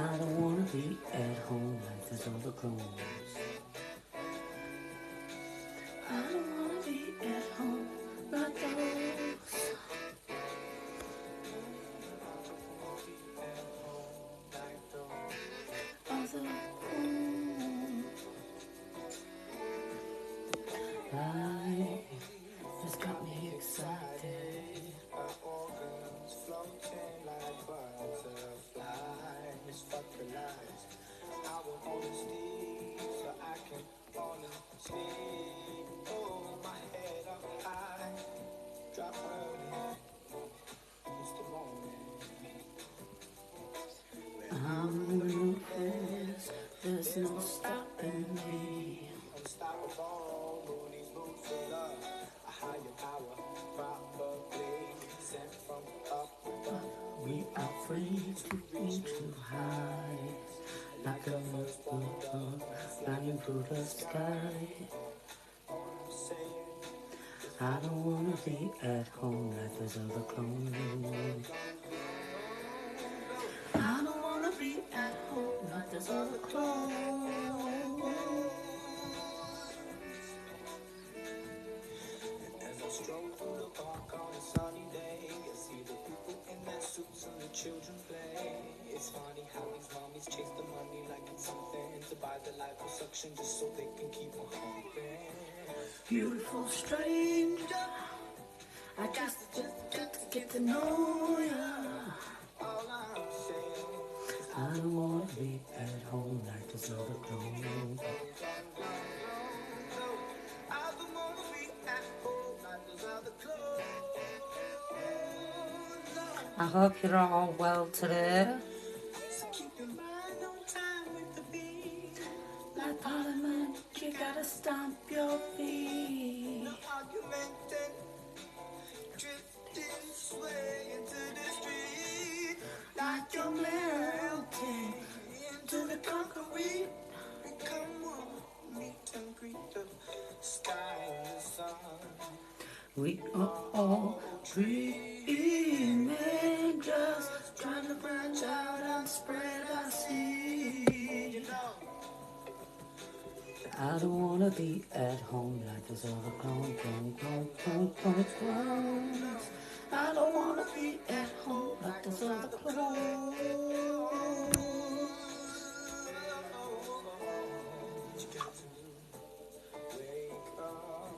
I don't wanna be at home like there's other clones. I don't wanna be at home like those. Other clones. Life has got me excited. Organs floating like butterflies. Fuck the lies. I will only sleep so I can fall asleep. Hold my head up high. Drop early. It's the moment. I'm moving fast. There's no stopping me. Unstoppable. Mooney's mood for love. A higher power. Probably sent from up above. We are free to reach too high, like a butterfly flying through the sky. I don't wanna be at home like those other clones. I don't wanna be at home like those other clones. As I stroll through the park on a sunny day, I see the people in their suits and the children play. It's funny how these mommies chase the money like it's something to buy the life of suction just so they can keep on hoping. Beautiful stranger, I just to get to know ya. All I'm saying is I don't wanna be at home like those other clones. I don't wanna be at home like those other clothes. I hope you're all well today. So keep your mind on time with the beat. Like Parliament, you gotta stomp your feet. No argumenting, drifting, sway into the street. Like you're melting Into the concrete, become one, meet and greet the sky and the sun. We are all dreaming, just trying to branch out and spread our seed. I don't wanna be at home like those other clones. I don't wanna be at home like those other clones. Wake up,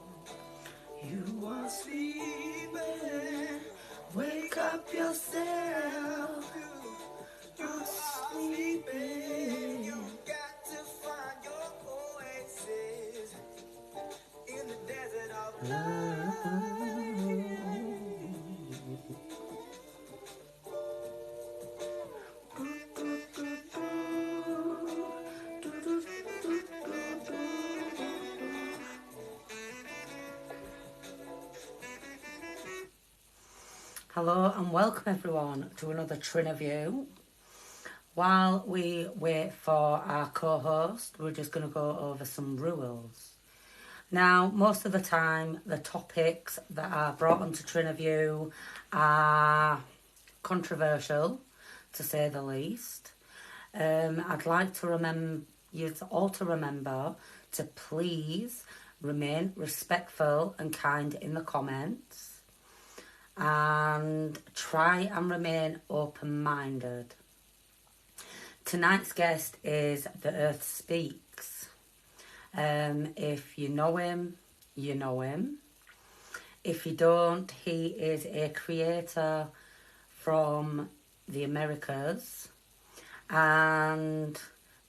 You are sleeping, wake up yourself. You're sleeping. you got to find your oasis in the desert of Hello and welcome everyone to another Triniview. While we wait for our co-host, we're just going to go over some rules. Now, most of the time, the topics that are brought onto Triniview are controversial, to say the least. I'd like to remember you all to remember to please remain respectful and kind in the comments. And try and remain open-minded. Tonight's guest is The Earth Speaks. If you know him, you know him. If you don't, he is a creator from the Americas. And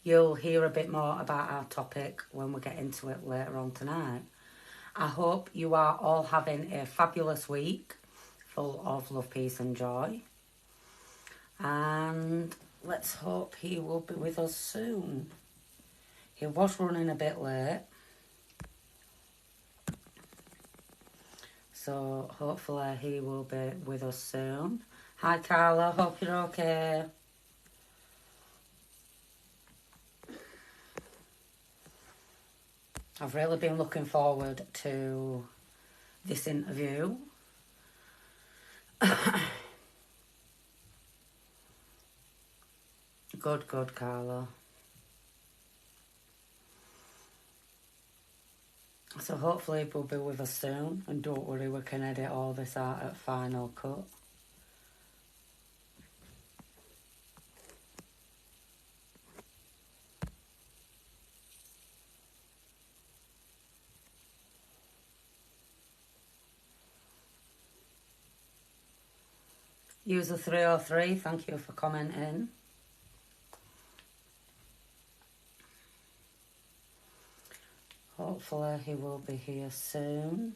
you'll hear a bit more about our topic when we get into it later on tonight. I hope you are all having a fabulous week, full of love, peace and joy. And let's hope he will be with us soon. He was running a bit late, so hopefully he will be with us soon. Hi Carla, hope you're okay. I've really been looking forward to this interview. Good, good, Carla. So hopefully we'll be with us soon, and don't worry, we can edit all this out at Final Cut. User 303, thank you for commenting. Hopefully he will be here soon.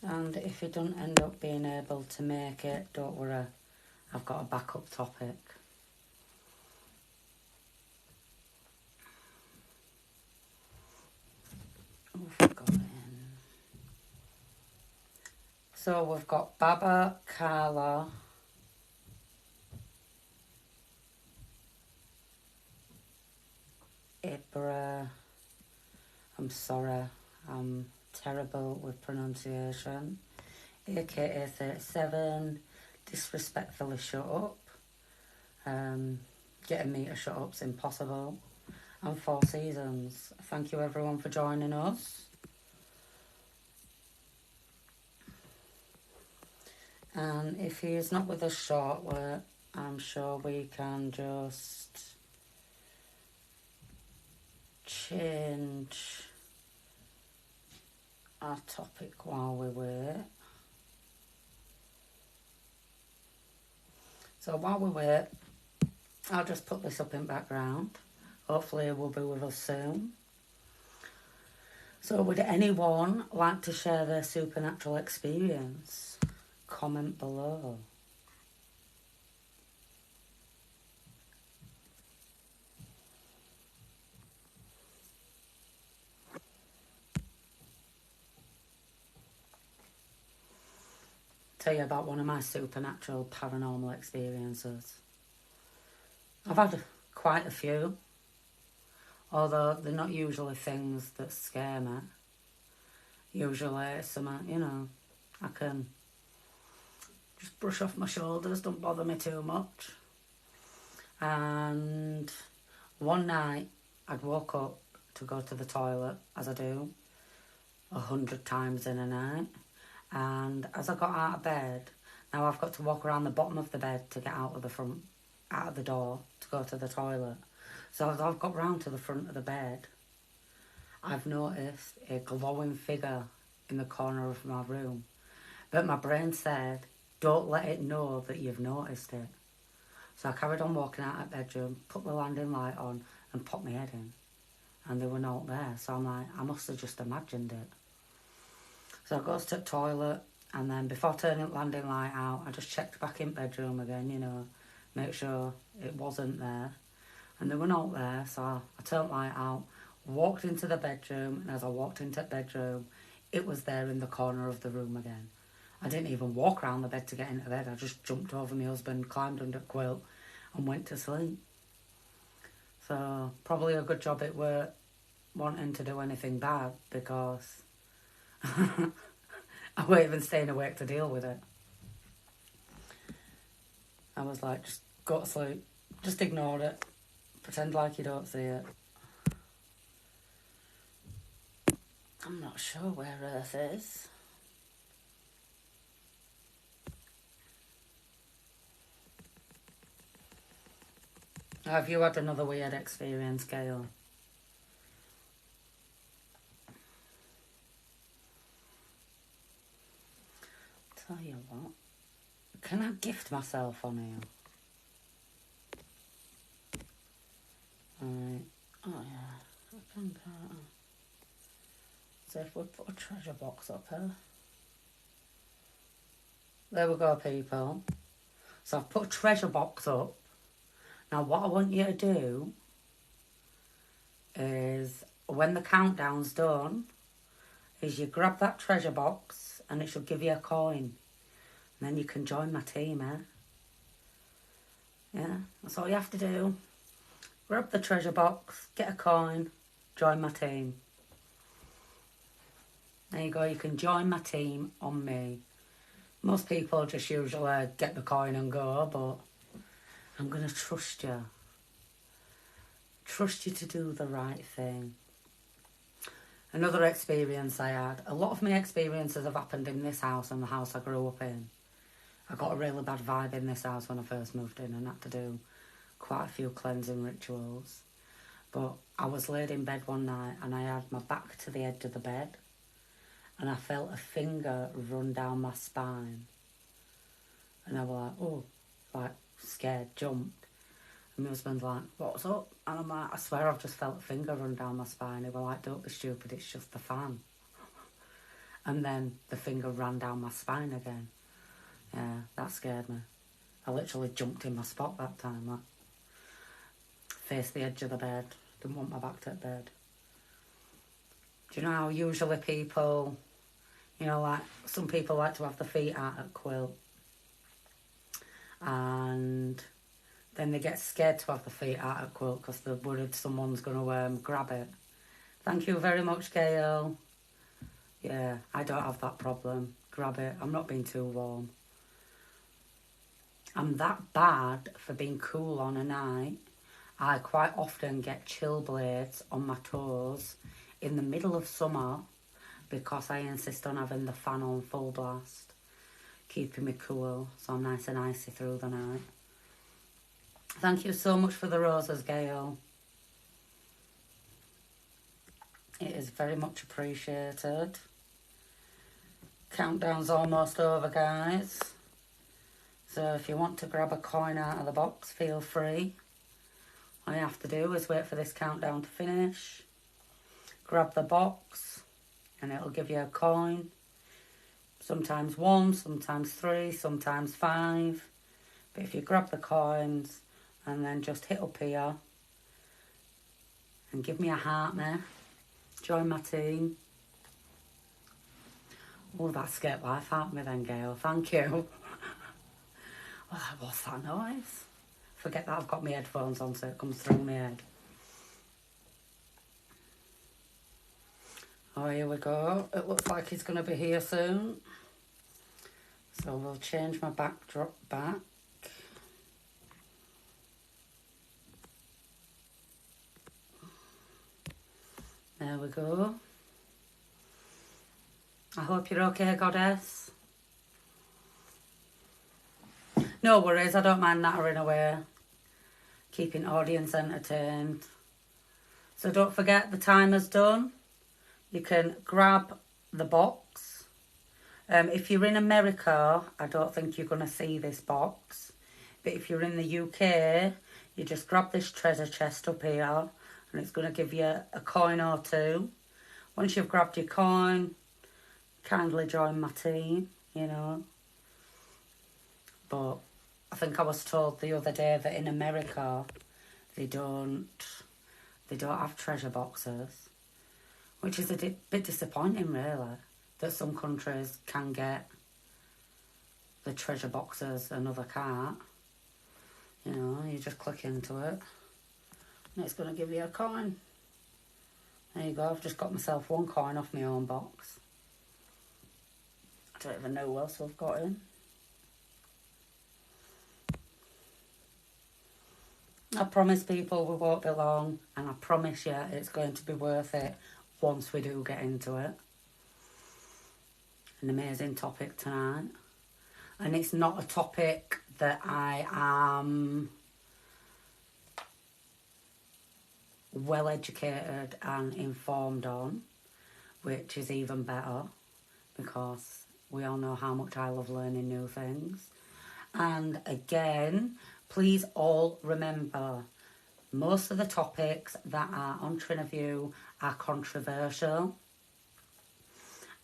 And if he doesn't end up being able to make it, don't worry, I've got a backup topic. So we've got Baba, Carla, Ibra. I'm sorry, I'm terrible with pronunciation. AKA 37, disrespectfully shut up. Getting me to shut up's impossible. And 4 Seasons. Thank you everyone for joining us. And if he is not with us shortly, I'm sure we can just change our topic while we wait. So while we wait, I'll just put this up in background. Hopefully it will be with us soon. So would anyone like to share their supernatural experience? Comment below. Tell you about one of my supernatural paranormal experiences. I've had quite a few, although they're not usually things that scare me. Usually it's something, you know, I can just brush off my shoulders, don't bother me too much. And one night I'd woke up to go to the toilet, as I do 100 times in a night. And as I got out of bed, now I've got to walk around the bottom of the bed to get out of the door to go to the toilet. So as I've got round to the front of the bed, I've noticed a glowing figure in the corner of my room. But my brain said, don't let it know that you've noticed it. So I carried on walking out of the bedroom, put the landing light on and popped my head in. And they were not there. So I'm like, I must have just imagined it. So I goes to the toilet, and then before turning the landing light out, I just checked back in the bedroom again, you know, make sure it wasn't there. And they were not there, so I turned the light out, walked into the bedroom, and as I walked into the bedroom, it was there in the corner of the room again. I didn't even walk around the bed to get into bed. I just jumped over my husband, climbed under the quilt, and went to sleep. So probably a good job it weren't wanting to do anything bad, because I weren't even staying awake to deal with it. I was like, just go to sleep. Just ignore it. Pretend like you don't see it. I'm not sure where Earth is. Have you had another weird experience, Gail? Tell you what. Can I gift myself on here? Right. Oh yeah. I can. So if we put a treasure box up here. There we go, people. So I've put a treasure box up. Now what I want you to do is, when the countdown's done, is you grab that treasure box and it should give you a coin. And then you can join my team, eh? Yeah, that's all you have to do. Grab the treasure box, get a coin, join my team. There you go, you can join my team on me. Most people just usually get the coin and go, but I'm going to trust you. Trust you to do the right thing. Another experience I had. A lot of my experiences have happened in this house and the house I grew up in. I got a really bad vibe in this house when I first moved in and had to do quite a few cleansing rituals. But I was laid in bed one night and I had my back to the edge of the bed and I felt a finger run down my spine. And I was like, oh, like scared, jumped. And my husband's like, what's up? And I'm like, I swear I've just felt a finger run down my spine. He was like, don't be stupid, it's just the fan. And then the finger ran down my spine again. Yeah, that scared me. I literally jumped in my spot that time. Like, faced the edge of the bed. Didn't want my back to the bed. Do you know how usually people, you know, like some people like to have their feet out at quilt. And then they get scared to have their feet out at quilt because they're worried someone's going to grab it. Thank you very much, Gail. Yeah, I don't have that problem. Grab it. I'm not being too warm. I'm that bad for being cool on a night. I quite often get chill blades on my toes in the middle of summer because I insist on having the fan on full blast, keeping me cool so I'm nice and icy through the night. Thank you so much for the roses, Gail. It is very much appreciated. Countdown's almost over, guys. So if you want to grab a coin out of the box, feel free. All you have to do is wait for this countdown to finish. Grab the box and it'll give you a coin. Sometimes 1, sometimes 3, sometimes 5. But if you grab the coins and then just hit up here and give me a heart, mate. Join my team. Oh, that scared life out of me then, Gail. Thank you. Oh, what's that noise? Forget that I've got my headphones on so it comes through my head. Oh, here we go. It looks like he's going to be here soon. So we'll change my backdrop back. There we go. I hope you're okay, Goddess. No worries, I don't mind nattering away. Keeping audience entertained. So don't forget the timer's done. You can grab the box. If you're in America, I don't think you're going to see this box. But if you're in the UK, you just grab this treasure chest up here and it's going to give you a coin or two. Once you've grabbed your coin, kindly join my team, you know. But I think I was told the other day that in America, they don't have treasure boxes, which is a bit disappointing, really, that some countries can get the treasure boxes and other can't. You know, you just click into it and it's going to give you a coin. There you go, I've just got myself 1 coin off my own box. I don't even know who else we've got in. I promise people we won't be long, and I promise you it's going to be worth it once we do get into it. An amazing topic tonight. And it's not a topic that I am well educated and informed on, which is even better because we all know how much I love learning new things. And again, please all remember, most of the topics that are on Triniview are controversial.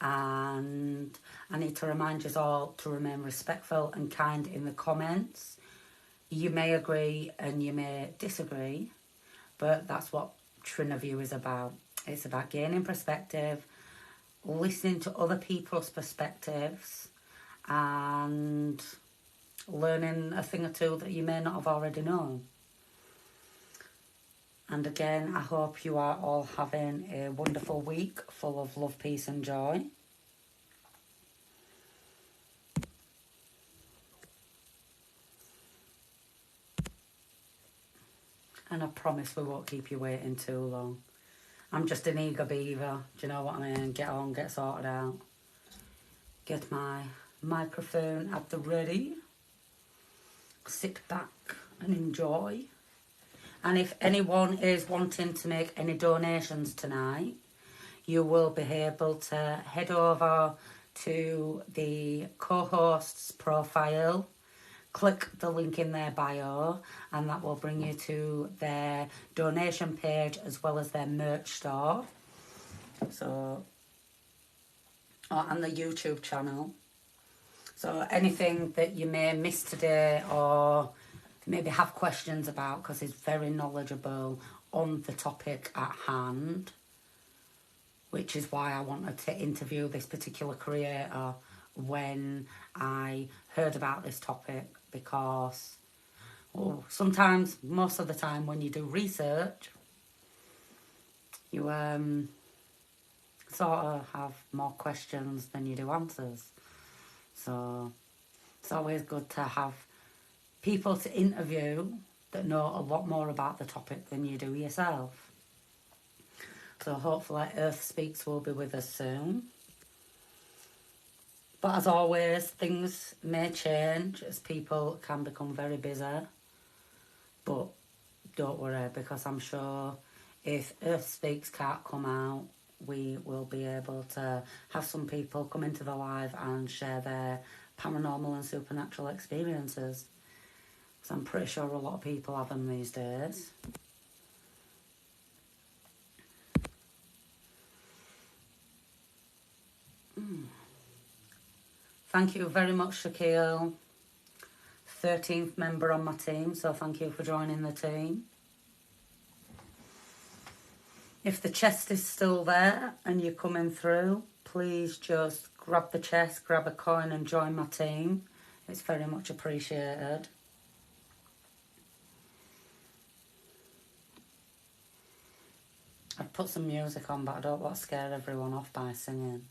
And I need to remind you all to remain respectful and kind in the comments. You may agree and you may disagree, but that's what Triniview is about. It's about gaining perspective, listening to other people's perspectives, and learning a thing or two that you may not have already known. And again, I hope you are all having a wonderful week full of love, peace and joy. And I promise we won't keep you waiting too long. I'm just an eager beaver, do you know what I mean? Get on, get sorted out. Get my microphone at the ready. Sit back and enjoy. And if anyone is wanting to make any donations tonight, you will be able to head over to the co-host's profile, click the link in their bio, and that will bring you to their donation page as well as their merch store. So, and the YouTube channel. So anything that you may miss today or maybe have questions about, because he's very knowledgeable on the topic at hand, which is why I wanted to interview this particular creator when I heard about this topic, because sometimes, most of the time when you do research, you sort of have more questions than you do answers. So it's always good to have people to interview that know a lot more about the topic than you do yourself. So hopefully Earth Speaks will be with us soon. But as always, things may change as people can become very busy. But don't worry, because I'm sure if Earth Speaks can't come out, we will be able to have some people come into the live and share their paranormal and supernatural experiences. So I'm pretty sure a lot of people have them these days. Thank you very much, Shaquille. 13th member on my team, so thank you for joining the team. If the chest is still there and you're coming through, please just grab the chest, grab a coin and join my team. It's very much appreciated. I'd put some music on, but I don't want to scare everyone off by singing.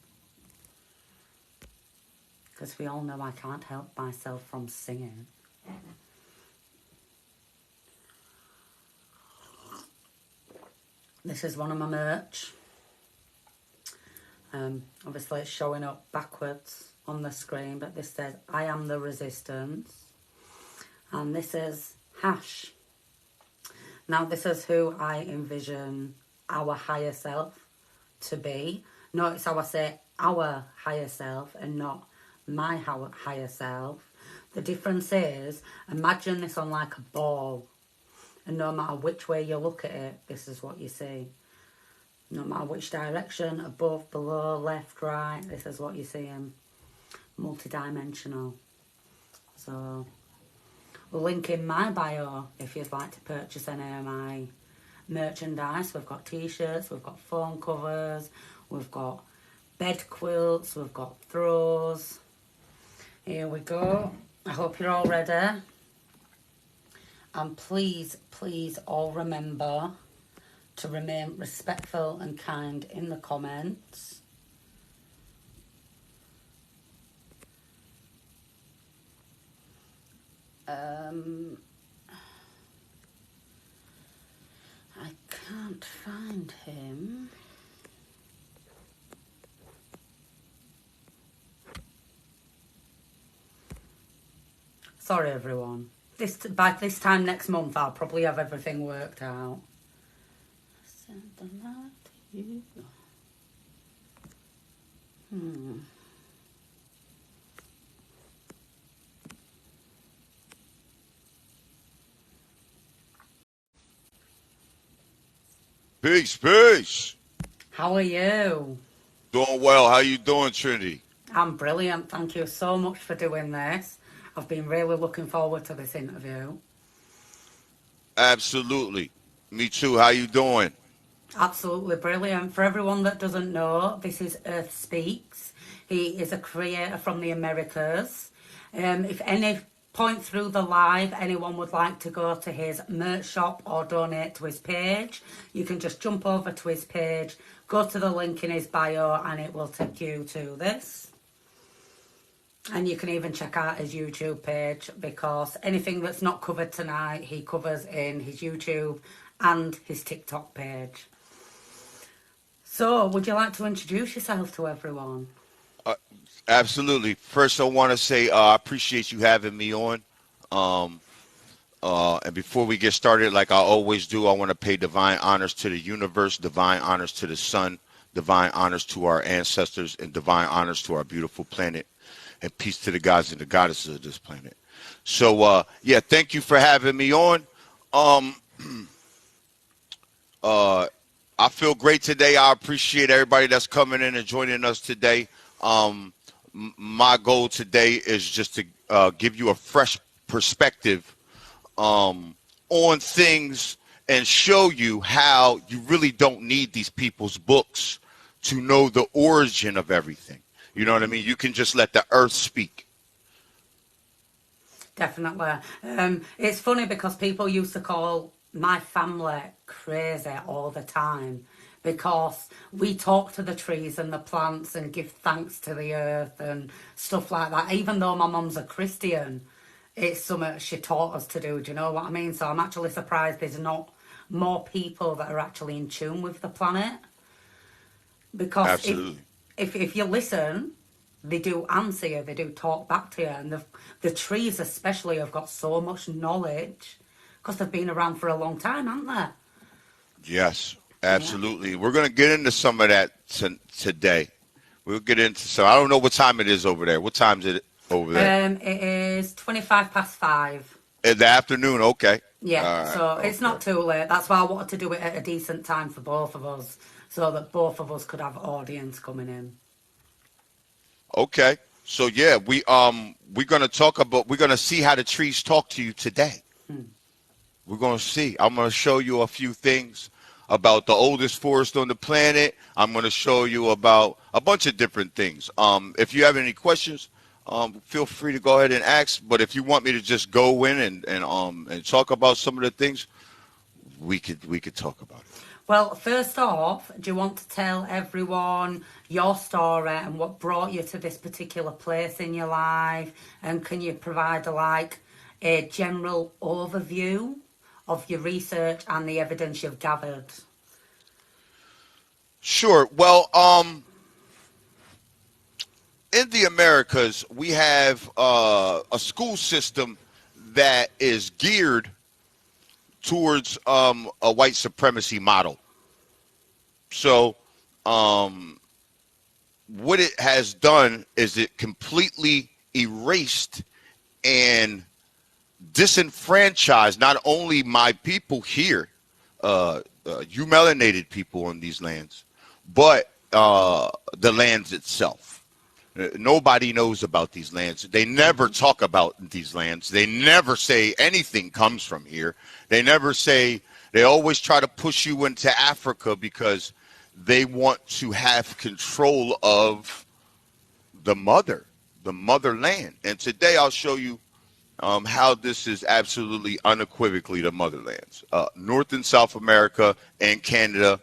Because we all know I can't help myself from singing. This is one of my merch. Obviously it's showing up backwards on the screen, but this says, I am the resistance. And this is Hash. Now this is who I envision our higher self to be. Notice how I say our higher self and not my higher self. The difference is, imagine this on like a ball, and no matter which way you look at it, this is what you see. No matter which direction, above, below, left, right, this is what you see in. Multi-dimensional. So, link in my bio if you'd like to purchase any of my merchandise. We've got t-shirts, we've got phone covers, we've got bed quilts, we've got throws. Here we go. I hope you're all ready. And please, please all remember to remain respectful and kind in the comments. I can't find him. Sorry, everyone. By this time next month, I'll probably have everything worked out. Send the light to you. Peace, peace. How are you? Doing well. How you doing, Trinity? I'm brilliant. Thank you so much for doing this. I've been really looking forward to this interview. Absolutely. Me too. How you doing? Absolutely brilliant. For everyone that doesn't know, this is Earth Speaks. He is a creator from the Americas. If any point through the live anyone would like to go to his merch shop or donate to his page, you can just jump over to his page, go to the link in his bio, and it will take you to this. And you can even check out his YouTube page, because anything that's not covered tonight, he covers in his YouTube and his TikTok page. So, would you like to introduce yourself to everyone? Uh, Absolutely. First, I want to say I appreciate you having me on. Um, and before we get started, like I always do, I want to pay divine honors to the universe, divine honors to the sun, divine honors to our ancestors, and divine honors to our beautiful planet, and peace to the gods and the goddesses of this planet. So, yeah, thank you for having me on. Um, uh, I feel great today. I appreciate everybody that's coming in and joining us today. Um, my goal today is just to give you a fresh perspective on things and show you how you really don't need these people's books to know the origin of everything. You know what I mean? You can just let the earth speak. Definitely. It's funny because people used to call my family crazy all the time, because we talk to the trees and the plants and give thanks to the earth and stuff like that. Even though my mum's a Christian, it's something she taught us to do. Do you know what I mean? So I'm actually surprised there's not more people that are actually in tune with the planet. Because Absolutely. if you listen, they do answer you, they do talk back to you, and the trees especially have got so much knowledge because they've been around for a long time, haven't they? Yes, Yeah. absolutely. We're going to get into some of that today. We'll get into some. I don't know what time it is over there. What time is it over there? It is 5:25. In the afternoon. Okay. Yeah, All right. so it's Okay. not too late. That's why I wanted to do it at a decent time for both of us, so that both of us could have audience coming in. Okay. So yeah, we're gonna talk about, we're gonna see how the trees talk to you today. We're gonna see. I'm gonna show you a few things about the oldest forest on the planet. I'm gonna show you about a bunch of different things. If you have any questions, feel free to go ahead and ask. But if you want me to just go in and talk about some of the things, we could talk about it. Well, first off, do you want to tell everyone your story and what brought you to this particular place in your life? And can you provide a general overview of your research and the evidence you've gathered? Sure. Well, in the Americas, we have a school system that is geared towards a white supremacy model. So, what it has done is it completely erased and disenfranchised not only my people here, you melanated people on these lands, but the lands itself. Nobody knows about these lands. They never talk about these lands. They never say anything comes from here. They never say, they always try to push you into Africa because they want to have control of the motherland. And today I'll show you how this is absolutely unequivocally the motherlands. North and South America and Canada,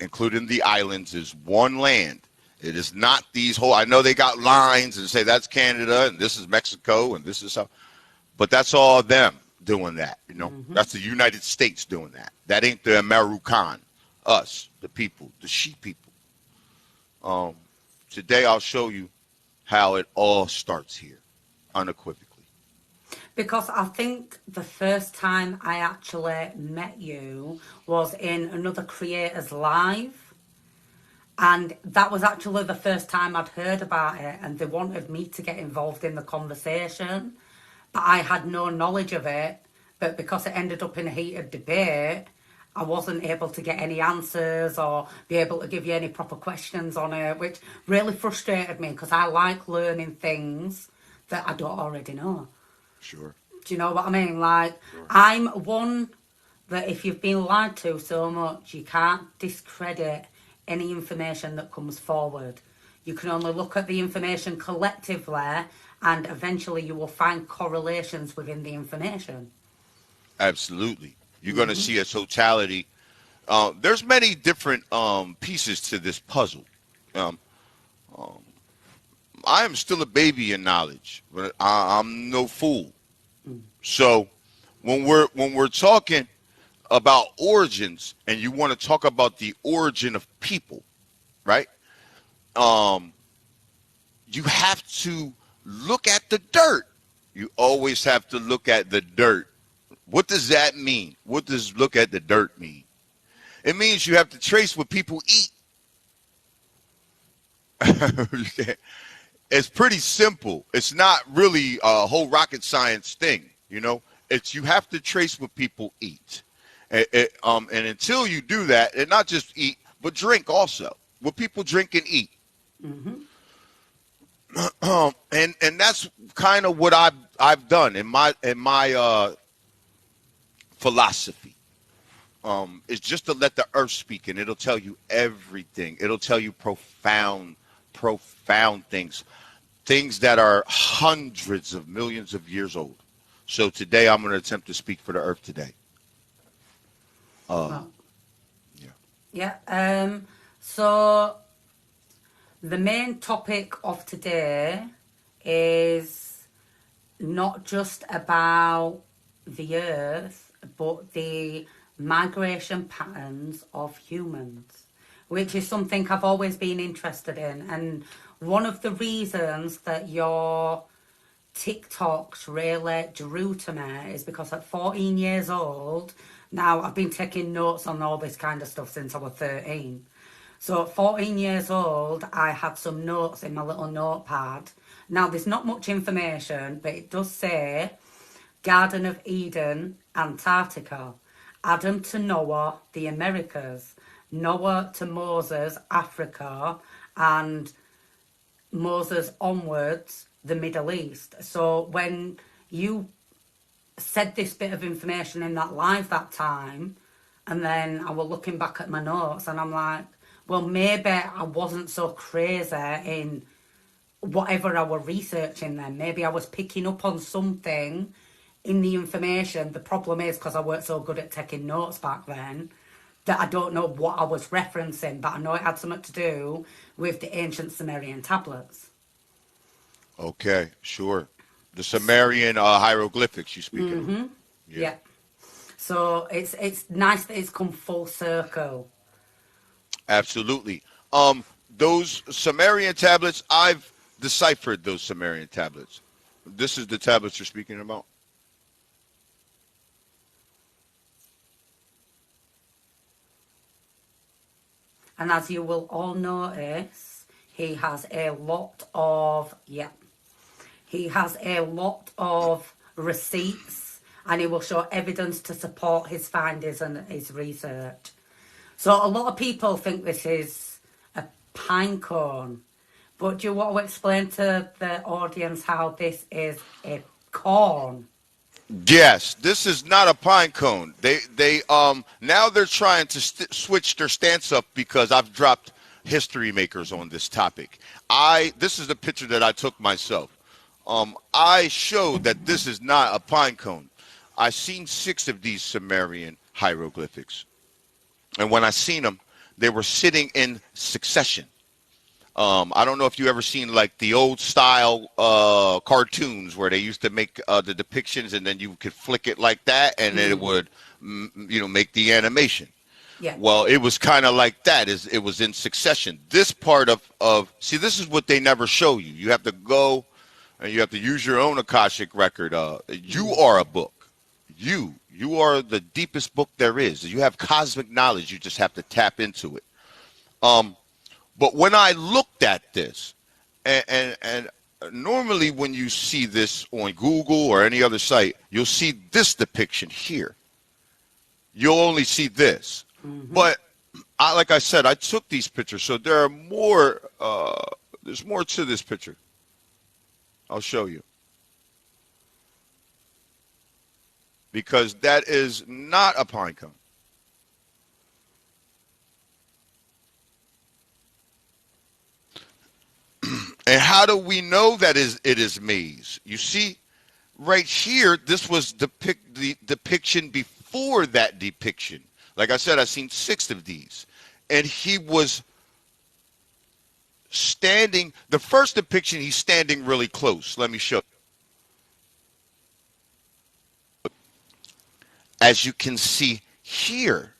including the islands, is one land. It is not these whole. I know they got lines and say that's Canada and this is Mexico and this is how, but that's all them doing that. You know, that's the United States doing that. That ain't the American, us, the people, the sheep people. Um, Today I'll show you how it all starts here, unequivocally. Because I think the first time I actually met you was in another creator's live. And that was actually the first time I'd heard about it, and they wanted me to get involved in the conversation. But I had no knowledge of it. But because it ended up in a heated debate, I wasn't able to get any answers or be able to give you any proper questions on it, which really frustrated me because I like learning things that I don't already know. Sure. Do you know what I mean? Like, Sure. I'm one that if you've been lied to so much, you can't discredit any information that comes forward. You can only look at the information collectively, and eventually you will find correlations within the information. Absolutely. You're going to see a totality. There's many different pieces to this puzzle. Um, I am still a baby in knowledge, but I'm no fool. So when we're talking about origins, and you want to talk about the origin of people, right? Um, you have to look at the dirt. You always have to look at the dirt. What does that mean? What does look at the dirt mean? It means you have to trace what people eat. It's pretty simple. It's not really a whole rocket science thing, you know. It's you have to trace what people eat, and until you do that, and not just eat, but drink also. What people drink and eat, Mm-hmm. and that's kind of what I've done in my philosophy. Is just to let the earth speak, and it'll tell you everything. It'll tell you profound things that are hundreds of millions of years old. So today I'm going to attempt to speak for the earth today. Well, Yeah. yeah. So the main topic of today is not just about the earth, but the migration patterns of humans, which is something I've always been interested in. And one of the reasons that your TikToks really drew to me is because at 14 years old, now I've been taking notes on all this kind of stuff since I was 13. So at 14 years old, I had some notes in my little notepad. Now there's not much information, but it does say Garden of Eden, Antarctica. Adam to Noah, the Americas. Noah to Moses, Africa. And Moses onwards, the Middle East. So when you said this bit of information in that live that time, and then I was looking back at my notes and I'm like, well, maybe I wasn't so crazy in whatever I was researching then. Maybe I was picking up on something in the information. The problem is because I weren't so good at taking notes back then that I don't know what I was referencing, but I know it had something to do with the ancient Sumerian tablets. Okay, sure. The Sumerian hieroglyphics you speaking of? Mm-hmm. Yeah, Yeah. So it's nice that it's come full circle. absolutely. Those Sumerian tablets, I've deciphered those Sumerian tablets. This is the tablets you're speaking about. And as you will all notice, he has a lot of, yeah, he has a lot of receipts and he will show evidence to support his findings and his research. So a lot of people think this is a pine cone, but do you want to explain to the audience how this is a corn? Yes, this is not a pine cone. They now they're trying to switch their stance up because I've dropped history makers on this topic. I This is the picture that I took myself. I showed that this is not a pine cone. I seen 6 of these Sumerian hieroglyphics, and when I seen them, they were sitting in succession. I don't know if you ever seen like the old style cartoons where they used to make the depictions, and then you could flick it like that, and it would, make the animation. Yeah. Well, it was kind of like that. It was in succession. This part of see, this is what they never show you. You have to go and you have to use your own Akashic record. You are a book. You are the deepest book there is. You have cosmic knowledge. You just have to tap into it. Um, but when I looked at this, and normally when you see this on Google or any other site, you'll see this depiction here. You'll only see this. But like I said, I took these pictures, so there are more. There's more to this picture. I'll show you, because that is not a pine cone. And how do we know that it is maize? You see, right here, this was the depiction before that depiction. Like I said, I've seen 6 of these, and he was standing, the first depiction, he's standing really close. Let me show. As you can see here,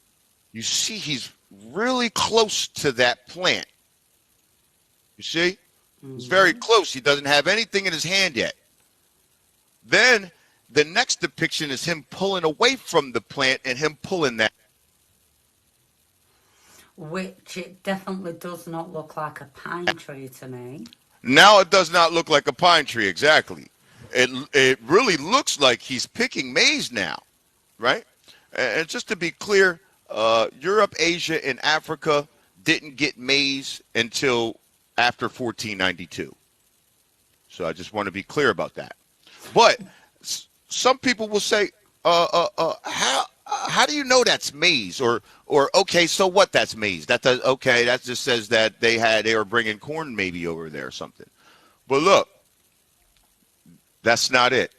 you see he's really close to that plant. You see? He's very close. He doesn't have anything in his hand yet. Then the next depiction is him pulling away from the plant and him pulling that. Which it definitely does not look like a pine tree to me. Now it does not look like a pine tree, exactly. It really looks like he's picking maize now, right? And just to be clear, Europe, Asia, and Africa didn't get maize until after 1492. So I just want to be clear about that. But some people will say, how do you know that's maize? Or okay, so what? That's maize. That does okay. That just says that they were bringing corn maybe over there or something. But look, that's not it.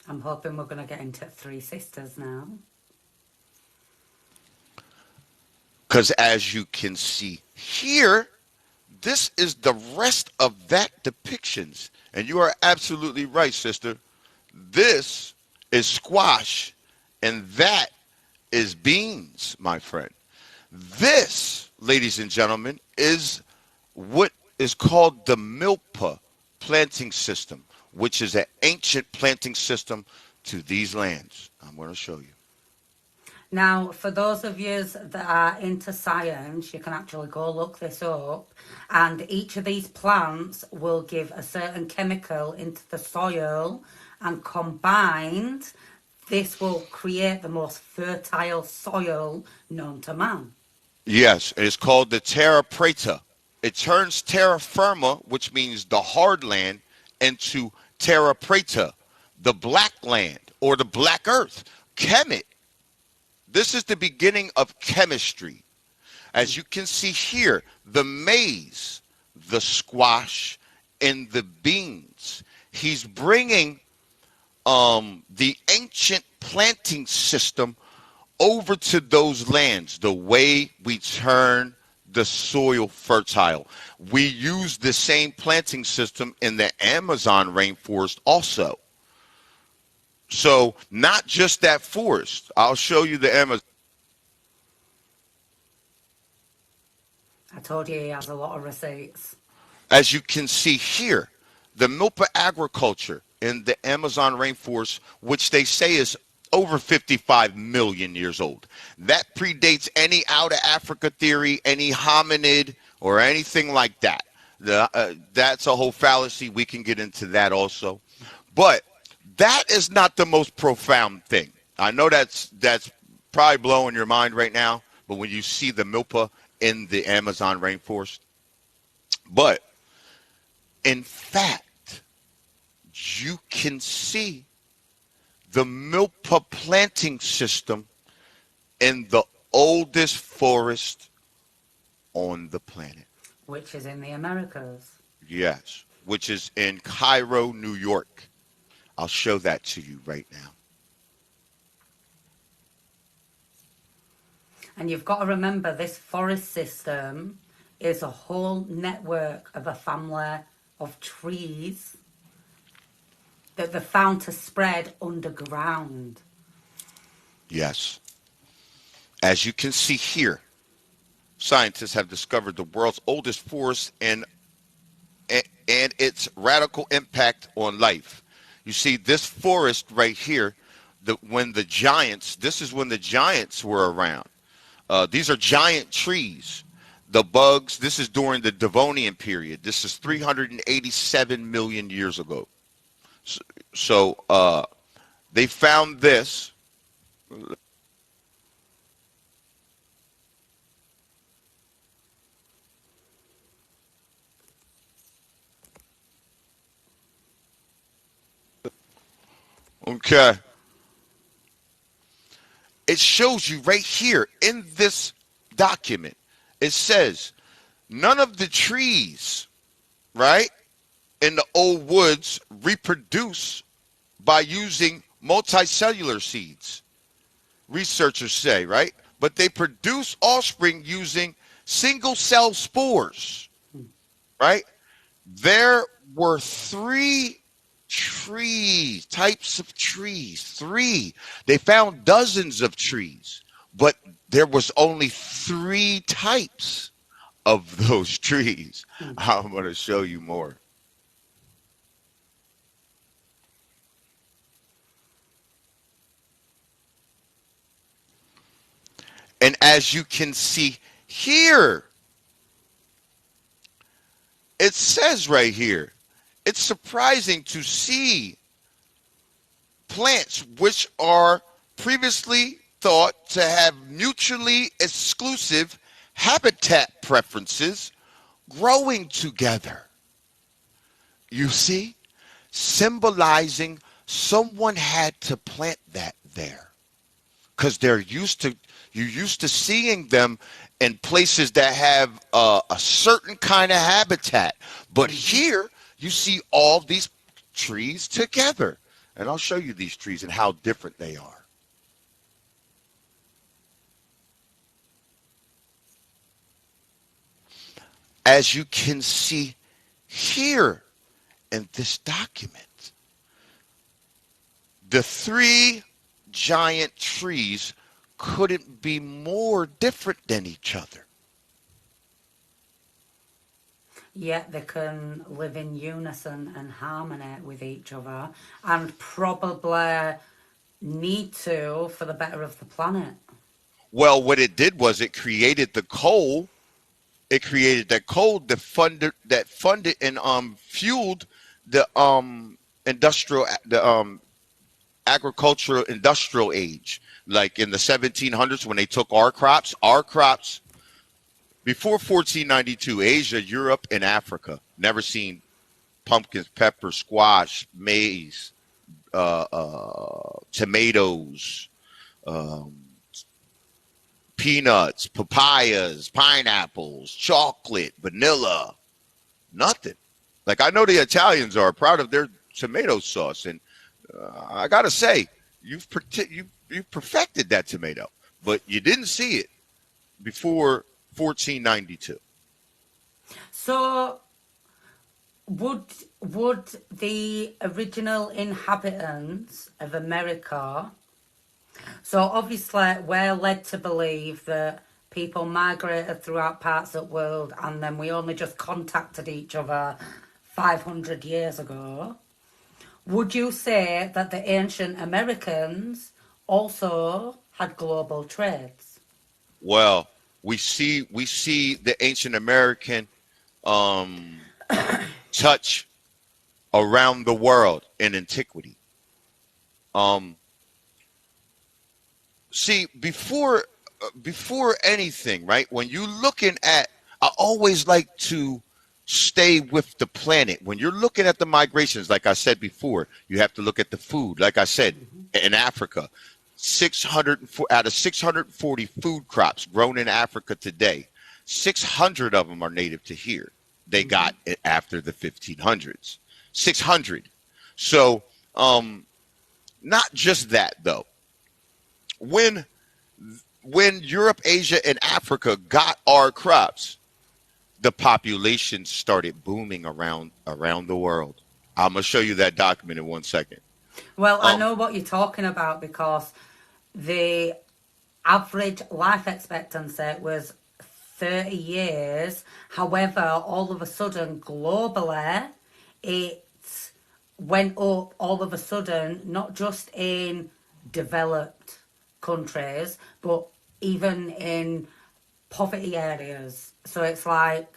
I'm hoping we're going to get into Three Sisters now. Because as you can see here, this is the rest of that depictions. And you are absolutely right, sister. This is squash, and that is beans, my friend. This, ladies and gentlemen, is what is called the milpa planting system, which is an ancient planting system to these lands. I'm going to show you. Now, for those of you that are into science, you can actually go look this up. And each of these plants will give a certain chemical into the soil, and combined, this will create the most fertile soil known to man. Yes, it's called the terra preta. It turns terra firma, which means the hard land, into terra preta, the black land or the black earth. Kemet. This is the beginning of chemistry. As you can see here, the maize, the squash, and the beans. He's bringing the ancient planting system over to those lands, the way we turn the soil fertile. We use the same planting system in the Amazon rainforest also. So not just that forest. I'll show you the Amazon. I told you he has a lot of receipts. As you can see here, the milpa agriculture in the Amazon rainforest, which they say is over 55 million years old. That predates any out of Africa theory, any hominid, or anything like that. That's a whole fallacy. We can get into that also. But that is not the most profound thing. I know that's probably blowing your mind right now, but when you see the milpa in the Amazon rainforest. But in fact, you can see the milpa planting system in the oldest forest on the planet. Which is in the Americas. Yes, which is in Cairo, New York. I'll show that to you right now. And you've got to remember, this forest system is a whole network of a family of trees that they're found to spread underground. Yes. As you can see here, scientists have discovered the world's oldest forest and its radical impact on life. You see, this forest right here, this is when the giants were around. These are giant trees. The bugs, this is during the Devonian period. This is 387 million years ago. So they found this. Okay. It shows you right here in this document. It says none of the trees, right, in the old woods reproduce by using multicellular seeds. Researchers say, right? But they produce offspring using single cell spores, right? There were three types of trees. Three. They found dozens of trees, but there was only three types of those trees. I'm going to show you more. And as you can see here, it says right here, it's surprising to see plants which are previously thought to have mutually exclusive habitat preferences growing together. You see, symbolizing someone had to plant that there, because you're used to seeing them in places that have a certain kind of habitat, but here you see all these trees together, and I'll show you these trees and how different they are. As you can see here in this document, the three giant trees couldn't be more different than each other. Yet they can live in unison and harmony with each other, and probably need to for the better of the planet. Well, what it did was it created the coal. It created that coal that funded and fueled the agricultural industrial age. Like in the 1700s when they took our crops before 1492, Asia, Europe, and Africa never seen pumpkins, pepper, squash, maize, tomatoes, peanuts, papayas, pineapples, chocolate, vanilla, nothing. Like, I know the Italians are proud of their tomato sauce, and I gotta say, you've perfected that tomato, but you didn't see it before 1492. So, would the original inhabitants of America? So obviously, we're led to believe that people migrated throughout parts of the world, and then we only just contacted each other 500 years ago. Would you say that the ancient Americans also had global trades? Well, we see the ancient American touch around the world in antiquity. See, before anything, right? When you're looking at, I always like to stay with the planet. When you're looking at the migrations, like I said before, you have to look at the food. Like I said, in Africa, 604 out of 640 food crops grown in Africa today, 600 of them are native to here. They got it after the 1500s. 600. So, not just that though. When Europe, Asia, and Africa got our crops, the population started booming around the world. I'm gonna show you that document in 1 second. Well, I know what you're talking about, because the average life expectancy was 30 years. However, all of a sudden, globally, it went up all of a sudden, not just in developed countries, but even in poverty areas. So it's like,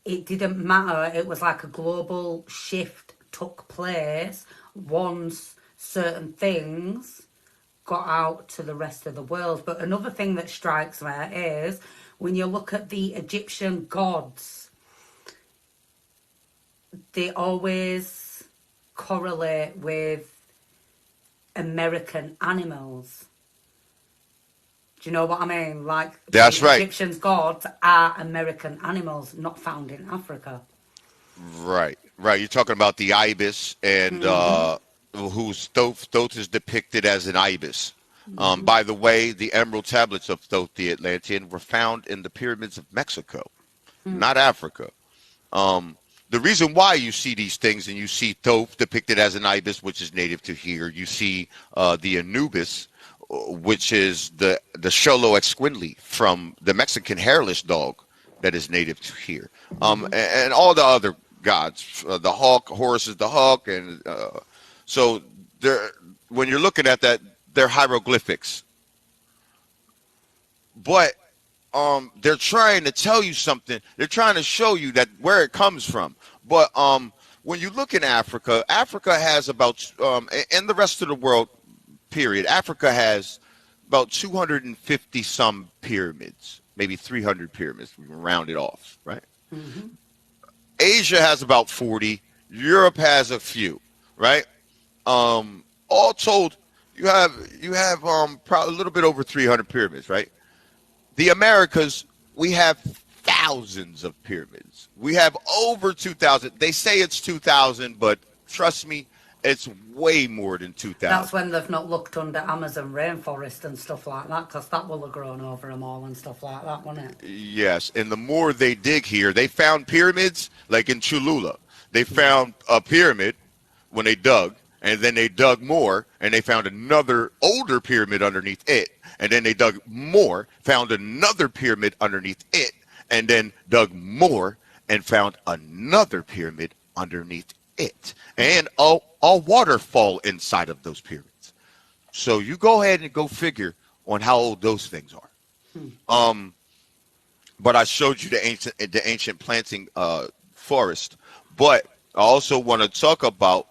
it didn't matter. It was like a global shift took place once certain things got out to the rest of the world. But another thing that strikes me is when you look at the Egyptian gods, they always correlate with American animals. Do you know what I mean? Like, That's the right. Egyptians' gods are American animals, not found in Africa. Right. You're talking about the ibis, and whose throat is depicted as an ibis. By the way, the emerald tablets of Thoth the Atlantean were found in the pyramids of Mexico, not Africa. The reason why you see these things, and you see Thoth depicted as an ibis, which is native to here. You see the Anubis, which is the Xolo exquinly from the Mexican hairless dog that is native to here. And all the other gods, the hawk, Horus is the hawk, and so they're, when you're looking at that, they're hieroglyphics. But they're trying to tell you something. They're trying to show you that where it comes from. But when you look in Africa, Africa has about, and the rest of the world, period, Africa has about 250 some pyramids, maybe 300 pyramids, we can round it off, right? Asia has about 40. Europe has a few, right? All told, you have probably a little bit over 300 pyramids, right? The Americas, we have thousands of pyramids. We have over 2,000. They say it's 2,000, but trust me, it's way more than 2,000. That's when they've not looked under Amazon rainforest and stuff like that, because that will have grown over them all and stuff like that, won't it? Yes, and the more they dig here, they found pyramids, like in Cholula. They found a pyramid when they dug, and then they dug more, and they found another older pyramid underneath it. And then they dug more, found another pyramid underneath it, and then dug more and found another pyramid underneath it. And a waterfall inside of those pyramids. So you go ahead and go figure on how old those things are. But I showed you the ancient planting forest. But I also want to talk about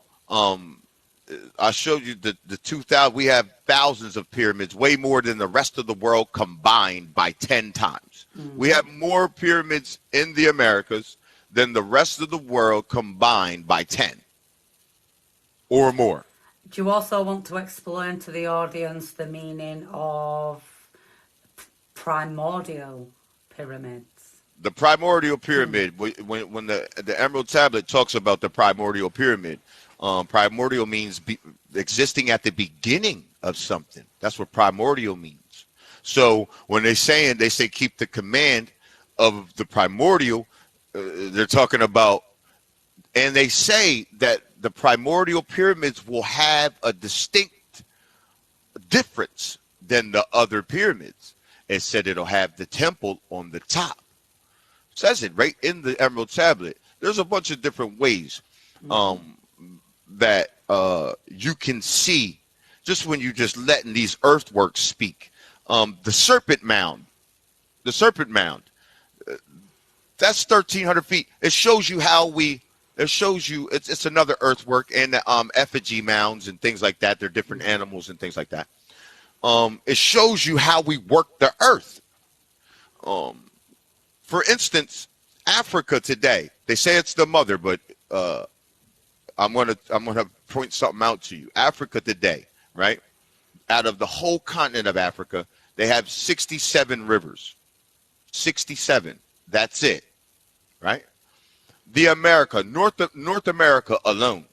I showed you the 2,000. We have thousands of pyramids, way more than the rest of the world combined by 10 times. We have more pyramids in the Americas than the rest of the world combined by 10 or more. Do you also want to explain to the audience the meaning of primordial pyramids? The primordial pyramid, when the Emerald Tablet talks about the primordial pyramid, primordial means existing at the beginning of something. That's what primordial means. So when they say keep the command of the primordial, they're talking about, and they say that the primordial pyramids will have a distinct difference than the other pyramids. It said it'll have the temple on the top. It says it right in the Emerald Tablet. There's a bunch of different ways that you can see just when you just letting these earthworks speak. The serpent mound, that's 1,300 feet. It shows you it's another earthwork, and effigy mounds and things like that. They're different animals and things like that. It shows you how we work the earth. For instance, Africa today, they say it's the mother, but I'm gonna point something out to you. Africa today, right? Out of the whole continent of Africa, they have 67 rivers. 67. That's it, right? The North America alone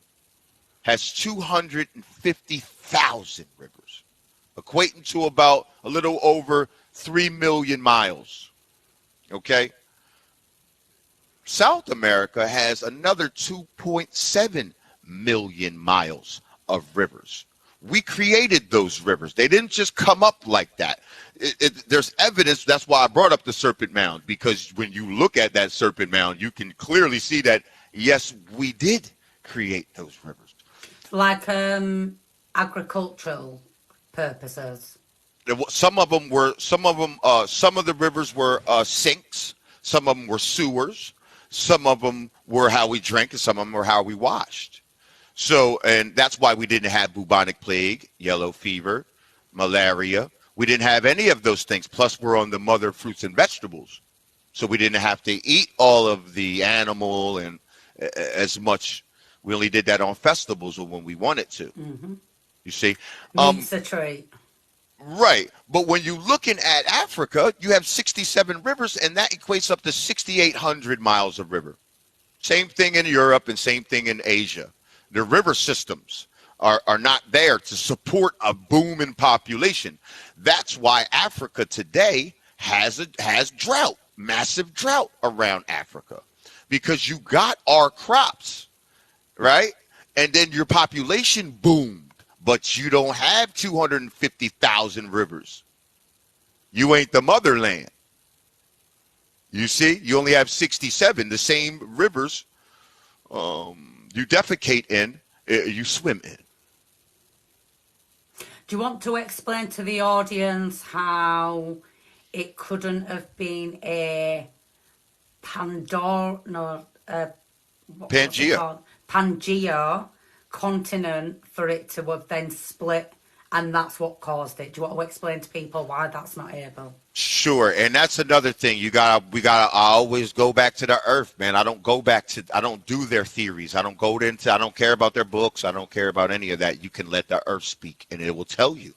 has 250,000 rivers, equating to about a little over 3 million miles. Okay? South America has another 2.7 million miles of rivers. We created those rivers. They didn't just come up like that. There's evidence. That's why I brought up the Serpent Mound, because when you look at that Serpent Mound, you can clearly see that, yes, we did create those rivers. Like agricultural purposes. Some of the rivers were sinks. Some of them were sewers. Some of them were how we drank, and some of them were how we washed. So, and that's why we didn't have bubonic plague, yellow fever, malaria. We didn't have any of those things. Plus, we're on the mother fruits and vegetables. So we didn't have to eat all of the animal and as much. We only did that on festivals or when we wanted to. Mm-hmm. You see? Meat's a treat. Right. But when you're looking at Africa, you have 67 rivers, and that equates up to 6,800 miles of river. Same thing in Europe and same thing in Asia. The river systems. are not there to support a boom in population. That's why Africa today has drought, massive drought around Africa, because you got our crops, right? And then your population boomed, but you don't have 250,000 rivers. You ain't the motherland. You see, you only have 67, the same rivers you defecate in, you swim in. Do you want to explain to the audience how it couldn't have been a Pandora, no, what's it Pangea. called? Pangea continent for it to have then split, and that's what caused it? Do you want to explain to people why that's not able? Sure, and that's another thing. I always go back to the earth, man. I don't do their theories. I don't care about their books. I don't care about any of that. You can let the earth speak, and it will tell you.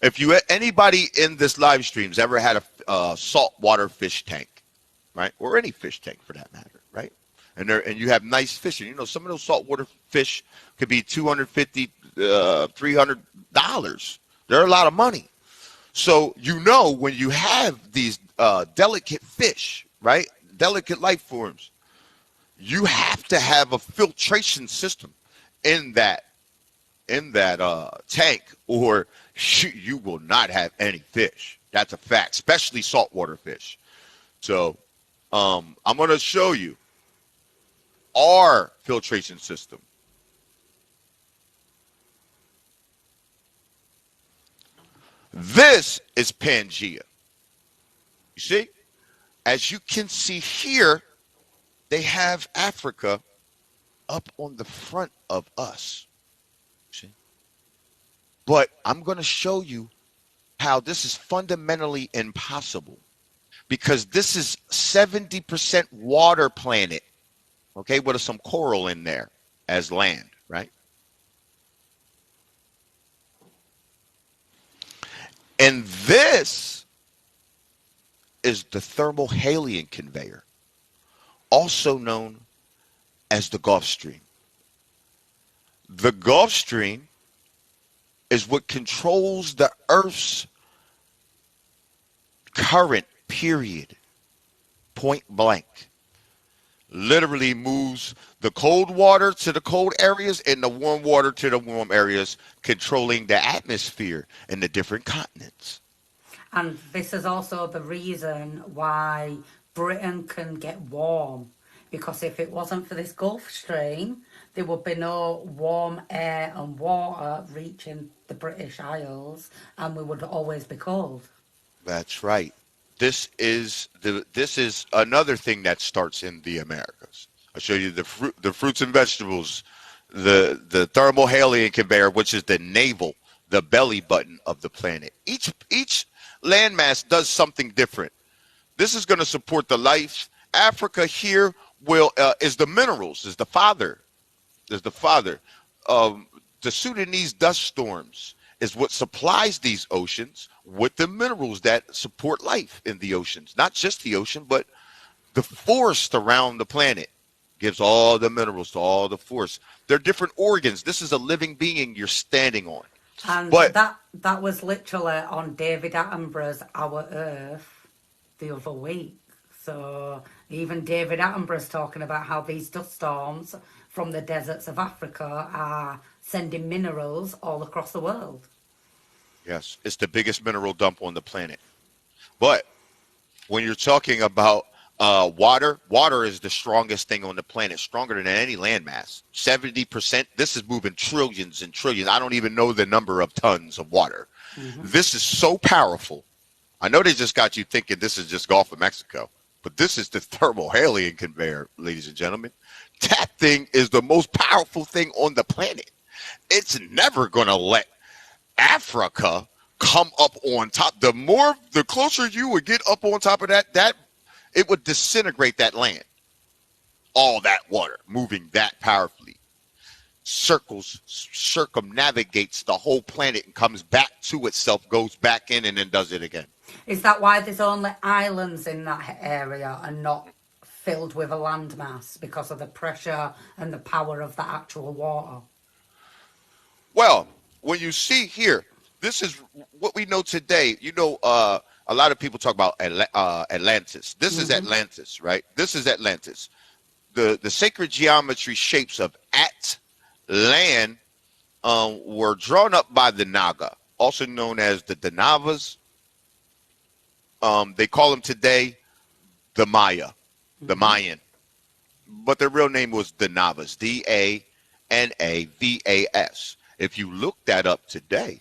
If anybody in this live stream's ever had a saltwater fish tank, right, or any fish tank for that matter, right, and you have nice fish, and some of those saltwater fish could be $250, $300. They're a lot of money. So when you have these delicate fish, right, delicate life forms, you have to have a filtration system in that tank, or you will not have any fish. That's a fact, especially saltwater fish. So I'm going to show you our filtration system. This is Pangea. You see? As you can see here, they have Africa up on the front of us. See? But I'm going to show you how this is fundamentally impossible, because this is 70% water planet, okay, with some coral in there as land, right? And this is the thermal Halion conveyor, also known as the Gulf Stream. The Gulf Stream is what controls the Earth's current, period, point blank. Literally moves the cold water to the cold areas and the warm water to the warm areas, controlling the atmosphere in the different continents. And this is also the reason why Britain can get warm, because if it wasn't for this Gulf Stream, there would be no warm air and water reaching the British Isles, and we would always be cold. That's right. This is another thing that starts in the Americas. I'll show you the fruits and vegetables, the thermal Halion conveyor, which is the navel, the belly button of the planet. Each landmass does something different. This is going to support the life. Africa here is the minerals, is the father. The Sudanese dust storms is what supplies these oceans with the minerals that support life in the oceans. Not just the ocean, but the forest around the planet gives all the minerals to all the forest. They're different organs. This is a living being you're standing on. And but that was literally on David Attenborough's Our Earth the other week. So even David Attenborough's talking about how these dust storms from the deserts of Africa are sending minerals all across the world. Yes, it's the biggest mineral dump on the planet. But when you're talking about water is the strongest thing on the planet, stronger than any landmass. 70%. This is moving trillions and trillions. I don't even know the number of tons of water. Mm-hmm. This is so powerful. I know they just got you thinking this is just Gulf of Mexico, but this is the thermal Halion conveyor, ladies and gentlemen. That thing is the most powerful thing on the planet. It's never going to let Africa come up on top. The closer you would get up on top of that it would disintegrate that land. All that water moving that powerfully circumnavigates the whole planet and comes back to itself, goes back in, and then does it again. Is that why there's only islands in that area and not filled with a landmass, because of the pressure and the power of the actual water? Well, when you see here, this is what we know today. A lot of people talk about Atlantis. This is Mm-hmm. Atlantis, right? This is Atlantis. The sacred geometry shapes of at land were drawn up by the Naga, also known as the Danavas. They call them today the Maya, the Mm-hmm. Mayan, but their real name was Danavas, Danavas. If you look that up today,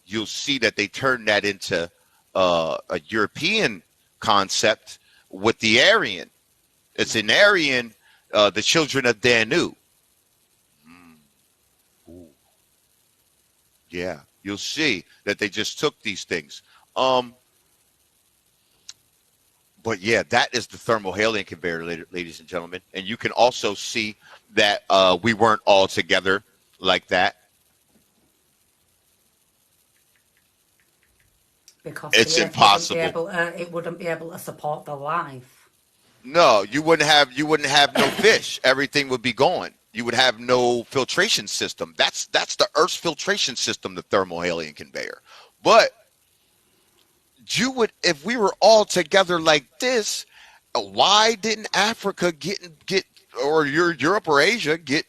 you'll see that they turned that into a European concept with the Aryan. It's an Aryan, the children of Danu. Mm, ooh, yeah, you'll see that they just took these things. Um, But yeah, that is the thermohalion conveyor, ladies and gentlemen. And you can also see that we weren't all together like that. Because It's the earth wouldn't be impossible. able, it wouldn't be able to support the life. No, you wouldn't have no fish. Everything would be gone. You would have no filtration system. That's the Earth's filtration system, the thermohalion conveyor. But you would, if we were all together like this, why didn't Africa get or Europe or Asia get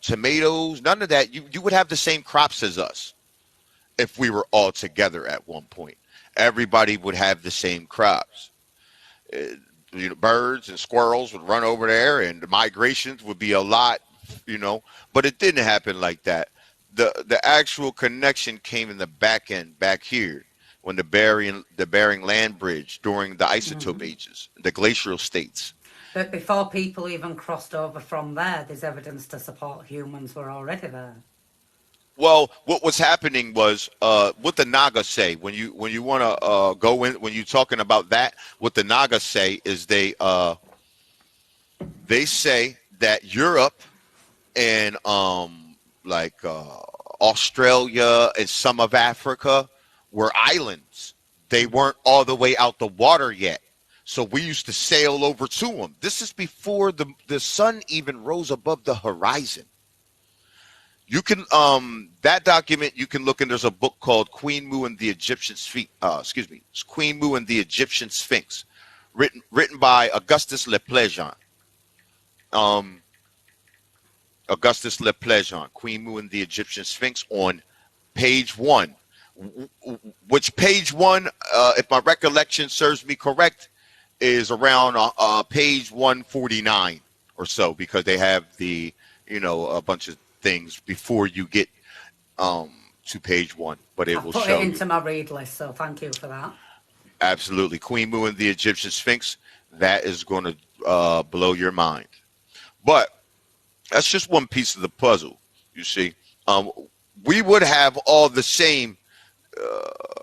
tomatoes? None of that. You would have the same crops as us if we were all together at one point. Everybody would have the same crops. Uh, Birds and squirrels would run over there, and the migrations would be a lot. You know, but it didn't happen like that. The actual connection came in the back end, back here, when the Bering Land Bridge during the isotope Mm-hmm. ages, the glacial states. But before people even crossed over from there, there's evidence to support humans were already there. Well, what was happening was what the Naga say when you want to go in when you're talking about that. What the Naga say is they say that Europe and like Australia and some of Africa were islands. They Mm-hmm. weren't all the way out the water yet. So we used to sail over to them. This is before the sun even rose above the horizon. You can that document you can look in. There's a book called Queen Mu and the Egyptian Sphinx. Excuse me, it's Queen Mu and the Egyptian Sphinx, written by Um, Augustus Le Plezon, Queen Mu and the Egyptian Sphinx on page one. Which page one, if my recollection serves me correct, is around page 149 or so, because they have a bunch of things before you get um, to page one, but it I've will put it show you. into my read list, so thank you for that. Absolutely. Queen Mu and the Egyptian Sphinx, that is going to blow your mind. But that's just one piece of the puzzle, you see. Um, we would have all the same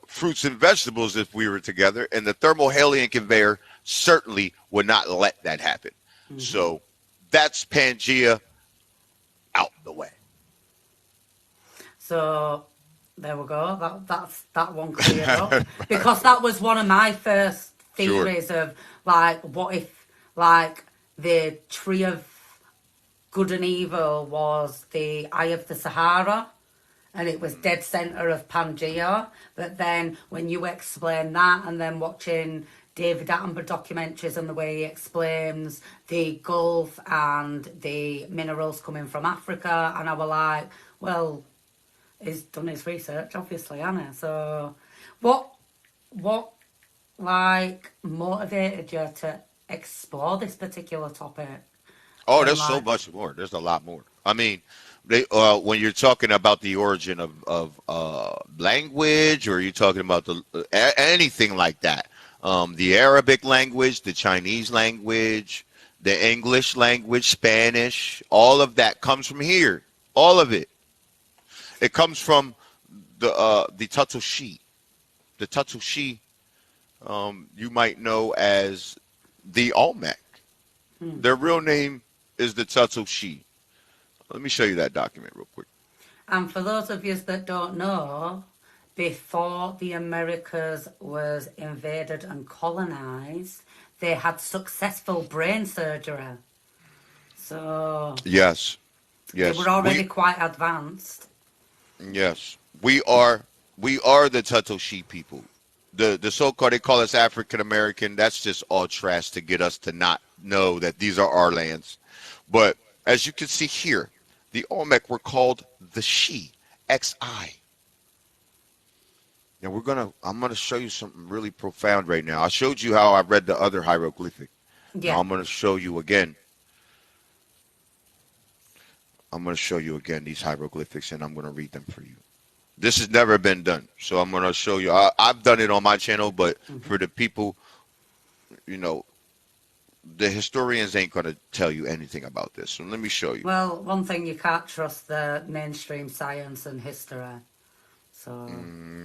fruits and vegetables if we were together, and the thermohalion conveyor certainly would not let that happen. Mm-hmm. So that's Pangea out the way. So there we go. That one cleared up because that was one of my first Sure. theories of like, what if like the tree of good and evil was the eye of the Sahara, and it was dead center of Pangea. But then when you explain that, and then watching David Attenborough documentaries and the way he explains the Gulf and the minerals coming from Africa, and I was like, well, he's done his research, obviously, hasn't he? So, what like motivated you to explore this particular topic? Oh, And there's so like, much more. There's a lot more. I mean, when you're talking about the origin of language, or you're talking about anything like that, the Arabic language, the Chinese language, the English language, Spanish, all of that comes from here. All of it. It comes from the Tatoshi. The Tatoshi, you might know as the Olmec. hmm. Their real name is the Tatoshi. Let me show you that document real quick. And for those of you that don't know, before the Americas was invaded and colonized, they had successful brain surgery. So Yes, they were yes. already quite advanced. Yes, we are the Tatoshi people. The so-called, they call us African American. That's just all trash to get us to not know that these are our lands. But as you can see here, the Olmec were called the Shi, Xi. Now I'm gonna show you something really profound right now. I showed you how I read the other hieroglyphic. Now Yeah. I'm gonna show you again. I'm gonna show you again these hieroglyphics, and I'm gonna read them for you. This has never been done, so I'm gonna show you. I've done it on my channel, but Hmm. for the people, you know, the historians ain't gonna tell you anything about this. So let me show you. Well, one thing, you can't trust the mainstream science and history. So,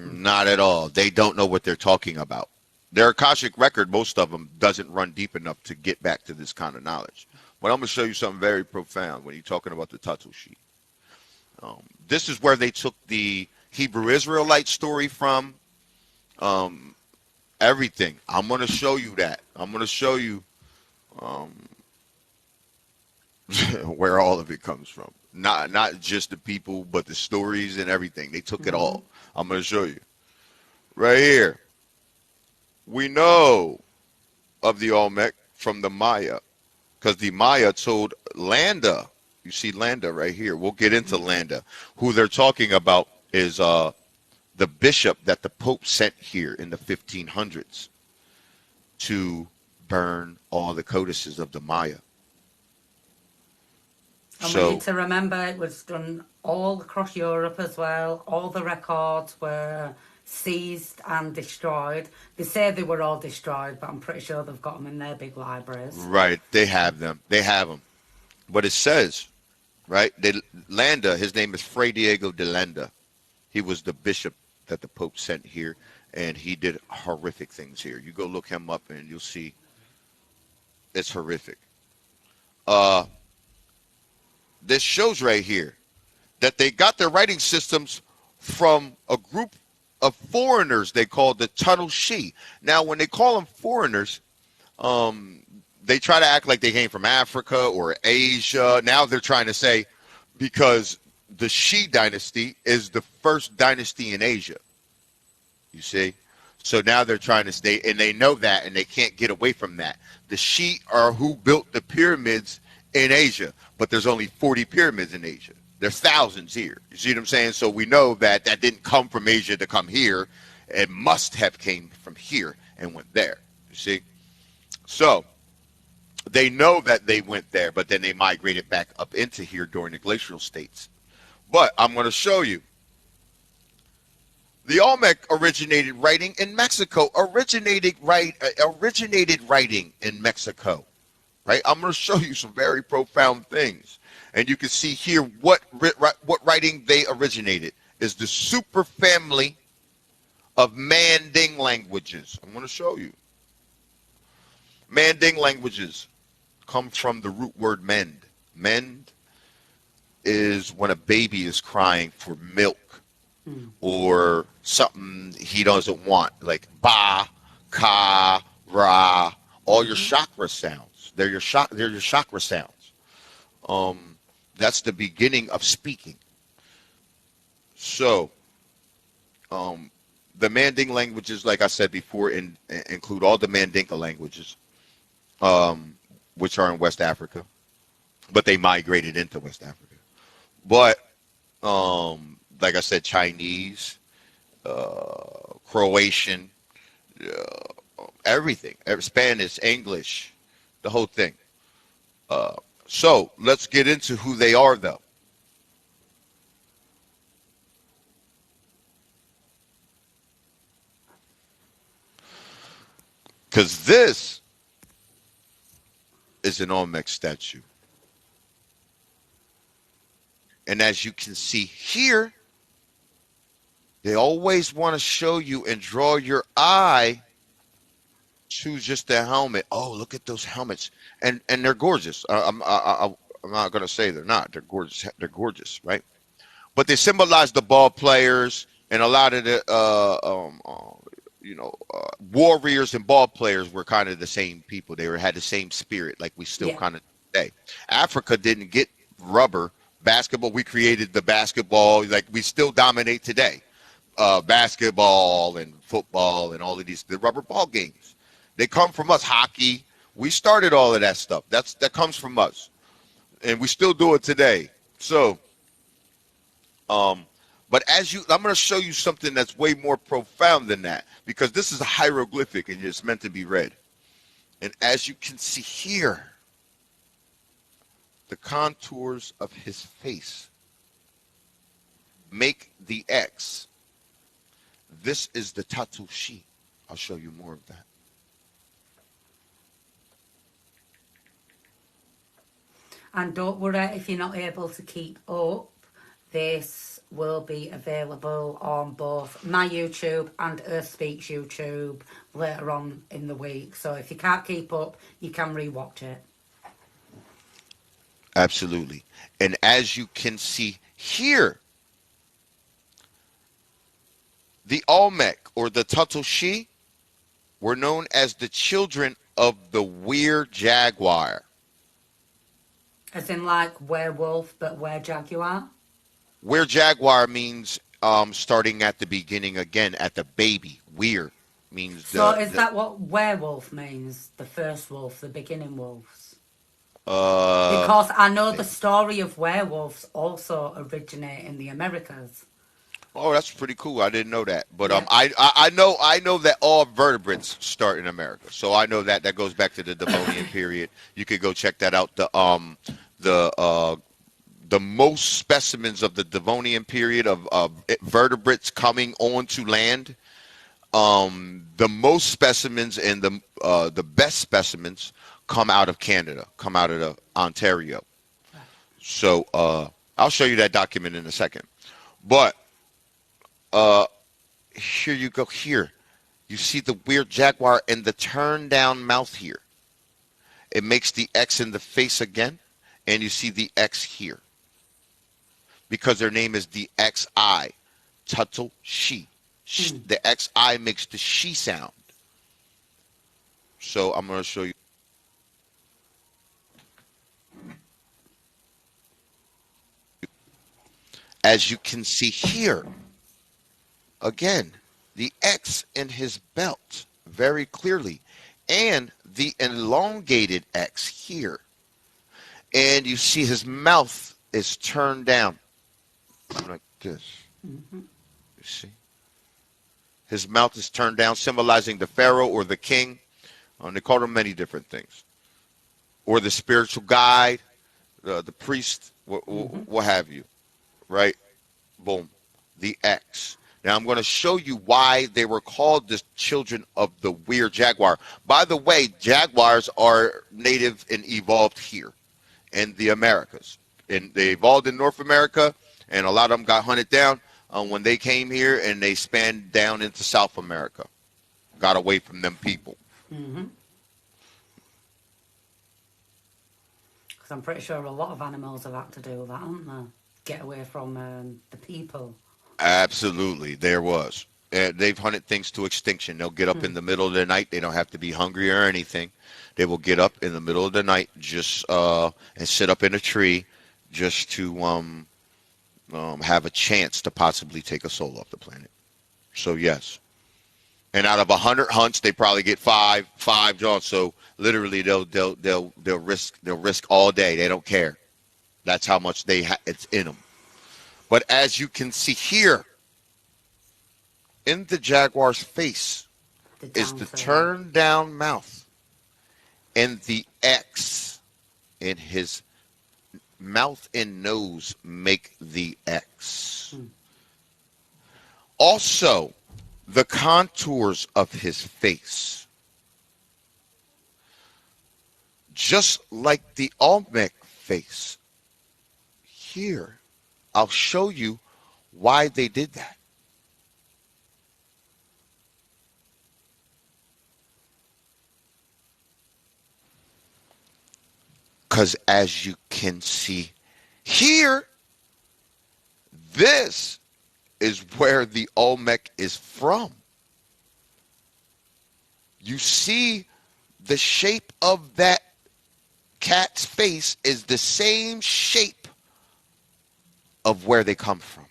Not at all. They don't know what they're talking about. Their Akashic record, most of them, doesn't run deep enough to get back to this kind of knowledge. But I'm gonna show you something very profound when you're talking about the Tatushi. This is where they took the Hebrew Israelite story from. Um, Everything. I'm gonna show you that. I'm gonna show you where all of it comes from. Not just the people, but the stories and everything. They took it hmm all. I'm gonna show you right here. We know of the Olmec from the Maya because the Maya told Landa. You see Landa right here. We'll get into Landa. Who they're talking about is the bishop that the Pope sent here in the 1500s to burn all the codices of the Maya. and we need So to remember it was done all across Europe as well. All the records were seized and destroyed. They say they were all destroyed, but I'm pretty sure they've got them in their big libraries. right, they have them. They have them. But it says right, Landa. His name is Fray Diego de Landa. He was the bishop that the Pope sent here, and he did horrific things here. You go look him up, and you'll see it's horrific. Uh, this shows right here that they got their writing systems from a group of foreigners they called the Tunnel Shi. Now, when they call them foreigners, um, they try to act like they came from Africa or Asia. Now they're trying to say because the Shi dynasty is the first dynasty in Asia. You see? So now they're trying to stay, and they know that, and they can't get away from that. The Shi are who built the pyramids in Asia, but there's only 40 pyramids in Asia. There's thousands here. You see what I'm saying? So we know that that didn't come from Asia to come here. It must have came from here and went there. You see? So they know that they went there, but then they migrated back up into here during the glacial states. But I'm going to show you. The Olmec originated writing in Mexico. Originated writing in Mexico. Right. I'm going to show you some very profound things, and you can see here what writing they originated is the super family of Manding languages. I'm going to show you. Manding languages come from the root word mend. Mend is when a baby is crying for milk Mm. or something he doesn't want, like ba, ka, ra, all your hmm chakra sounds. They're your chakra sounds. Um, that's the beginning of speaking. So, um, the Manding languages, like I said before, include all the Mandinka languages, um, which are in West Africa, but they migrated into West Africa. But like I said, Chinese, Croatian, everything, Spanish, English, the whole thing. Uh, so let's get into who they are, though, because this is an Olmec statue, and as you can see here, they always want to show you and draw your eye to just the helmet. Oh, look at those helmets, and they're gorgeous. I'm not gonna say they're not. They're gorgeous. They're gorgeous, right? But they symbolize the ball players and a lot of the warriors and ball players were kind of the same people. They had the same spirit, like we still Yeah. kind of say. Africa didn't get rubber Basketball, we created the basketball. Like, we still dominate today. Basketball and football and all of these, the rubber ball games. They come from us. Hockey. We started all of that stuff. That comes from us. And we still do it today. So, but I'm going to show you something that's way more profound than that, because this is a hieroglyphic and it's meant to be read. And as you can see here, the contours of his face make the X. This is the tattoo sheet. I'll show you more of that. And don't worry if you're not able to keep up. This will be available on both my YouTube and Earth Speaks YouTube later on in the week. So if you can't keep up, you can rewatch it. Absolutely. And as you can see here, the Olmec or the Tutushi were known as the children of the were-jaguar. As in like werewolf, but were-jaguar? Were-jaguar means starting at the beginning again, at the baby. Were means So is that what werewolf means? The first wolf, the beginning wolves? Because I know the story of werewolves also originate in the Americas. Oh, that's pretty cool. I didn't know that. But Yeah. I know that all vertebrates start in America. So I know that goes back to the Devonian period. You could go check that out. The most specimens of the Devonian period of vertebrates coming onto land. The most specimens and the best specimens come out of Canada, come out of Ontario. So I'll show you that document in a second. But here you go. Here, you see the weird jaguar and the turn down mouth here. It makes the X in the face again, and you see the X here. Because their name is the XI, Tuttle She. The XI makes the she sound. So I'm going to show you. As you can see here, again, the X in his belt very clearly, and the elongated X here. And you see his mouth is turned down like this. You see? His mouth is turned down, symbolizing the pharaoh or the king. They called him many different things. Or the spiritual guide, the priest, what have you. Right? Boom. The X. Now I'm going to show you why they were called the children of the weird jaguar. By the way, jaguars are native and evolved here in the Americas. And they evolved in North America, and a lot of them got hunted down when they came here, and they spanned down into South America. Got away from them people. Because I'm pretty sure a lot of animals have had to do that, haven't they? Get away from the people. Absolutely, there was. They've hunted things to extinction. They'll get up in the middle of the night. They don't have to be hungry or anything. They will get up in the middle of the night just and sit up in a tree just to have a chance to possibly take a soul off the planet. So yes. And out of 100 hunts, they probably get five John. So literally, they'll risk all day. They don't care. That's how much it's in them. But as you can see here, in the jaguar's face is the turned down mouth, and the X in his mouth and nose make the X. Also, the contours of his face, just like the Olmec face. Here, I'll show you why they did that. Because as you can see here, this is where the Olmec is from. You see the shape of that cat's face is the same shape of where they come from.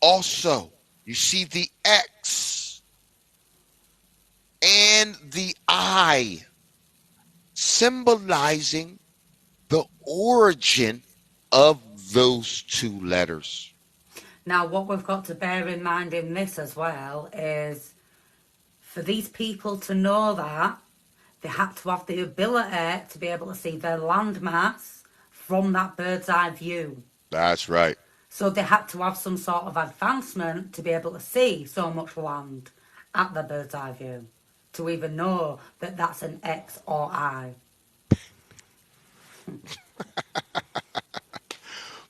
Also, you see the X and the I, symbolizing the origin of those two letters. Now, what we've got to bear in mind in this as well is for these people to know that, they had to have the ability to be able to see their landmass from that bird's eye view. That's right. So they had to have some sort of advancement to be able to see so much land at the bird's eye view, to even know that that's an X or I.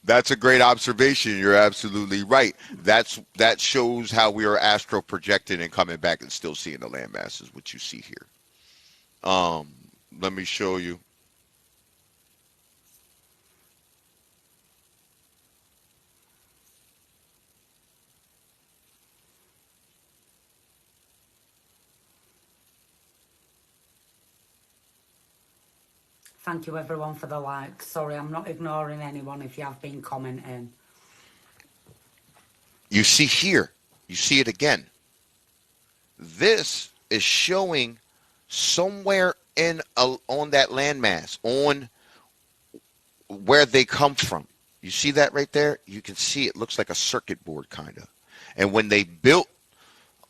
That's a great observation. You're absolutely right. That shows how we are astro projecting and coming back and still seeing the land masses, which you see here. Let me show you. Thank you everyone for the likes. Sorry, I'm not ignoring anyone if you have been commenting. You see here. You see it again. This is showing somewhere on that landmass, on where they come from. You see that right there? You can see it looks like a circuit board kind of. And when they built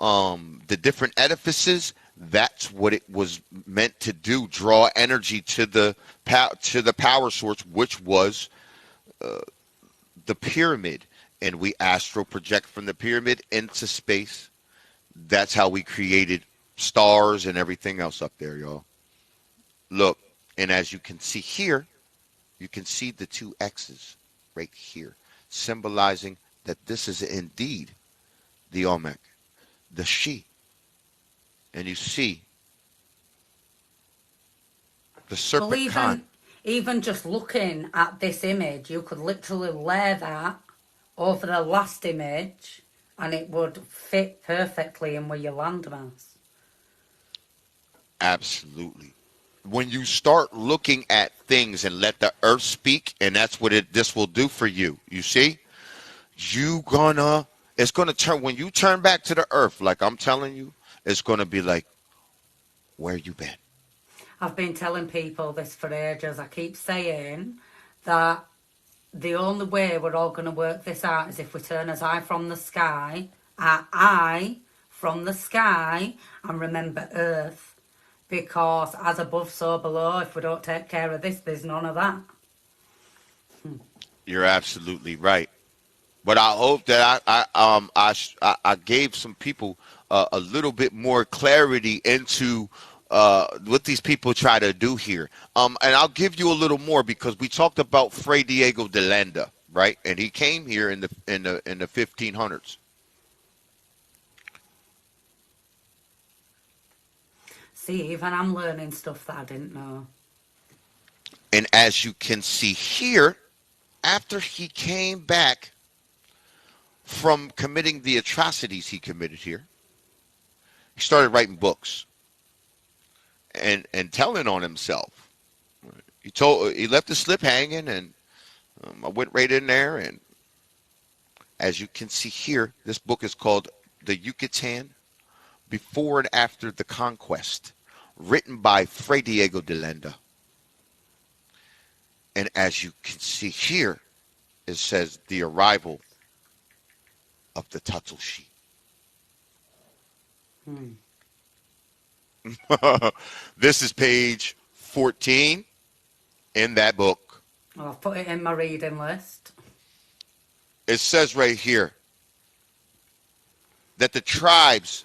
the different edifices, that's what it was meant to do, draw energy to the power source, which was the pyramid. And we astro project from the pyramid into space. That's how we created stars and everything else up there, y'all. Look, and as you can see here, you can see the two X's right here, symbolizing that this is indeed the Olmec, the she. And you see the serpent Well, con. even just looking at this image, you could literally layer that over the last image and it would fit perfectly in with your landmass. Absolutely. When you start looking at things and let the earth speak, and that's what this will do for you. You see? It's gonna turn, when you turn back to the earth, like I'm telling you, it's gonna be like, where you been? I've been telling people this for ages. I keep saying that the only way we're all going to work this out is if we turn our eye from the sky, our eye from the sky, and remember Earth. Because as above, so below, if we don't take care of this, there's none of that. You're absolutely right. But I hope that I gave some people a little bit more clarity into what these people try to do here. And I'll give you a little more because we talked about Fray Diego de Landa, right? And he came here in the 1500s. See, even I'm learning stuff that I didn't know. And as you can see here, after he came back from committing the atrocities he committed here, he started writing books and telling on himself. He left the slip hanging, and I went right in there. And as you can see here, this book is called The Yucatan Before and After the Conquest, written by Fray Diego de Landa. And as you can see here, it says the arrival of the Tatulshi. This is page 14 in that book. Well, I've put it in my reading list. It says right here that the tribes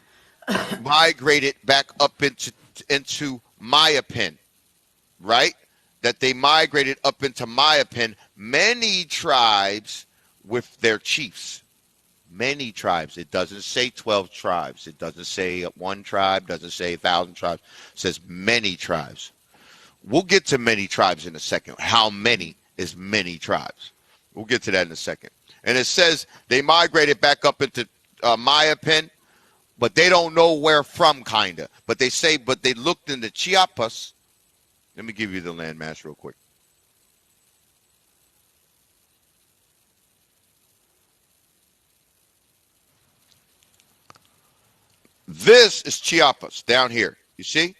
migrated back up into Mayapan, right? That they migrated up into Mayapan, many tribes with their chiefs. Many tribes. It doesn't say 12 tribes. It doesn't say one tribe. Doesn't say 1,000 tribes. It says many tribes. We'll get to many tribes in a second. How many is many tribes? We'll get to that in a second. And it says they migrated back up into Mayapan, but they don't know where from, kind of. But they say, but they looked into Chiapas. Let me give you the landmass real quick. This is Chiapas down here. You see?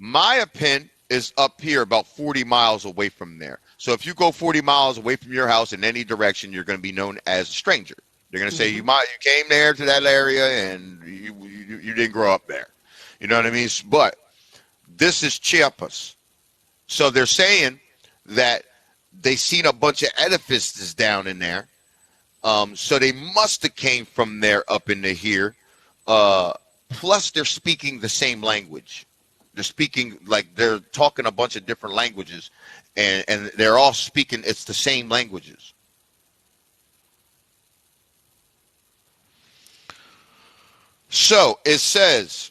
Mayapan is up here about 40 miles away from there. So if you go 40 miles away from your house in any direction, you're going to be known as a stranger. They're going to say you came there to that area and you didn't grow up there. You know what I mean? But this is Chiapas. So they're saying that they seen a bunch of edifices down in there. So they must have came from there up into here. Plus, they're speaking the same language. They're speaking like they're talking a bunch of different languages, and they're all speaking. It's the same languages. So it says,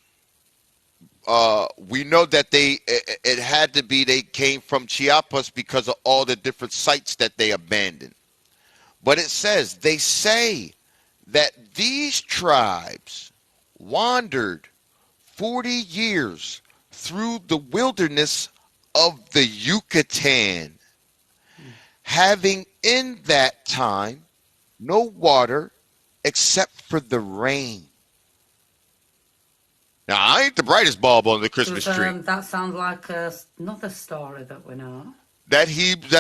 we know that it had to be they came from Chiapas because of all the different sites that they abandoned. But it says, they say that these tribes wandered 40 years through the wilderness of the Yucatan, having in that time no water except for the rain. Now, I ain't the brightest bulb on the Christmas tree. That sounds like another story that we know. That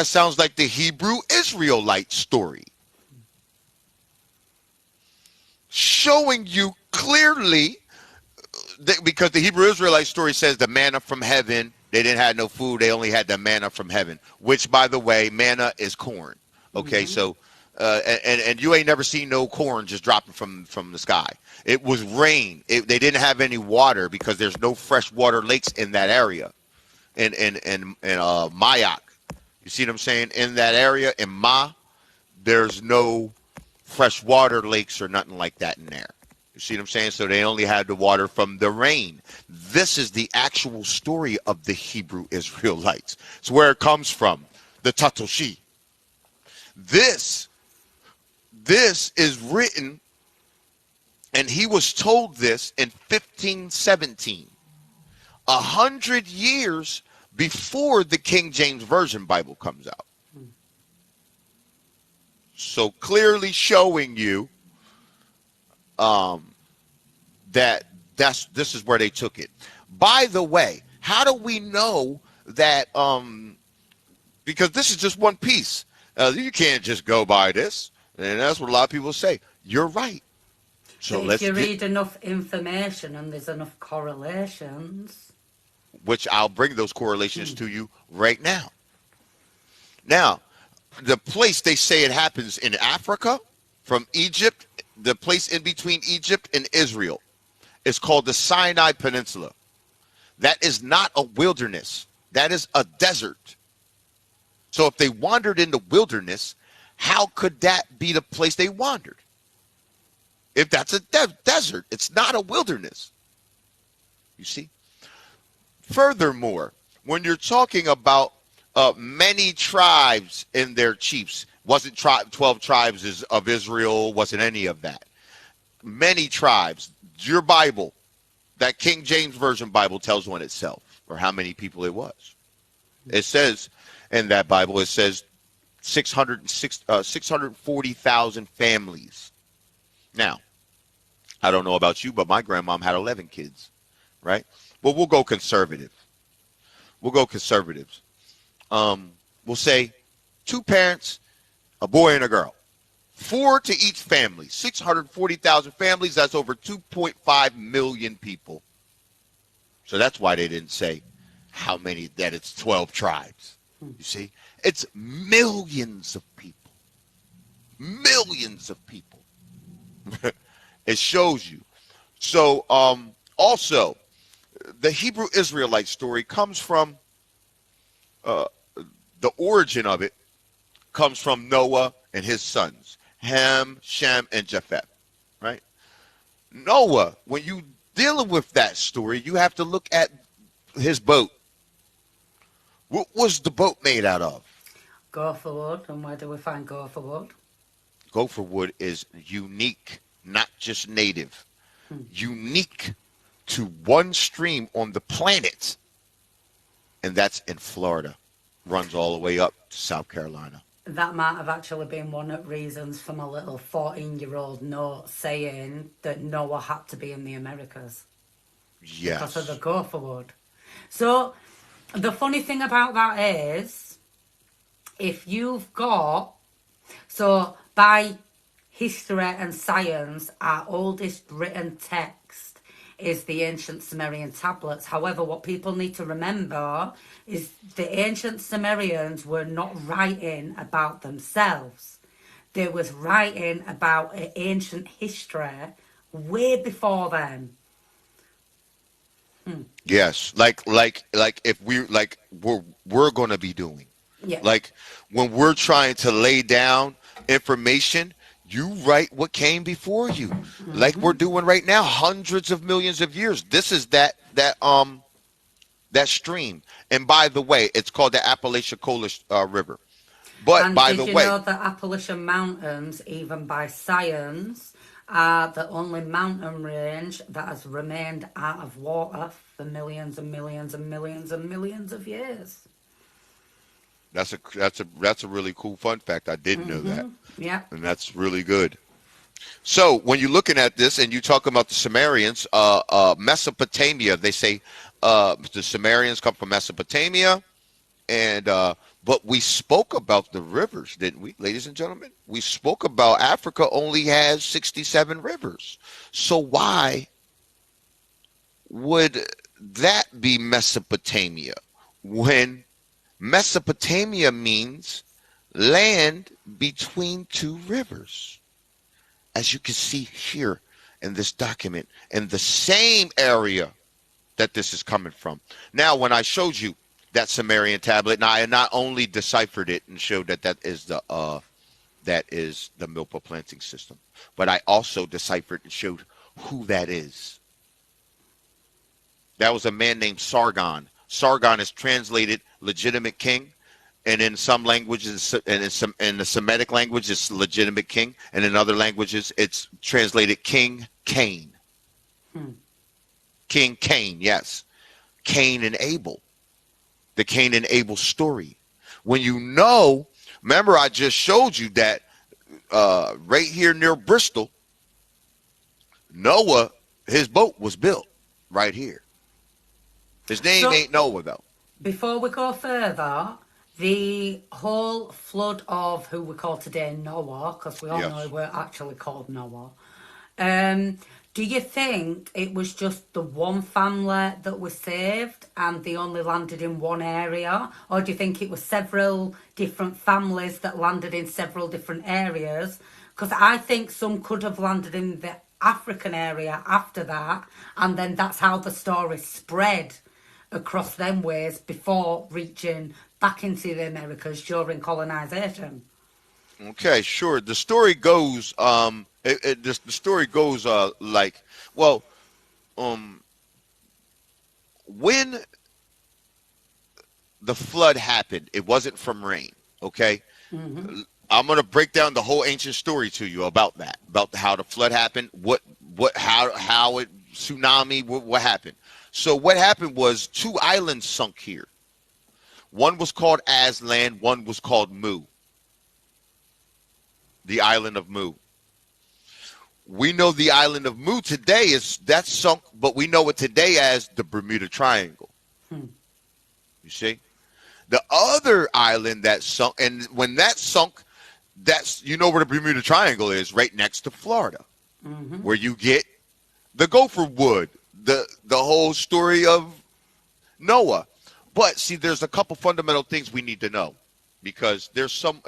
sounds like the Hebrew Israelite story. Showing you clearly, because the Hebrew Israelite story says the manna from heaven, they didn't have no food, they only had the manna from heaven, which, by the way, manna is corn. Okay, so, and you ain't never seen no corn just dropping from the sky. It was rain. They didn't have any water because there's no fresh water lakes in that area, in Mayak. You see what I'm saying? In that area, in there's no fresh water lakes or nothing like that in there. You see what I'm saying? So they only had the water from the rain. This is the actual story of the Hebrew Israelites. It's where it comes from, the Tatoshi. This is written, and he was told this in 1517, 100 years before the King James Version Bible comes out. So clearly showing you that this is where they took it. By the way, how do we know that? Because this is just one piece. You can't just go by this, and that's what a lot of people say. You're right. So if you read enough information and there's enough correlations, which I'll bring those correlations to you right now. Now, the place they say it happens in Africa, from Egypt, the place in between Egypt and Israel, is called the Sinai Peninsula. That is not a wilderness. That is a desert. So if they wandered in the wilderness, how could that be the place they wandered? If that's a desert, it's not a wilderness. You see? Furthermore, when you're talking about many tribes and their chiefs, wasn't 12 tribes of Israel, wasn't any of that. Many tribes. Your Bible, that King James Version Bible tells on itself, or how many people it was. It says in that Bible, it says 640,000 families. Now, I don't know about you, but my grandmom had 11 kids, right? Well, we'll go conservative. We'll go conservatives. We'll say 2 parents, a boy and a girl. 4 to each family. 640,000 families, that's over 2.5 million people. So that's why they didn't say how many, that it's 12 tribes. You see? It's millions of people. Millions of people. It shows you. So also, the Hebrew Israelite story comes from, the origin of it comes from Noah and his sons, Ham, Shem, and Japheth, right? Noah, when you dealing with that story, you have to look at his boat. What was the boat made out of? Gopher wood. And where do we find gopher wood? Gopher wood is unique, not just native. Unique to one stream on the planet, and that's in Florida. Runs all the way up to South Carolina. that might have actually been one of the reasons for my little 14-year-old note saying that Noah had to be in the Americas because of the Yes. gopher wood. So the funny thing about that is, if you've got, so by history and science, our oldest written text is the ancient Sumerian tablets. However, what people need to remember is the ancient Sumerians were not writing about themselves. They was writing about ancient history way before them. Yes. Like if we're gonna be doing. Yeah. Like when we're trying to lay down information, you write what came before you. Like we're doing right now, hundreds of millions of years. This is that stream. And by the way, it's called the Apalachicola River. But And by did the you way, know that Appalachian Mountains, even by science, are the only mountain range that has remained out of water for millions and millions and millions and millions of years? that's a really cool fun fact. I didn't know that. Yeah. And that's really good. So when you're looking at this and you talk about the Sumerians, Mesopotamia, they say the Sumerians come from Mesopotamia, and but we spoke about the rivers, didn't we, ladies and gentlemen? We spoke about Africa only has 67 rivers. So why would that be Mesopotamia when Mesopotamia means land between two rivers? As you can see here in this document, in the same area that this is coming from. Now, when I showed you that Sumerian tablet, and I not only deciphered it and showed that that is the milpa planting system, but I also deciphered and showed who that is. That was a man named Sargon. Sargon is translated legitimate king, and in some languages, and in the Semitic language, it's legitimate king, and in other languages, it's translated King Cain. King Cain, yes, Cain and Abel, the Cain and Abel story. When you know, remember I just showed you that right here near Bristol, Noah, his boat was built right here. His name So ain't Noah though. before we go further, the whole flood of who we call today Noah, because we all know he Yes. were actually called Noah. Um, do you think it was just the one family that was saved and they only landed in one area? Or do you think it was several different families that landed in several different areas? Because I think some could have landed in the African area after that, and then that's how the story spread across them ways before reaching back into the Americas during colonization. Okay, sure. The story goes, the story goes, like, well, um, when the flood happened, it wasn't from rain. Okay, I'm gonna break down the whole ancient story to you about that, about how the flood happened, how it tsunami, what happened. So what happened was two islands sunk here. One was called Aslan, one was called Mu, the island of Mu. We know the island of Mu today is that's sunk, but we know it today as the Bermuda Triangle. You see, the other island that sunk, and when that sunk, that's you know where the Bermuda Triangle is, right next to Florida, where you get the gopher wood, the whole story of Noah. But see, there's a couple fundamental things we need to know because there's some,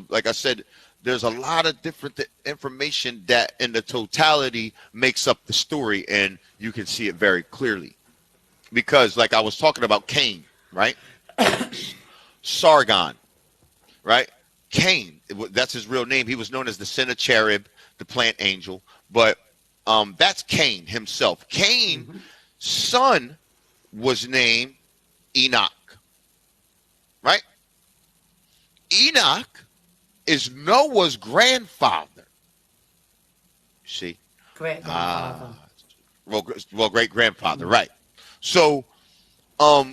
like I said, there's a lot of different information that in the totality makes up the story, and you can see it very clearly. Because, like I was talking about Cain, right? Sargon, right? Cain, that's his real name. He was known as the Sennacherib, the plant angel, but that's Cain himself. Cain's son was named Enoch, right? Enoch is Noah's grandfather. See? Great grandfather. Well, great grandfather, right? So,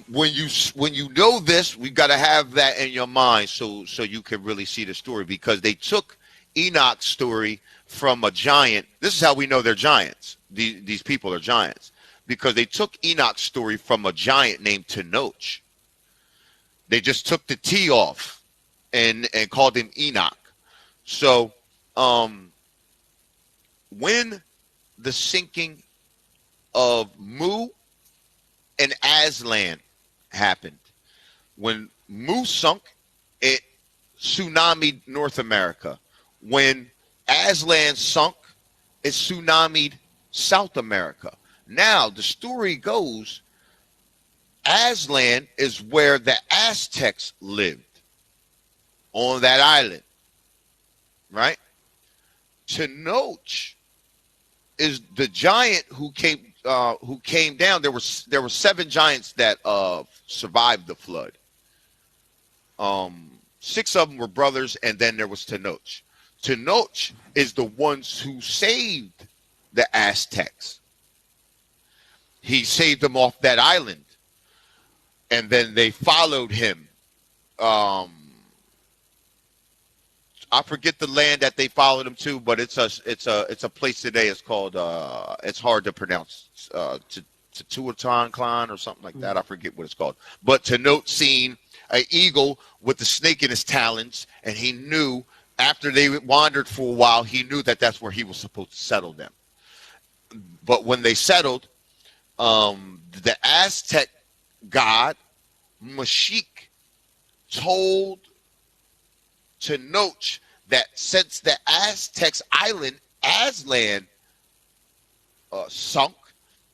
when you know this, we got to have that in your mind so you can really see the story, because they took Enoch's story from a giant. This is how we know they're giants. These people are giants because they took Enoch's story from a giant named Tenoch. They just took the T off and called him Enoch. So when the sinking of Mu and Aslan happened, when Mu sunk, it tsunamied North America. When Aslan sunk, it tsunamied South America. Now, the story goes, Aslan is where the Aztecs lived, on that island, right? Tenoch is the giant who came down. There were 7 giants that survived the flood. 6 of them were brothers, and then there was Tenoch. Tenoch is the ones who saved the Aztecs. He saved them off that island, and then they followed him. I forget the land that they followed him to, but it's a place today. It's called it's hard to pronounce, Teotihuacan or something like that. I forget what it's called. But Tenoch seen an eagle with the snake in his talons, and he knew after they wandered for a while, he knew that that's where he was supposed to settle them. But when they settled, the Aztec god Mexique told Tenoch that since the Aztecs' island Aslan sunk,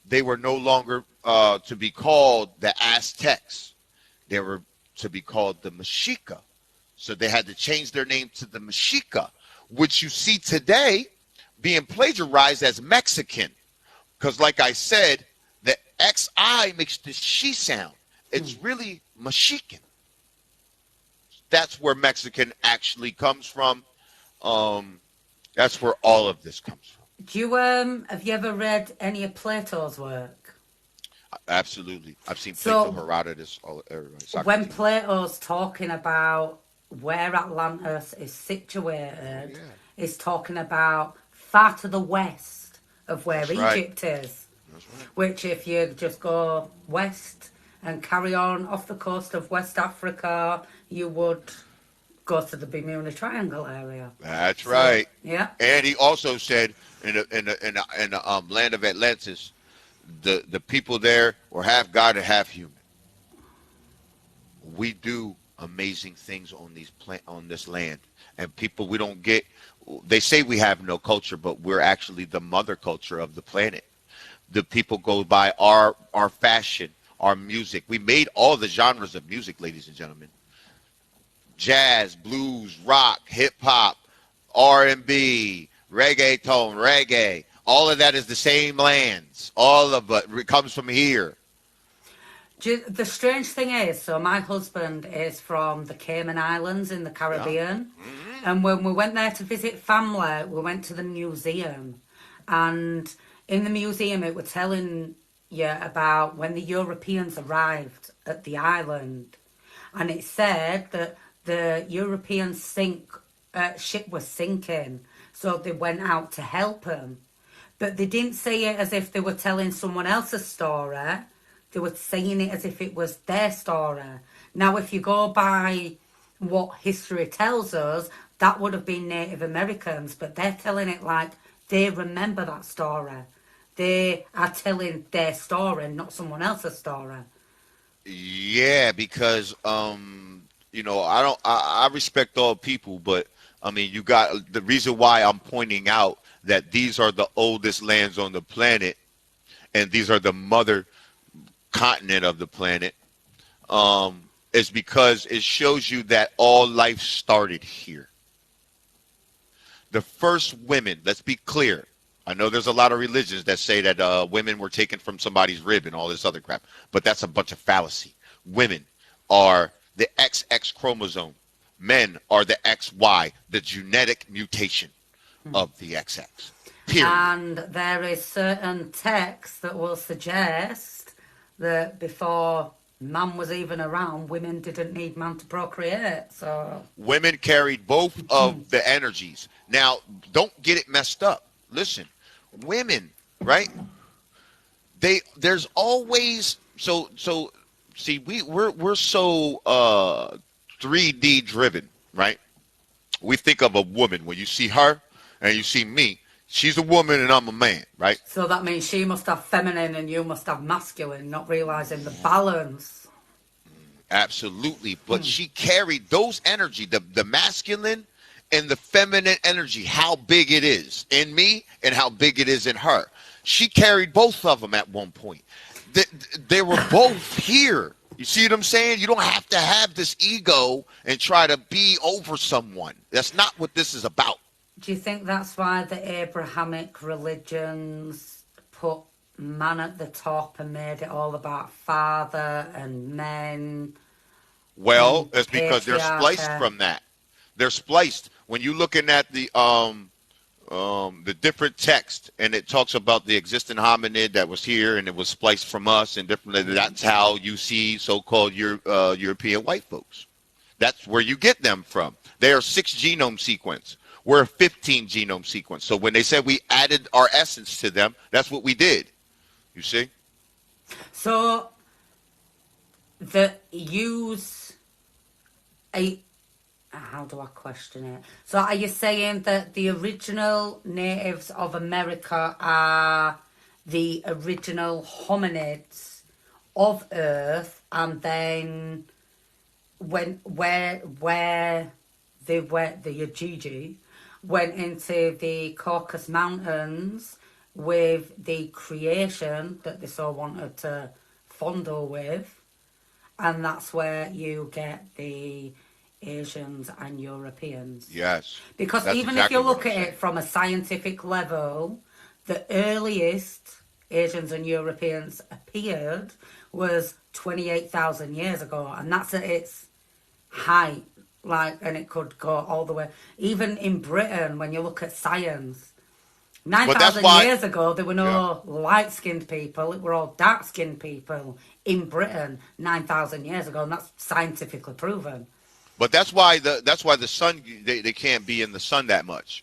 they were no longer to be called the Aztecs. They were to be called the Mexica. So they had to change their name to the Mexica, which you see today being plagiarized as Mexican. Because like I said, the XI makes the she sound. It's really Mexican. That's where Mexican actually comes from. That's where all of this comes from. Do you have you ever read any of Plato's work? Absolutely. I've seen Plato, Herodotus, When Plato's talking about where Atlantis is situated, is talking about far to the west of where Egypt is. That's right. Which, if you just go west and carry on off the coast of West Africa, you would go to the Bermuda Triangle area. That's right. Yeah. And he also said in the land of Atlantis, the people there were half God and half human. We do amazing things on this land, and people we don't get. They say we have no culture, but we're actually the mother culture of the planet. The people go by our fashion, our music. We made all the genres of music, ladies and gentlemen. Jazz, blues, rock, hip hop, R&B, reggae. All of that is the same lands. All of it comes from here. The strange thing is, so my husband is from the Cayman Islands in the Caribbean. Yeah. Mm-hmm. And when we went there to visit family, we went to the museum. And in the museum, it was telling you about when the Europeans arrived at the island. And it said that the European ship was sinking, so they went out to help them. But they didn't say it as if they were telling someone else's story. They were saying it as if it was their story. Now, if you go by what history tells us, that would have been Native Americans, but they're telling it like they remember that story. They are telling their story, not someone else's story. Yeah, because I respect all people, but I mean, you got the reason why I'm pointing out that these are the oldest lands on the planet, and these are the mother continent of the planet, is because it shows you that all life started here. The first women, let's be clear. I know there's a lot of religions that say that women were taken from somebody's rib and all this other crap, but that's a bunch of fallacy. Women are the XX chromosome. Men are the XY, the genetic mutation of the XX. Period. And there is certain texts that will suggest that before man was even around, women didn't need man to procreate. So Women carried both of the energies. Now, don't get it messed up. Listen, women, right? There's always so see we're so 3D driven, right? We think of a woman when you see her and you see me. She's a woman and I'm a man, right? so that means she must have feminine and you must have masculine, not realizing the balance. Absolutely. But she carried those energy, the masculine and the feminine energy, how big it is in me and how big it is in her. She carried both of them at one point. They were both here. You see what I'm saying? You don't have to have this ego and try to be over someone. That's not what this is about. Do you think that's why the Abrahamic religions put man at the top and made it all about father and men Well, and it's because they're spliced patriarchy? from that. They're spliced. When you're looking at the different text, and it talks about the existing hominid that was here and it was spliced from us and different. That's how you see so-called European white folks. That's where you get them from. They are 6 genome sequence. We're a 15 genome sequence. So when they said we added our essence to them, that's what we did. You see? So the use a how do I question it? So are you saying that the original natives of America are the original hominids of Earth, and then where the Yajiji went into the Caucasus Mountains with the creation that they so wanted to fondle with, and that's where you get the Asians and Europeans. Yes. Because That's even exactly if you what look I'm at saying. it from a scientific level, the earliest Asians and Europeans appeared was 28,000 years ago, and that's at its height. Like, and it could go all the way. Even in Britain, when you look at science, But that's 9,000 why, years ago, there were yeah. no light-skinned people. It were all dark-skinned people in Britain 9,000 years ago, and that's scientifically proven. But that's why the sun they can't be in the sun that much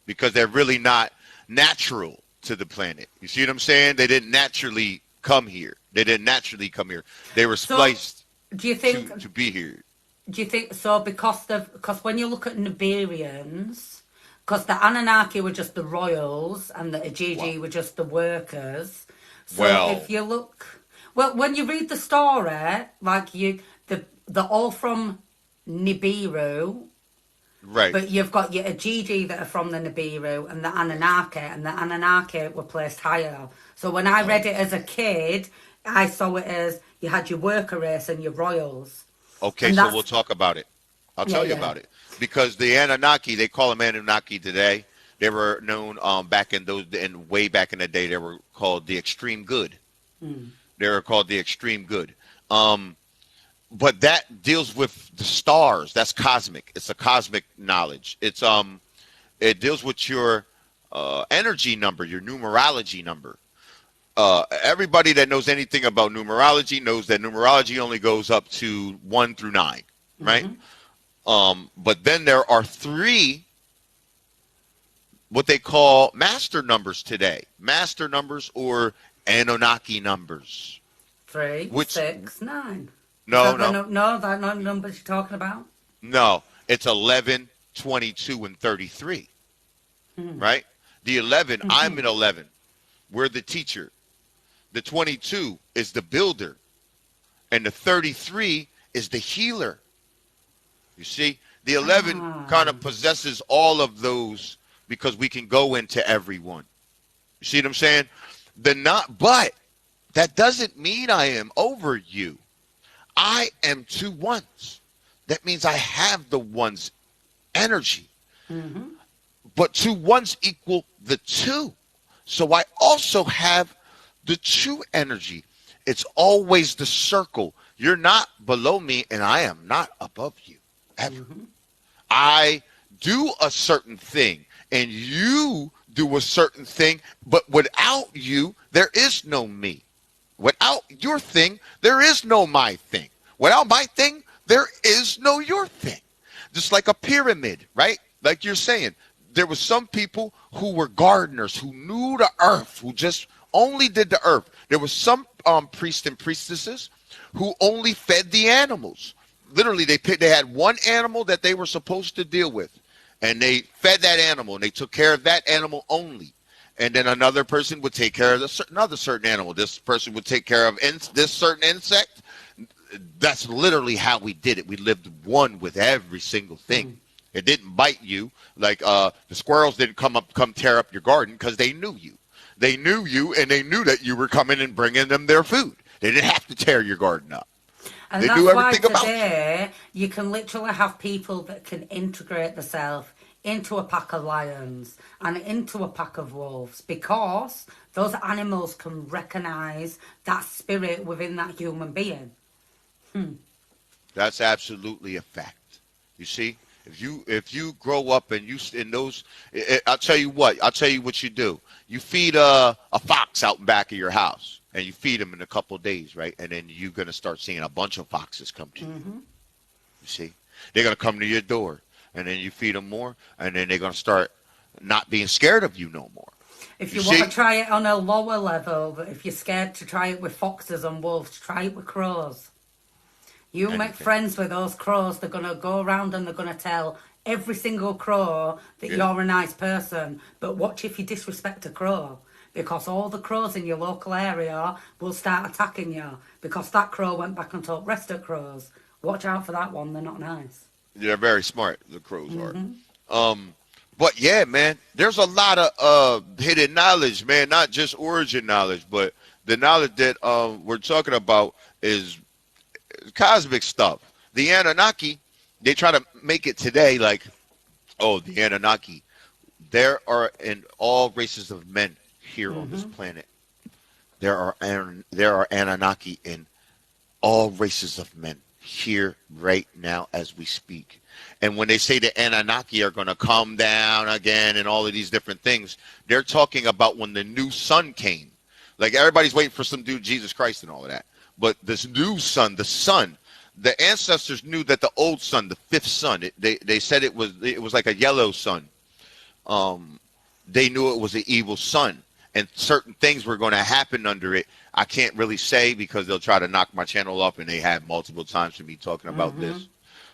because they're really not natural to the planet. You see what I'm saying? They didn't naturally come here. They didn't naturally come here. They were So, spliced do you think to be here. Do you think so? Because when you look at Nibirians, because the Anunnaki were just the royals and the Wow. Ajiji were just the workers. So Well, if you look, well, when you read the story, like they're all from Nibiru, right. but you've got your Ajiji that are from the Nibiru and the Anunnaki were placed higher. So when I read it as a kid, I saw it as you had your worker race and your royals. Okay, And so we'll that's, talk about it. I'll yeah, tell you yeah. about it because the Anunnaki, they call them Anunnaki today. They were known back in those and way back in the day. They were called the extreme good. They were called the extreme good. But that deals with the stars. That's cosmic. It's a cosmic knowledge. It deals with your energy number, your numerology number. Everybody that knows anything about numerology knows that numerology only goes up to 1 through 9, right? But then there are 3 what they call master numbers today, master numbers or Anunnaki numbers. 3, Which 6, 9. Is no, that the no, that no numbers you're talking about? no. It's 11, 22, and 33, right? The 11, I'm an 11. We're the teacher. The 22 is the builder, and the 33 is the healer. You see, the 11 kind of possesses all of those because we can go into everyone. You see what I'm saying? But that doesn't mean I am over you. I am 2 ones. That means I have the one's energy. But 2 ones equal the 2. So I also have the 2 energy. It's always the circle. You're not below me, and I am not above you ever. I do a certain thing, and you do a certain thing, but without you, there is no me. Without your thing, there is no my thing. Without my thing, there is no your thing. Just like a pyramid, right? Like you're saying, there was some people who were gardeners, who knew the earth, who just only did the earth. There was some priests and priestesses who only fed the animals. Literally, they had one animal that they were supposed to deal with, and they fed that animal, and they took care of that animal only. And then another person would take care of another certain animal. This person would take care of this certain insect. That's literally how we did it. We lived one with every single thing. It didn't bite you. Like the squirrels didn't come tear up your garden because they knew you. They knew you, and they knew that you were coming and bringing them their food. They didn't have to tear your garden up. And they that's knew why everything today about you can literally have people that can integrate themselves into a pack of lions and into a pack of wolves, because those animals can recognise that spirit within that human being. That's absolutely a fact. You see, if you grow up and you in those, I'll tell you what you do. You feed a fox out in back of your house, and you feed him in a couple of days, right? And then you're gonna start seeing a bunch of foxes come to you. You see, they're gonna come to your door, and then you feed them more, and then they're gonna start not being scared of you no more. If you want to try it on a lower level, if you're scared to try it with foxes and wolves, try it with crows. You make friends with those crows. They're going to go around and they're going to tell every single crow that you're a nice person. But watch if you disrespect a crow, because all the crows in your local area will start attacking you, because that crow went back and told rest of crows, watch out for that one. They're not nice. They're very smart, the crows are. But yeah, man, there's a lot of hidden knowledge, man, not just origin knowledge, but the knowledge that we're talking about is cosmic stuff. The Anunnaki, they try to make it today like, oh, the Anunnaki. There are in all races of men here on this planet. There are Anunnaki in all races of men here right now as we speak. And when they say the Anunnaki are going to come down again and all of these different things, they're talking about when the new sun came. Like everybody's waiting for some dude, Jesus Christ and all of that. But this new sun, the ancestors knew that the old sun, the fifth sun, they said it was like a yellow sun. They knew it was an evil sun, and certain things were going to happen under it. I can't really say because they'll try to knock my channel off, and they have multiple times for me talking about this.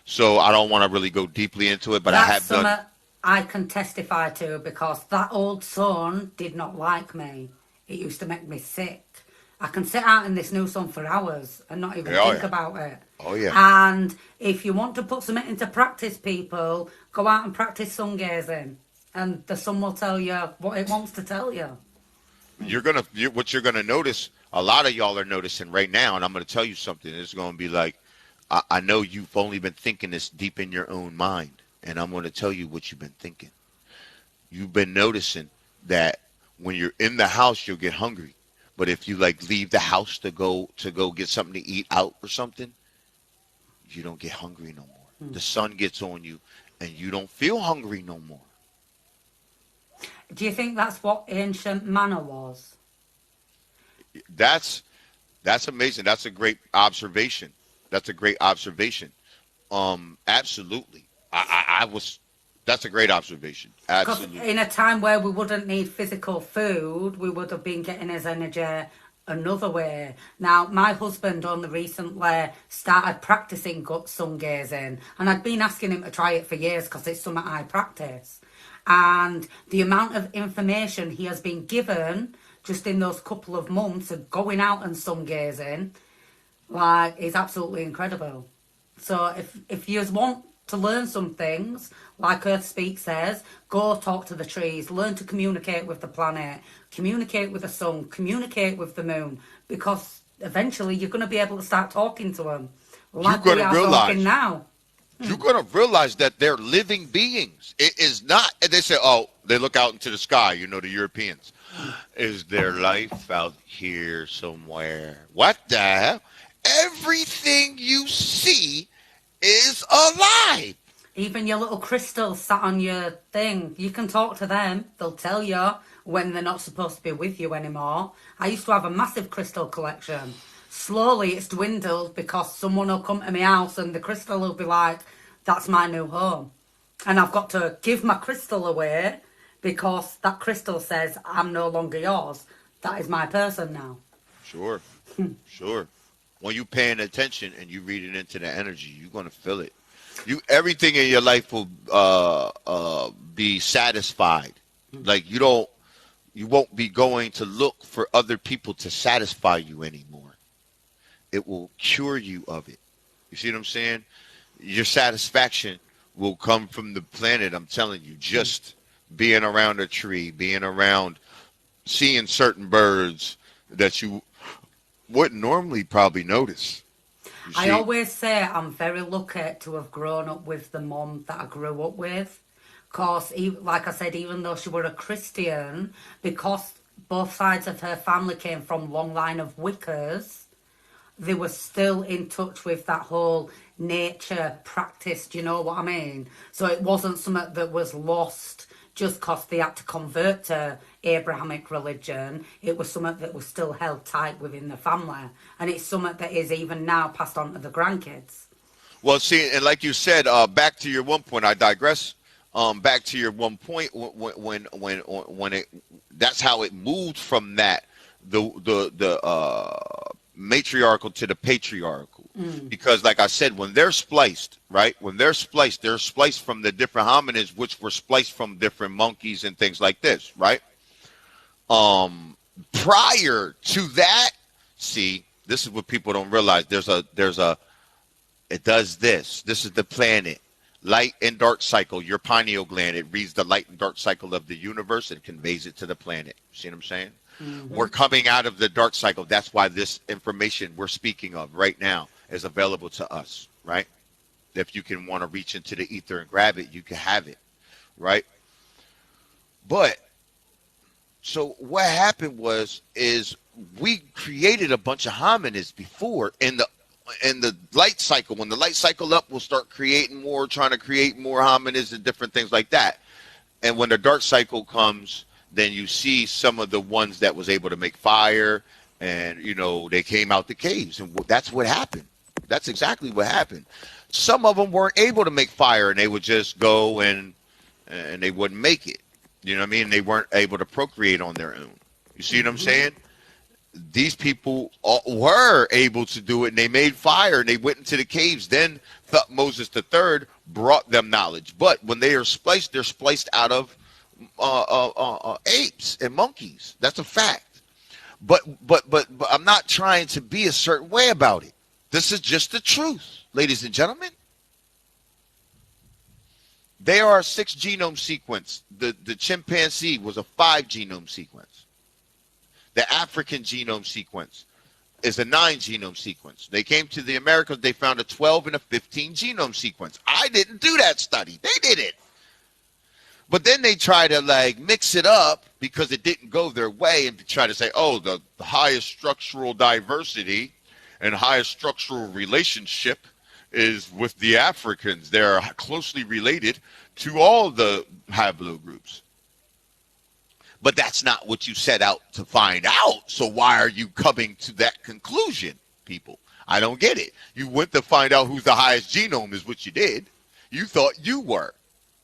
So I don't want to really go deeply into it, but That's I have done. I can testify to, because that old sun did not like me. It used to make me sick. I can sit out in this new sun for hours and not even think about it. Oh, yeah. And if you want to put something into practice, people, go out and practice sun gazing. And the sun will tell you what it wants to tell you. What you're gonna notice, a lot of y'all are noticing right now, and I'm gonna tell you something. It's gonna be like, I know you've only been thinking this deep in your own mind, and I'm gonna tell you what you've been thinking. You've been noticing that when you're in the house, you'll get hungry. But if you like leave the house to go get something to eat out or something, you don't get hungry no more. The sun gets on you, and you don't feel hungry no more. Do you think that's what ancient manna was? That's amazing. That's a great observation. Absolutely. That's a great observation. Absolutely. Because in a time where we wouldn't need physical food, we would have been getting his energy another way. Now, my husband only recently started practicing sun gazing, and I'd been asking him to try it for years because it's something I practice. And the amount of information he has been given just in those couple of months of going out and sun gazing, like, is absolutely incredible. So if you want to learn some things, like Earth Speak says, go talk to the trees, learn to communicate with the planet, communicate with the sun, communicate with the moon, because eventually you're going to be able to start talking to them like we are talking now. You're going to realize that they're living beings. It is not, and they say, oh, they look out into the sky, the Europeans. Is there life out here somewhere? What the hell? Everything you see is alive. Even your little crystals sat on your thing, you can talk to them. They'll tell you when they're not supposed to be with you anymore. I used to have a massive crystal collection. Slowly it's dwindled because someone will come to my house and the crystal will be like, that's my new home. And I've got to give my crystal away because that crystal says, I'm no longer yours. That is my person now. Sure. Sure. When you paying attention and you reading into the energy, you're gonna feel it. You everything in your life will be satisfied. Like you won't be going to look for other people to satisfy you anymore. It will cure you of it. You see what I'm saying? Your satisfaction will come from the planet. I'm telling you, just being around a tree, being around, seeing certain birds that you wouldn't normally probably notice. You I see? always say I'm very lucky to have grown up with the mum that I grew up with. Because, like I said, even though she were a Christian, because both sides of her family came from long line of Wiccas, they were still in touch with that whole nature practice, do you know what I mean? So it wasn't something that was lost just because they had to convert to Abrahamic religion. It was something that was still held tight within the family. And it's something that is even now passed on to the grandkids. Well, see, and like you said, back to your one point. I digress. Back to your one point when it that's how it moved from that the matriarchal to the patriarchal. Because, like I said, when they're spliced, right? When they're spliced from the different hominids, which were spliced from different monkeys and things like this, right? Prior to that, see, this is what people don't realize. There's a it does this. This is the planet. Light and dark cycle, your pineal gland, it reads the light and dark cycle of the universe and conveys it to the planet. See what I'm saying? We're coming out of the dark cycle. That's why this information we're speaking of right now is available to us, right? If you can want to reach into the ether and grab it, you can have it, right? But so what happened is we created a bunch of hominids before in the light cycle. When the light cycle up, we'll start creating more, trying to create more hominids and different things like that. And when the dark cycle comes, then you see some of the ones that was able to make fire, and they came out the caves, and that's what happened. That's exactly what happened. Some of them weren't able to make fire, and they would just go and they wouldn't make it. You know what I mean? They weren't able to procreate on their own. You see what I'm saying? These people were able to do it, and they made fire, and they went into the caves. Then Moses III brought them knowledge. But when they are spliced, they're spliced out of apes and monkeys. That's a fact. But I'm not trying to be a certain way about it. This is just the truth, ladies and gentlemen. They are a 6 genome sequence. The chimpanzee was a 5 genome sequence. The African genome sequence is a 9 genome sequence. They came to the Americas, they found a 12 and a 15 genome sequence. I didn't do that study. They did it. But then they try to mix it up because it didn't go their way and try to say, oh, the highest structural diversity and highest structural relationship is with the Africans. They're closely related to all the haplogroups. But that's not what you set out to find out. So why are you coming to that conclusion, people? I don't get it. You went to find out who's the highest genome is what you did. You thought you were.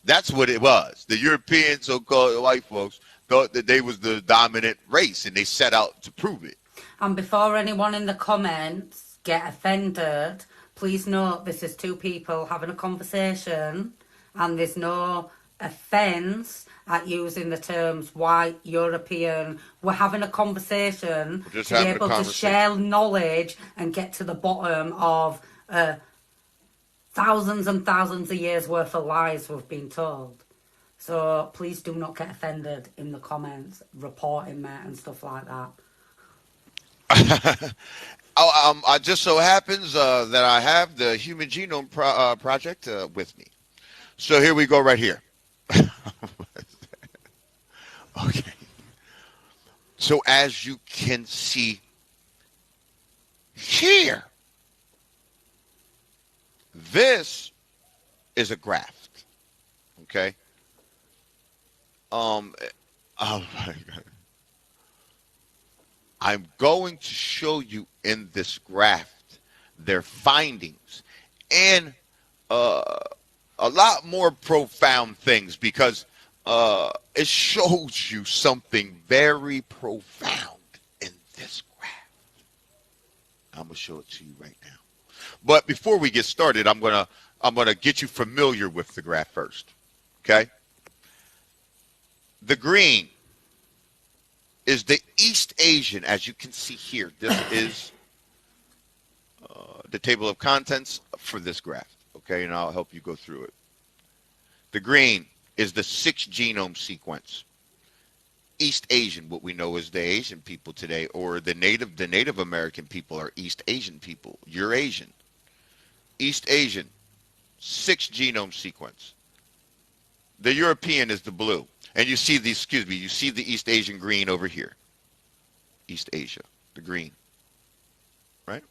That's what it was. The European so-called white folks thought that they was the dominant race, and they set out to prove it. And before anyone in the comments get offended, please note this is two people having a conversation, and there's no offence at using the terms white, European. We're having a conversation to be able to share knowledge and get to the bottom of thousands and thousands of years worth of lies we've been told. So please do not get offended in the comments, reporting me and stuff like that. I just so happens that I have the Human Genome Project with me. So here we go right here. Okay. So as you can see here, this is a graft. Okay. Um, oh my God. I'm going to show you in this graph their findings and uh, a lot more profound things because it shows you something very profound in this graph. I'm gonna show it to you right now. But before we get started, I'm gonna get you familiar with the graph first. Okay. The green is the East Asian, as you can see here. This is the table of contents for this graph. Okay, and I'll help you go through it. The green is the 6 genome sequence. East Asian, what we know as the Asian people today, or the Native American people are East Asian people. You're Asian. East Asian, 6 genome sequence. The European is the blue. And you see the, you see the East Asian green over here. East Asia, the green. Right?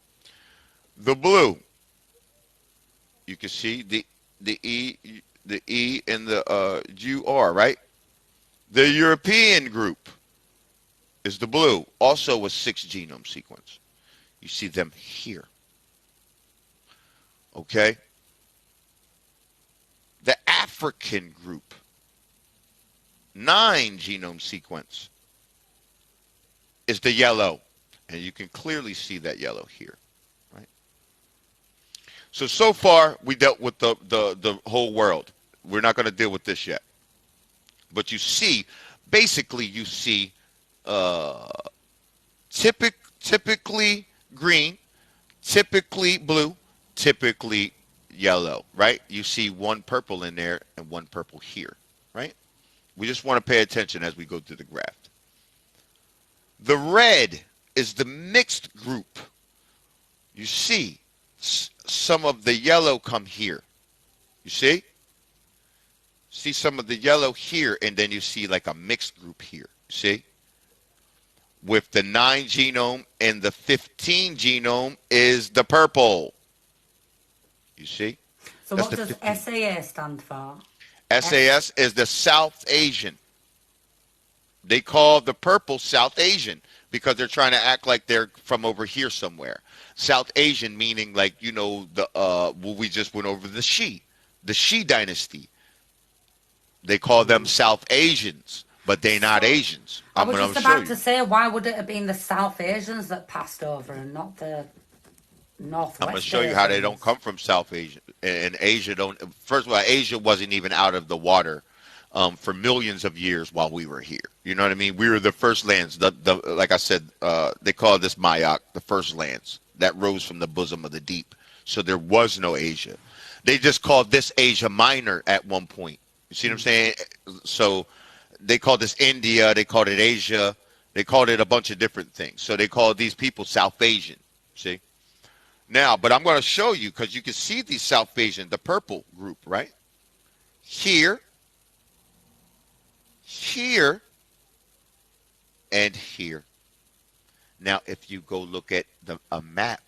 The blue, you can see the E and the UR, right? The European group is the blue, also a 6 genome sequence. You see them here. Okay? The African group, 9 genome sequence, is the yellow. And you can clearly see that yellow here. Right? So far, we dealt with the whole world. We're not going to deal with this yet. But you see, basically, you see typically green, typically blue, typically yellow, right? You see one purple in there and one purple here, right? We just want to pay attention as we go through the graph. The red is the mixed group. You see some of the yellow come here. You see? See some of the yellow here, and then you see like a mixed group here. See? With the 9 genome and the 15 genome is the purple. You see? So That's what does 15. SAS stand for? SAS is the South Asian. They call the purple South Asian because they're trying to act like they're from over here somewhere. South Asian meaning like, you know, we just went over the Shi dynasty. They call them South Asians, but they're not Asians. I was just about to you. say, why would it have been the South Asians that passed over and not the Northwest I'm going to show you how they don't Asians? come from South Asia. And Asia don't. First of all, Asia wasn't even out of the water for millions of years while we were here. You know what I mean? We were the first lands. Like I said, they call this Mayak, the first lands that rose from the bosom of the deep. So there was no Asia. They just called this Asia Minor at one point. You see what I'm saying? So they called this India. They called it Asia. They called it a bunch of different things. So they called these people South Asian. See? Now, but I'm going to show you because you can see these South Asian, the purple group, right? Here, here, and here. Now, if you go look at a map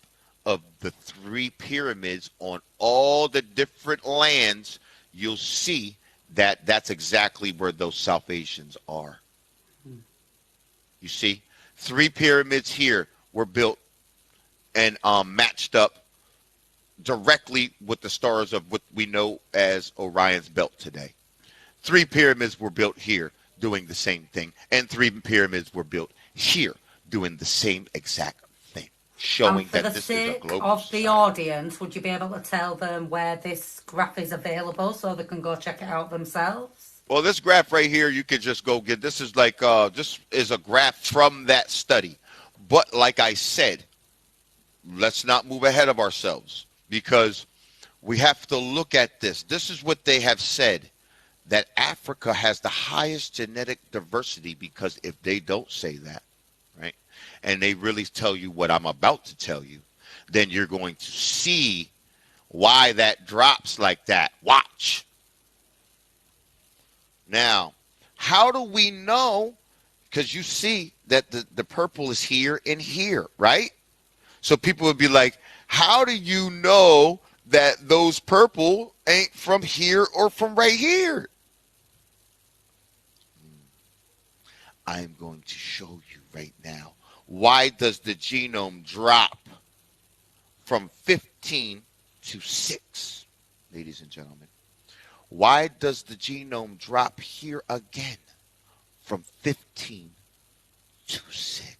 of the 3 pyramids on all the different lands, you'll see that that's exactly where those South Asians are. You see? 3 pyramids here were built and matched up directly with the stars of what we know as Orion's belt today. 3 pyramids were built here doing the same thing, and 3 pyramids were built here doing the same exact thing, showing And for that the this is a sake global of society. the audience, would you be able to tell them where this graph is available so they can go check it out themselves? Well, this graph right here, you could just go get. This is like this is a graph from that study. But like I said, let's not move ahead of ourselves because we have to look at this. This is what they have said, that Africa has the highest genetic diversity, because if they don't say that, right, and they really tell you what I'm about to tell you, then you're going to see why that drops like that. Watch. Now, how do we know? Because you see that the purple is here and here, right? So people would be like, how do you know that those purple ain't from here or from right here? I'm going to show you right now. Why does the genome drop from 15 to 6, ladies and gentlemen? Why does the genome drop here again from 15 to 6?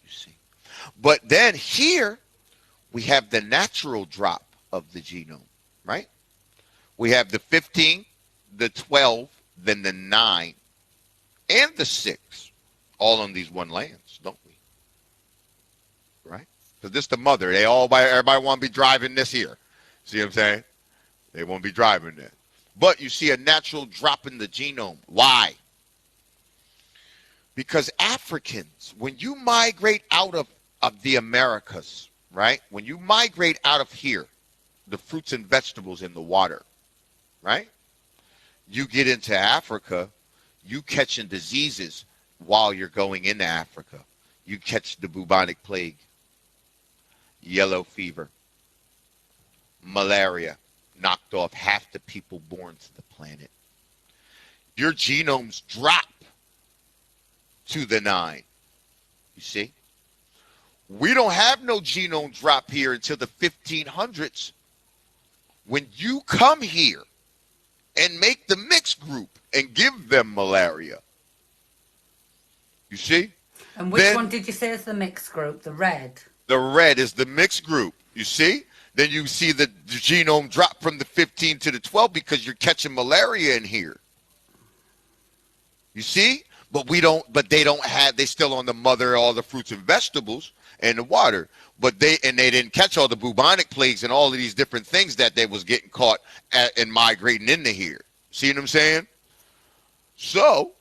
You see. But then here we have the natural drop of the genome, right? We have the 15, the 12, then the 9, and the 6, all on these one lands, don't we? Right? Because this the mother. Everybody want to be driving this here. See what I'm saying? They won't be driving this. But you see a natural drop in the genome. Why? Because Africans, when you migrate out of the Americas, right? When you migrate out of here, the fruits and vegetables in the water, right? You get into Africa, you catching diseases while you're going into Africa. You catch the bubonic plague, yellow fever, malaria, knocked off half the people born to the planet. Your genomes drop to the 9. You see? We don't have no genome drop here until the 1500s. When you come here and make the mixed group and give them malaria. You see? And which one did you say is the mixed group? The red? The red is the mixed group. You see? Then you see the genome drop from the 15 to the 12 because you're catching malaria in here. You see? But they still on the mother, all the fruits and vegetables and the water. But they didn't catch all the bubonic plagues and all of these different things that they was getting caught and migrating into here. See what I'm saying? So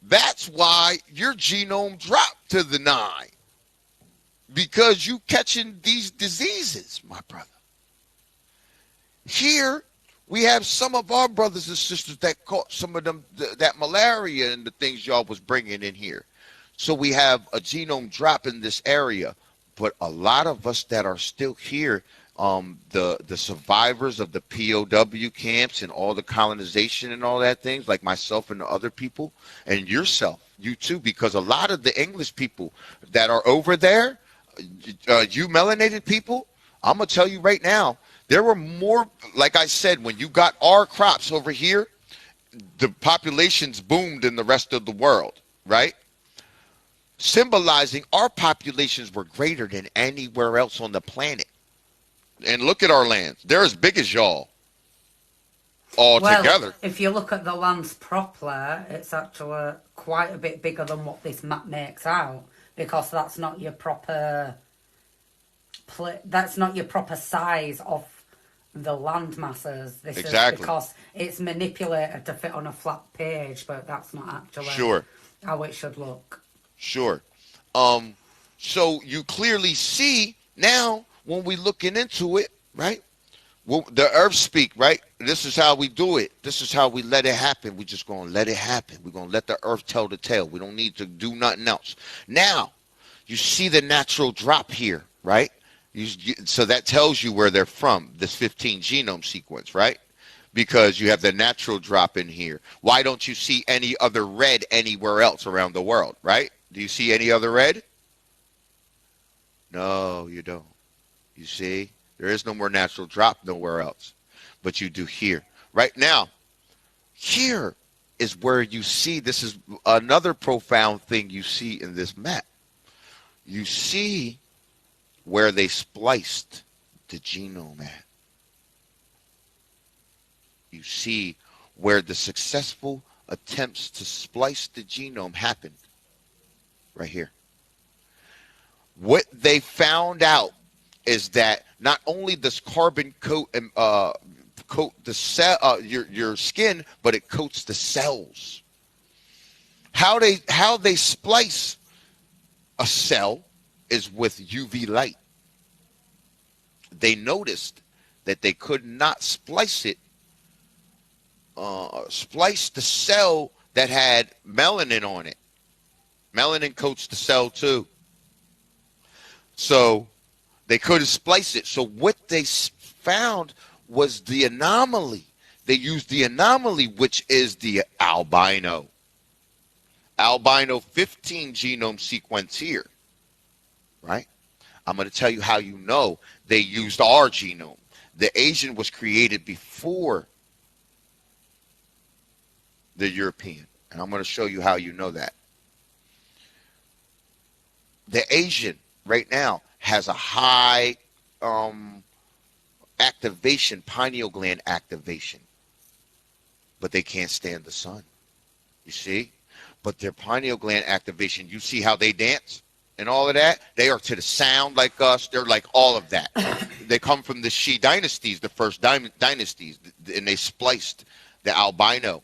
that's why your genome dropped to the 9. Because you catching these diseases, my brother. Here, we have some of our brothers and sisters that caught some of them, that malaria and the things y'all was bringing in here. So we have a genome drop in this area. But a lot of us that are still here, the survivors of the POW camps and all the colonization and all that things, like myself and the other people, and yourself, you too, because a lot of the English people that are over there, you melanated people, I'm going to tell you right now, there were more, like I said, when you got our crops over here, the populations boomed in the rest of the world, right? Symbolizing our populations were greater than anywhere else on the planet. And look at our lands. They're as big as y'all all together. If you look at the lands properly, it's actually quite a bit bigger than what this map makes out, because that's not your proper size of the land masses. This is because it's manipulated to fit on a flat page, but that's not actually how it should look. Sure. So you clearly see now when we're looking into it, right? Well, the earth speak, right? This is how we do it. This is how we let it happen. We're just going to let it happen. We're going to let the earth tell the tale. We don't need to do nothing else. Now, you see the natural drop here, right? So that tells you where they're from, this 15 genome sequence, right? Because you have the natural drop in here. Why don't you see any other red anywhere else around the world, right? Do you see any other red? No, you don't. You see? There is no more natural drop nowhere else. But you do here. Right now, here is where you see, this is another profound thing you see in this map. You see where they spliced the genome at. You see where the successful attempts to splice the genome happened. Right here. What they found out is that not only does carbon coat the cell, your skin, but it coats the cells. How they splice a cell is with UV light. They noticed that they could not splice the cell that had melanin on it. Melanin coats the cell too. So they couldn't splice it. So what they found was the anomaly. They used the anomaly, which is the albino. albino 15 genome sequence here, right? I'm going to tell you how you know they used our genome. The Asian was created before the European, and I'm going to show you how you know that. The Asian right now has a high activation, pineal gland activation, but they can't stand the sun. You see? But their pineal gland activation, you see how they dance and all of that? They are to the sound like us. They're like all of that. They come from the Shi dynasties, the first dynasties, and they spliced the albino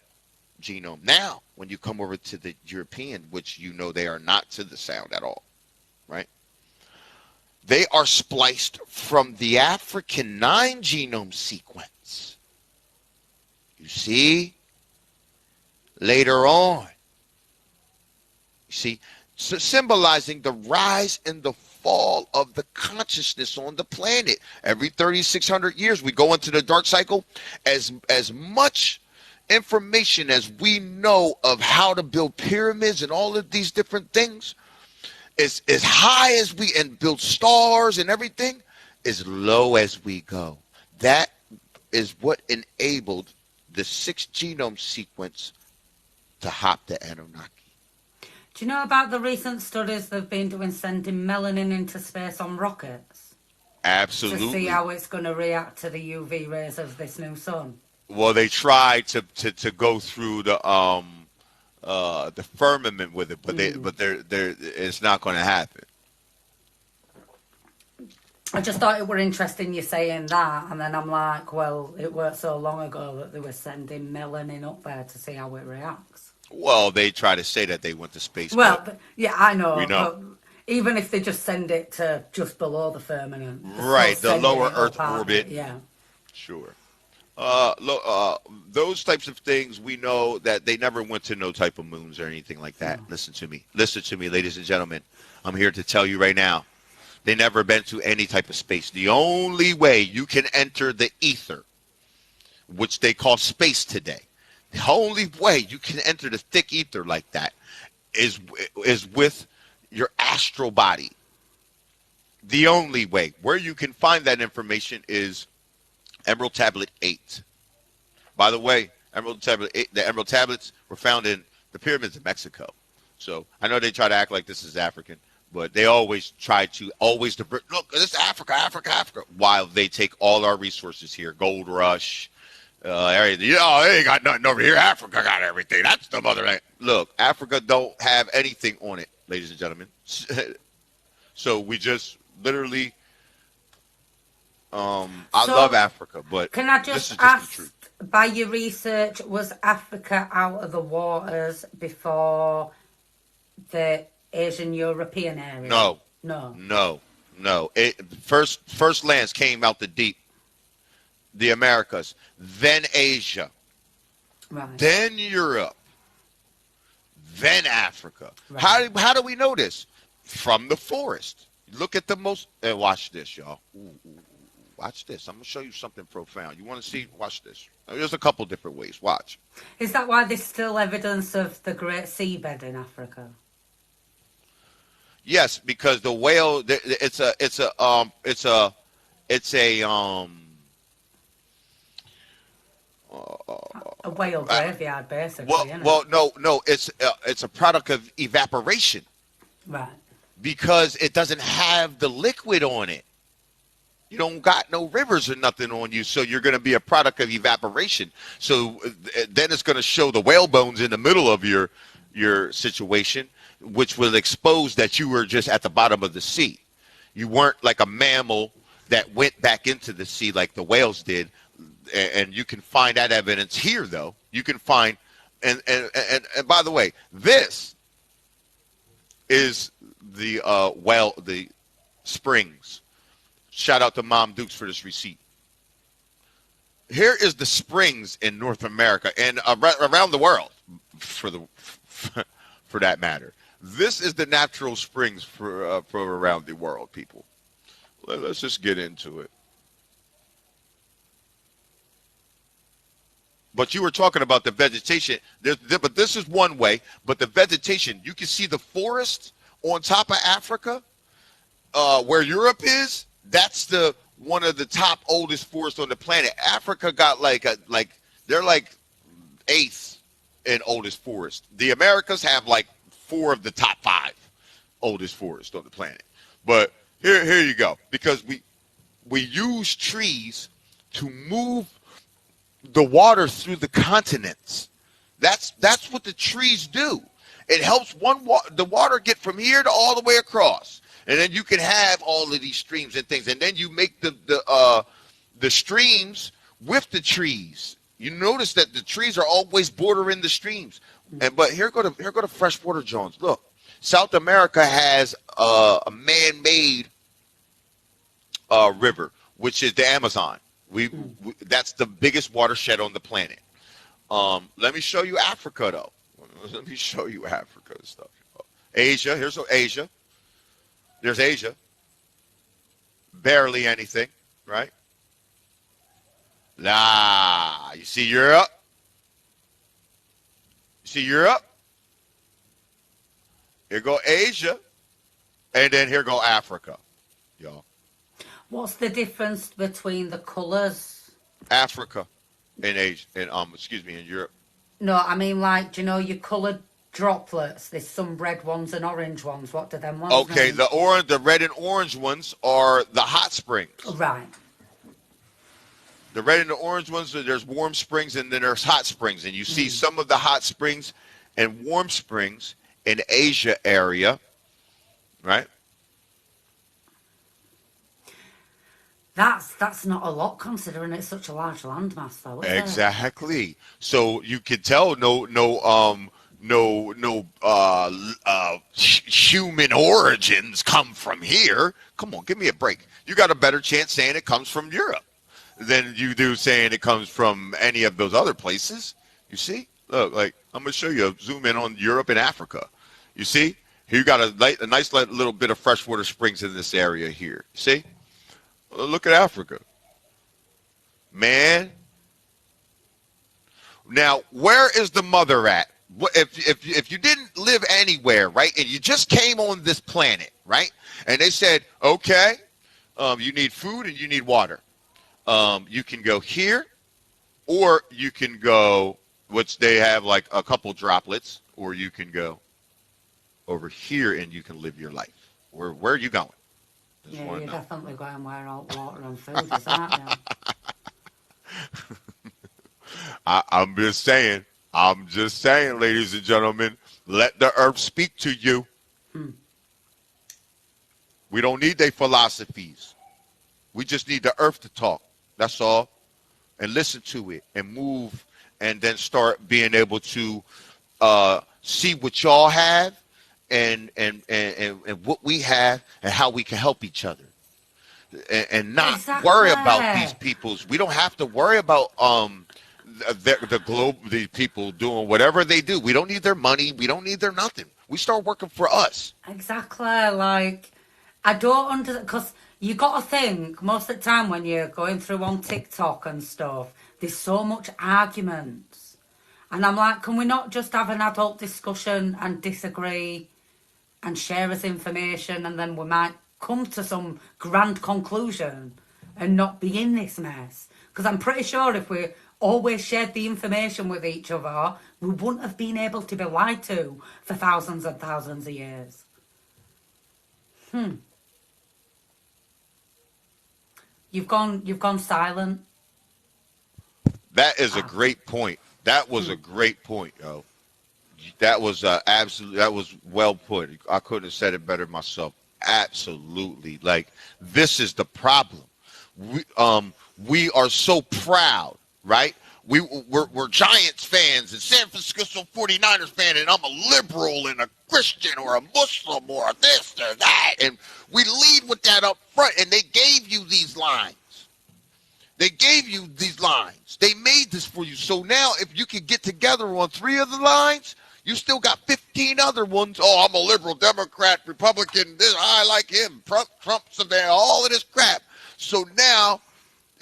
genome. Now, when you come over to the European, which you know they are not to the sound at all, right? They are spliced from the African 9 genome sequence. You see? Later on. You see? So symbolizing the rise and the fall of the consciousness on the planet. Every 3,600 years, we go into the dark cycle. As much information as we know of how to build pyramids and all of these different things, as high as we, and build stars and everything, as low as we go. That is what enabled the 6 genome sequence to hop the Anunnaki. Do you know about the recent studies they've been doing sending melanin into space on rockets? Absolutely. To see how it's going to react to the UV rays of this new sun? Well, they tried to go through the firmament with it, but it's not going to happen. I just thought it were interesting you saying that, and then I'm like, well, it worked so long ago that they were sending melanin up there to see how it reacts. Well, they try to say that they went to space. Well, yeah, I know. We know. But even if they just send it to just below the firmament. Right, the lower Earth orbit. Yeah. Sure. Those types of things, we know that they never went to no type of moons or anything like that. No. Listen to me, ladies and gentlemen. I'm here to tell you right now, they never been to any type of space. The only way you can enter the ether, which they call space today, the only way you can enter the thick ether like that is with your astral body. The only way. Where you can find that information is Emerald Tablet 8. By the way, Emerald Tablet 8, the Emerald Tablets were found in the pyramids of Mexico. So I know they try to act like this is African, but they always try to divert. Look, this is Africa, while they take all our resources here, gold rush, everything. They ain't got nothing over here. Africa got everything. That's the motherland. Look, Africa don't have anything on it, ladies and gentlemen. So we just literally. I love Africa, but can I just ask, by your research, was Africa out of the waters before the Asian European area? No. First lands came out the deep, the Americas, then Asia, right, then Europe, then Africa. Right. How do we know this? From the forest. Look at the most. Watch this, y'all. Ooh. Watch this. I'm going to show you something profound. You want to see? Watch this. There's a couple different ways. Watch. Is that why there's still evidence of the Great Seabed in Africa? Yes, because the whale. It's a whale graveyard, basically. No. It's a product of evaporation. Right. Because it doesn't have the liquid on it. You don't got no rivers or nothing on you, so you're going to be a product of evaporation. So then it's going to show the whale bones in the middle of your situation, which will expose that you were just at the bottom of the sea. You weren't like a mammal that went back into the sea like the whales did. And you can find that evidence here, though. You can find, and by the way, this is the the springs. Shout out to Mom Dukes for this receipt. Here is the springs in North America and around the world, for that matter. This is the natural springs for around the world, people. Let's just get into it. But you were talking about the vegetation. But this is one way. But the vegetation, you can see the forest on top of Africa, where Europe is. That's the one of the top oldest forests on the planet. Africa got they're like eighth in oldest forest. The Americas have like 4 of the top 5 oldest forests on the planet. But here you go. Because we use trees to move the water through the continents. That's what the trees do. It helps the water get from here to all the way across, and then you can have all of these streams and things, and then you make the streams with the trees. You notice that the trees are always bordering the streams. But here go to freshwater Jones. Look, South America has a man-made river, which is the Amazon. That's the biggest watershed on the planet. Let me show you Africa, though. Let me show you Africa and stuff. Asia, here's Asia. There's Asia. Barely anything, right? You see Europe? You see Europe? Here go Asia, and then here go Africa, y'all. What's the difference between the colours? Africa and Asia, and in Europe. No, I mean, like, do you know your coloured droplets? There's some red ones and orange ones. What do them ones Okay, mean? the red and orange ones are the hot springs. Right. The red and the orange ones, there's warm springs and then there's hot springs. And you see some of the hot springs and warm springs in Asia area, right? That's not a lot considering it's such a large landmass, though, is it? Exactly. So you can tell human origins come from here. Come on, give me a break. You got a better chance saying it comes from Europe than you do saying it comes from any of those other places. You see? Look, like I'm going to show you. Zoom in on Europe and Africa. You see? Here you got a nice little bit of freshwater springs in this area here. See? Look at Africa. Man. Now, where is the mother at? If you didn't live anywhere, right, and you just came on this planet, right, and they said, okay, you need food and you need water. You can go here, or you can go, which they have like a couple droplets, or you can go over here and you can live your life. Where are you going? Yeah, you're definitely going where all water and food is, aren't you? I'm just saying, ladies and gentlemen, let the earth speak to you. We don't need their philosophies. We just need the earth to talk. That's all. And listen to it and move and then start being able to see what y'all have and what we have and how we can help each other. And not worry about these peoples. We don't have to worry about the people doing whatever they do. We don't need their money. We don't need their nothing. We start working for us. Exactly. Like, I don't understand, because you got to think, most of the time when you're going through on TikTok and stuff, there's so much arguments. And I'm like, can we not just have an adult discussion and disagree and share us information, and then we might come to some grand conclusion and not be in this mess? Because I'm pretty sure if we always shared the information with each other, we wouldn't have been able to be lied to for thousands and thousands of years. You've gone silent. That is a great point. That was a great point, yo. That was that was well put. I couldn't have said it better myself. Absolutely. Like, this is the problem. We are so proud, right? We're Giants fans and San Francisco 49ers fan, and I'm a liberal and a Christian or a Muslim or a this or that. And we lead with that up front, and they gave you these lines. They gave you these lines. They made this for you. So now if you can get together on 3 of the lines, you still got 15 other ones. Oh, I'm a liberal, Democrat, Republican. This, I like him. Trump's a man. All of this crap. So now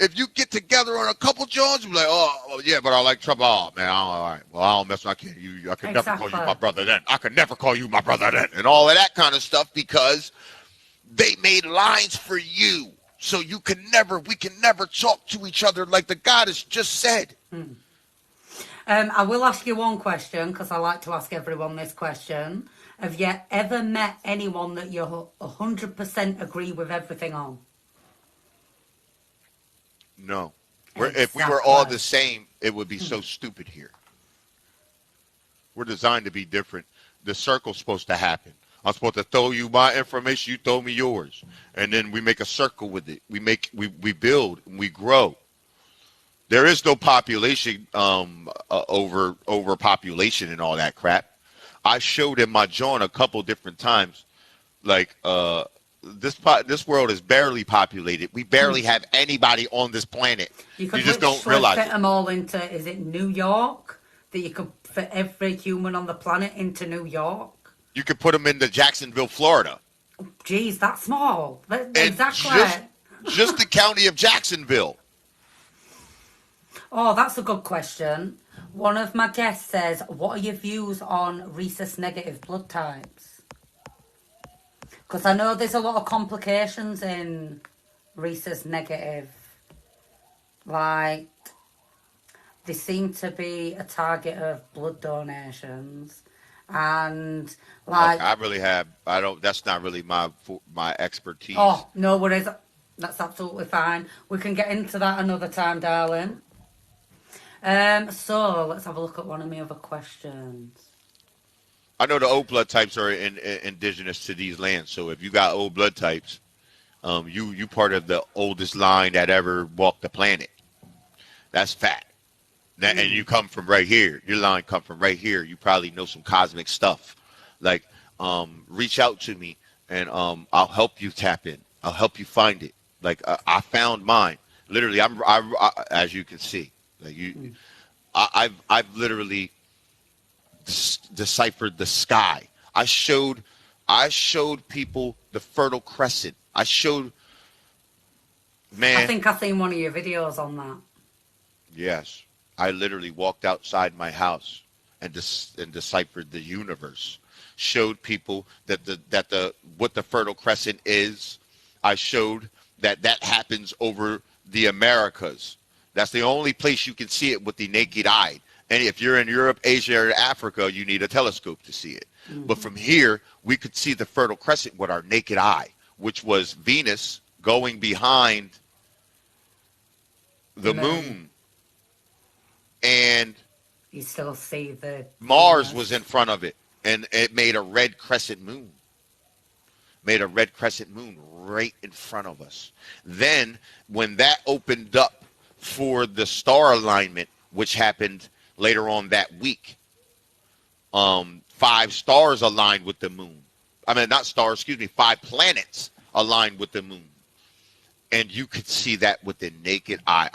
If you get together on a couple joints, you're like, oh yeah, but I like trouble. Oh man, all right. Well, I don't mess. I can't. I could never call you my Exactly. brother then. I could never call you my brother then, and all of that kind of stuff because they made lines for you, so we can never talk to each other like the goddess just said. I will ask you one question because I like to ask everyone this question. Have you ever met anyone that you 100% agree with everything on? No, if we were all Exactly. the same, it would be so stupid here. We're designed to be different. The circle's supposed to happen. I'm supposed to throw you my information, you throw me yours, and then we make a circle with it. We build and we grow. There is no population overpopulation and all that crap. I showed in my joint a couple different times, like this world is barely populated. We barely have anybody on this planet. You You could just don't literally realize fit it. them all into, is it New York? That you could fit every human on the planet into New York? You could put them into Jacksonville, Florida, Geez, that's small. and Exactly. just the county of Jacksonville. Oh, that's a good question. One of my guests says, what are your views on rhesus negative blood types? Because I know there's a lot of complications in rhesus negative. Like, they seem to be a target of blood donations. And, like, I really have. I don't. That's not really my expertise. oh, no worries. That's absolutely fine. We can get into that another time, darling. So let's have a look at one of my other questions. I know the O blood types are indigenous to these lands. So if you got O blood types, you part of the oldest line that ever walked the planet. That's fact. That, and you come from right here. Your line come from right here. You probably know some cosmic stuff. Like, reach out to me and I'll help you tap in. I'll help you find it. Like I found mine. Literally, I as you can see, like I've literally deciphered the sky. I showed people the Fertile Crescent. I showed I man. think I've seen one of your videos on that. Yes, I literally walked outside my house and deciphered the universe. Showed people that the what the Fertile Crescent is. I showed that happens over the Americas. That's the only place you can see it with the naked eye. And if you're in Europe, Asia, or Africa, you need a telescope to see it. But from here, we could see the Fertile Crescent with our naked eye, which was Venus going behind the moon. And you still see the Mars was in front of it, and it made a red crescent moon. Made a red crescent moon right in front of us. Then, when that opened up for the star alignment, which happened later on that week, 5 stars aligned with the moon. I mean, not stars, excuse me, 5 planets aligned with the moon. And you could see that with the naked eye.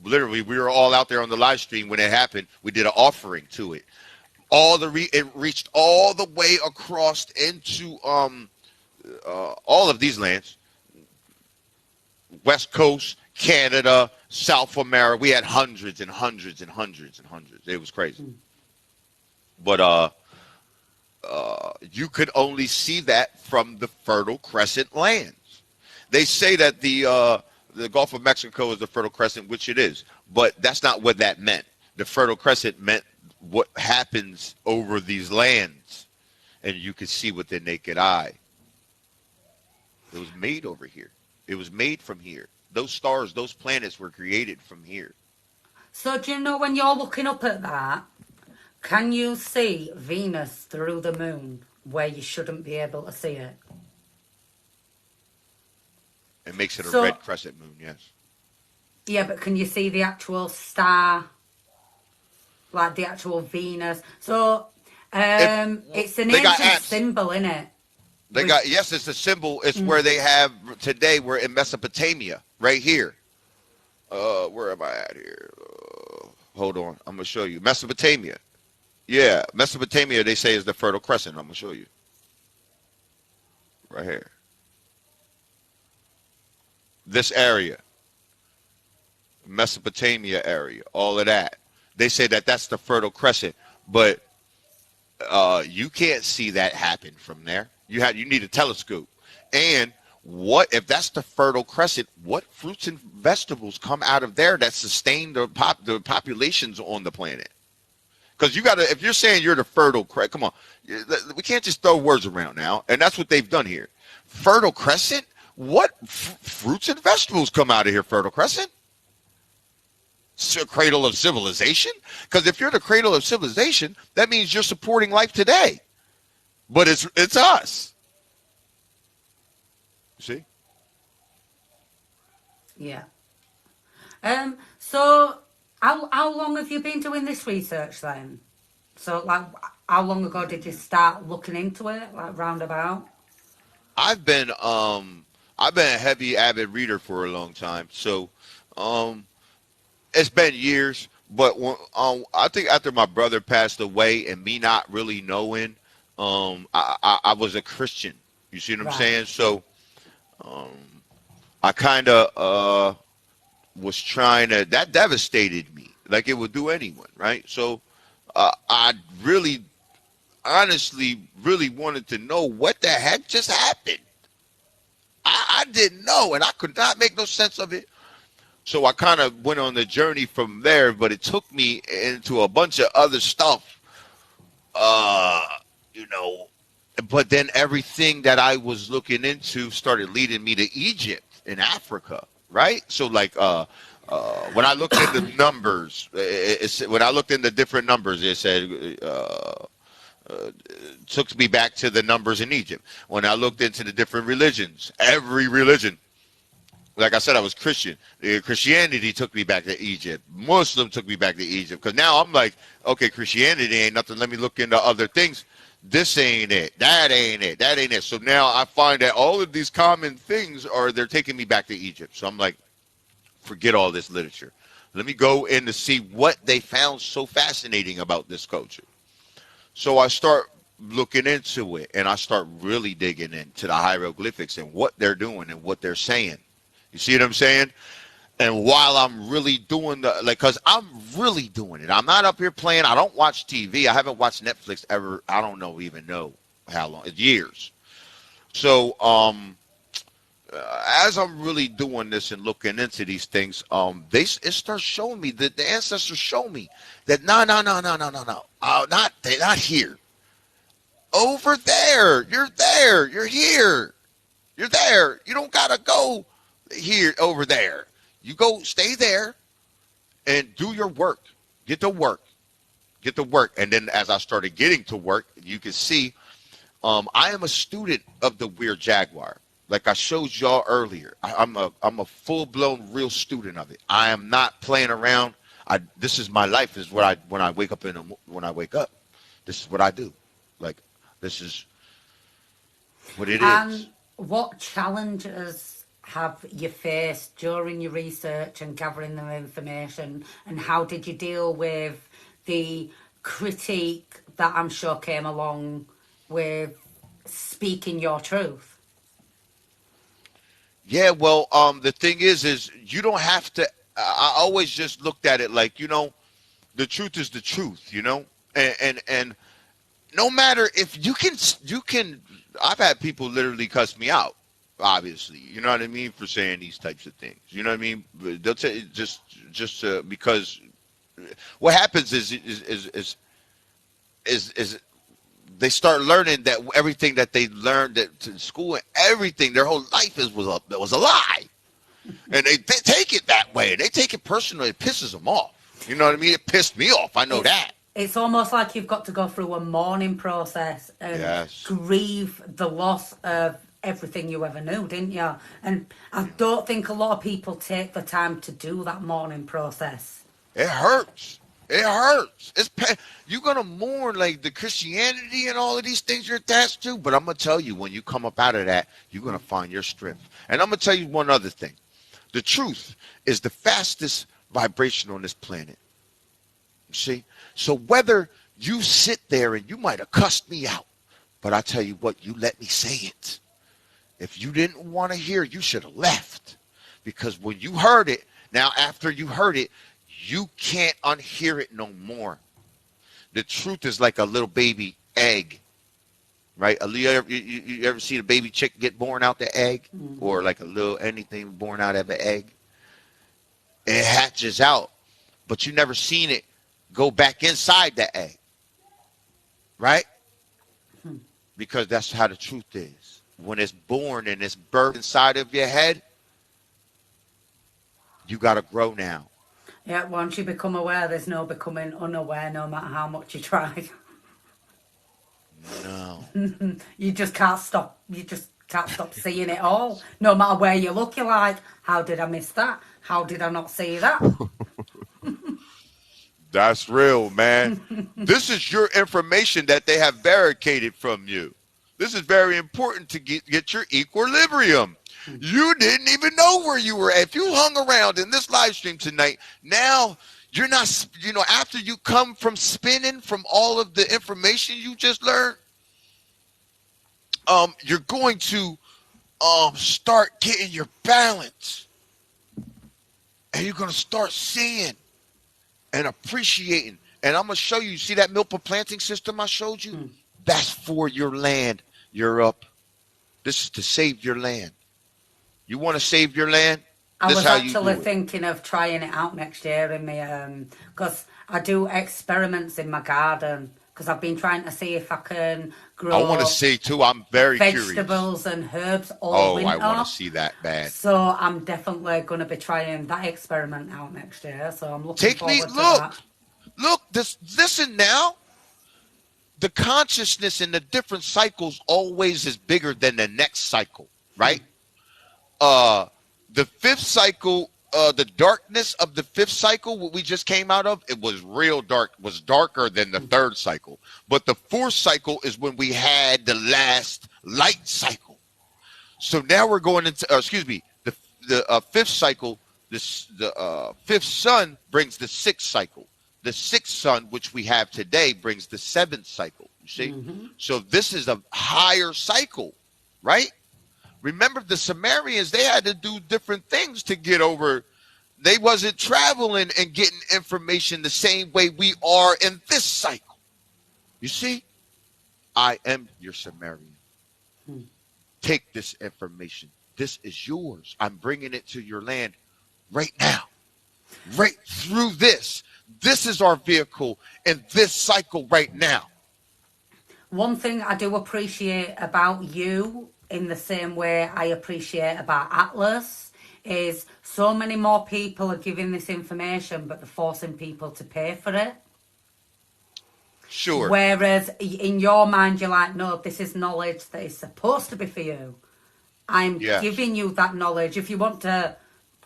We were all out there on the live stream when it happened. We did an offering to it. It reached all the way across into all of these lands, West Coast, Canada, South America. We had hundreds and hundreds and hundreds and hundreds. It was crazy. But you could only see that from the Fertile Crescent lands. They say that the Gulf of Mexico is the Fertile Crescent, which it is, but that's not what that meant. The Fertile Crescent meant what happens over these lands, and you could see with the naked eye. It was made over here. It was made from here. Those stars, those planets were created from here. So do you know when you're looking up at that, can you see Venus through the moon where you shouldn't be able to see it? It makes it a red crescent moon, yes. Yeah, but can you see the actual star? Like the actual Venus? So it's an ancient symbol, isn't it? Yes, it's a symbol. It's where they have today. We're in Mesopotamia, right here. Where am I at here? Hold on, I'm gonna show you Mesopotamia. Yeah, Mesopotamia. They say is the Fertile Crescent. I'm gonna show you right here. This area. Mesopotamia area, all of that. They say that that's the Fertile Crescent, but you can't see that happen from there. You need a telescope. And what if that's the Fertile Crescent? What fruits and vegetables come out of there that sustain the populations on the planet? Because you got to, if you're saying you're the Fertile Crescent, come on, we can't just throw words around now. And that's what they've done here. Fertile Crescent? What fruits and vegetables come out of here, Fertile Crescent? Cradle of civilization? Because if you're the cradle of civilization, that means you're supporting life today. But it's us. See? Yeah. So how long have you been doing this research then? So like how long ago did you start looking into it? Like roundabout? I've been I've been a heavy avid reader for a long time. So um it's been years, but I think after my brother passed away and me not really knowing, I was a Christian. You see what I'm Right. saying? So um, I kind of was trying to. That devastated me, like it would do anyone, right? So I really, honestly, really wanted to know what the heck just happened. I didn't know, and I could not make no sense of it. So I kind of went on the journey from there, but it took me into a bunch of other stuff, uh, you know. But then everything that I was looking into started leading me to Egypt and Africa, right? So like, when I looked into numbers, when I looked into different numbers, it said took me back to the numbers in Egypt. When I looked into the different religions, every religion, like I said, I was Christian. Christianity took me back to Egypt. Muslim took me back to Egypt. Because now I'm like, okay, Christianity ain't nothing. Let me look into other things. This ain't it. That ain't it. That ain't it. So now I find that all of these common things they're taking me back to Egypt. So I'm like, forget all this literature. Let me go in to see what they found so fascinating about this culture. So I start looking into it and I start really digging into the hieroglyphics and what they're doing and what they're saying. You see what I'm saying? And while I'm really doing because I'm really doing it. I'm not up here playing. I don't watch TV. I haven't watched Netflix ever. I don't even know how long. It's years. So, as I'm really doing this and looking into these things, it starts showing me that the ancestors show me that no, they're not here. Over there, you're here. You're there. You don't gotta go here over there. You go stay there and do your work. Get to work. Get to work. And then as I started getting to work, you can see I am a student of the Weird Jaguar. Like I showed y'all earlier. I'm a full blown real student of it. I am not playing around. This is my life. Is what when I wake up when I wake up. This is what I do. Like this is what it And is. what challenges have you faced during your research and gathering the information? And how did you deal with the critique that I'm sure came along with speaking your truth? Yeah, well, the thing is you don't have to. I always just looked at it like, the truth is the truth, and no matter if you can. I've had people literally cuss me out. Obviously, you know what I mean, for saying these types of things. You know what I mean? They'll tell you just because what happens is they start learning that everything that they learned in school and everything their whole life was a lie, and they take it that way. They take it personally. It pisses them off. You know what I mean? It pissed me off. I know It's that. it's almost like you've got to go through a mourning process and Yes. grieve the loss of everything you ever knew, didn't you? And I don't think a lot of people take the time to do that mourning process. It hurts. It hurts. You're gonna mourn like the Christianity and all of these things you're attached to, but I'm gonna tell you when you come up out of that, you're gonna find your strength. And I'm gonna tell you one other thing: the truth is the fastest vibration on this planet. You see, so whether you sit there and you might have cussed me out, but I tell you what, you let me say it. If you didn't want to hear, you should have left, because when you heard it, Now, after you heard it, you can't unhear it no more. The truth is like a little baby egg, right? You ever see the baby chick get born out the egg, or like a little anything born out of an egg? It hatches out, but you never seen it go back inside the egg, right? Because that's how the truth is. When it's born and it's birthed inside of your head, you got to grow now. Yeah, once you become aware, there's no becoming unaware, no matter how much you try. No. You just can't stop. You just can't stop seeing it all. No matter where you look, you're like, how did I miss that? How did I not see that? That's real, man. This is your information that they have barricaded from you. This is very important to get your equilibrium. You didn't even know where you were at. If you hung around in this live stream tonight, now you're not, after you come from spinning from all of the information you just learned, you're going to start getting your balance. And you're going to start seeing and appreciating. And I'm going to show you, see that milpa planting system I showed you? That's for your land, Europe. This is to save your land. You want to save your land? I This was how you actually do it. thinking of trying it out next year in my, because I do experiments in my garden, because I've been trying to see if I can grow I want to say too, I'm very vegetables curious. and herbs all winter. I want to see that bad. So I'm definitely going to be trying that experiment out next year. So I'm looking Take forward me, to that. look, listen now. The consciousness in the different cycles always is bigger than the next cycle, right? The fifth cycle, the darkness of the fifth cycle, what we just came out of, it was real dark, was darker than the third cycle. But the fourth cycle is when we had the last light cycle. So now we're going into, the fifth cycle, the fifth sun brings the sixth cycle. The sixth sun, which we have today, brings the seventh cycle. You see? So this is a higher cycle, right? Remember, the Sumerians, they had to do different things to get over. They wasn't traveling and getting information the same way we are in this cycle. You see? I am your Sumerian. Take this information. This is yours. I'm bringing it to your land right now. Right through this. This is our vehicle in this cycle right now. One thing I do appreciate about you, in the same way I appreciate about Atlas, is so many more people are giving this information, but they're forcing people to pay for it. Sure. Whereas in your mind, you're like, no, this is knowledge that is supposed to be for you. I'm giving you that knowledge. If you want to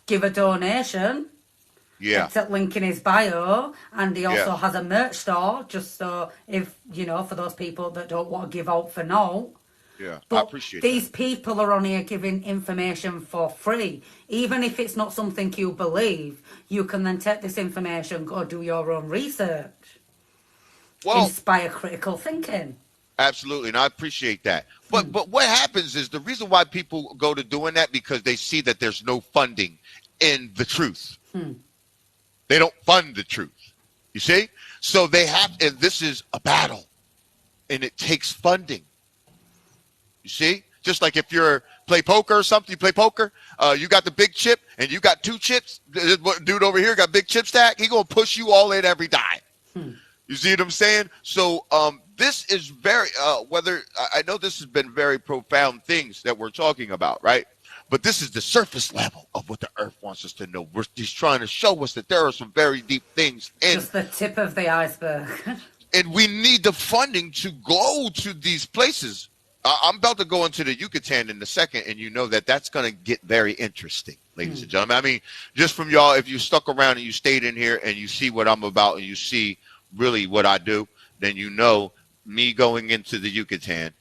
give a donation, it's at link in his bio, and he also has a merch store, just so if, for those people that don't want to give out for now. Yeah, but I appreciate these that. people are on here giving information for free. Even if it's not something you believe, you can then take this information, go do your own research. Inspire critical thinking. Absolutely, and I appreciate that. But what happens is the reason why people go to doing that, because they see that there's no funding in the truth. They don't fund the truth. You see? So they have, and this is a battle, and it takes funding. You see? Just like if you're play poker or something, you play poker, you got the big chip and you got two chips. Dude over here got big chip stack. He gonna push you all in every time. You see what I'm saying? So this is very whether I know this has been very profound things that we're talking about, right? But this is the surface level of what the earth wants us to know. He's trying to show us that there are some very deep things. Just the tip of the iceberg. And we need the funding to go to these places. I'm about to go into the Yucatan in a second, and you know that that's going to get very interesting, ladies and gentlemen. I mean, just from y'all, if you stuck around and you stayed in here and you see what I'm about and you see really what I do, then you know me going into the Yucatan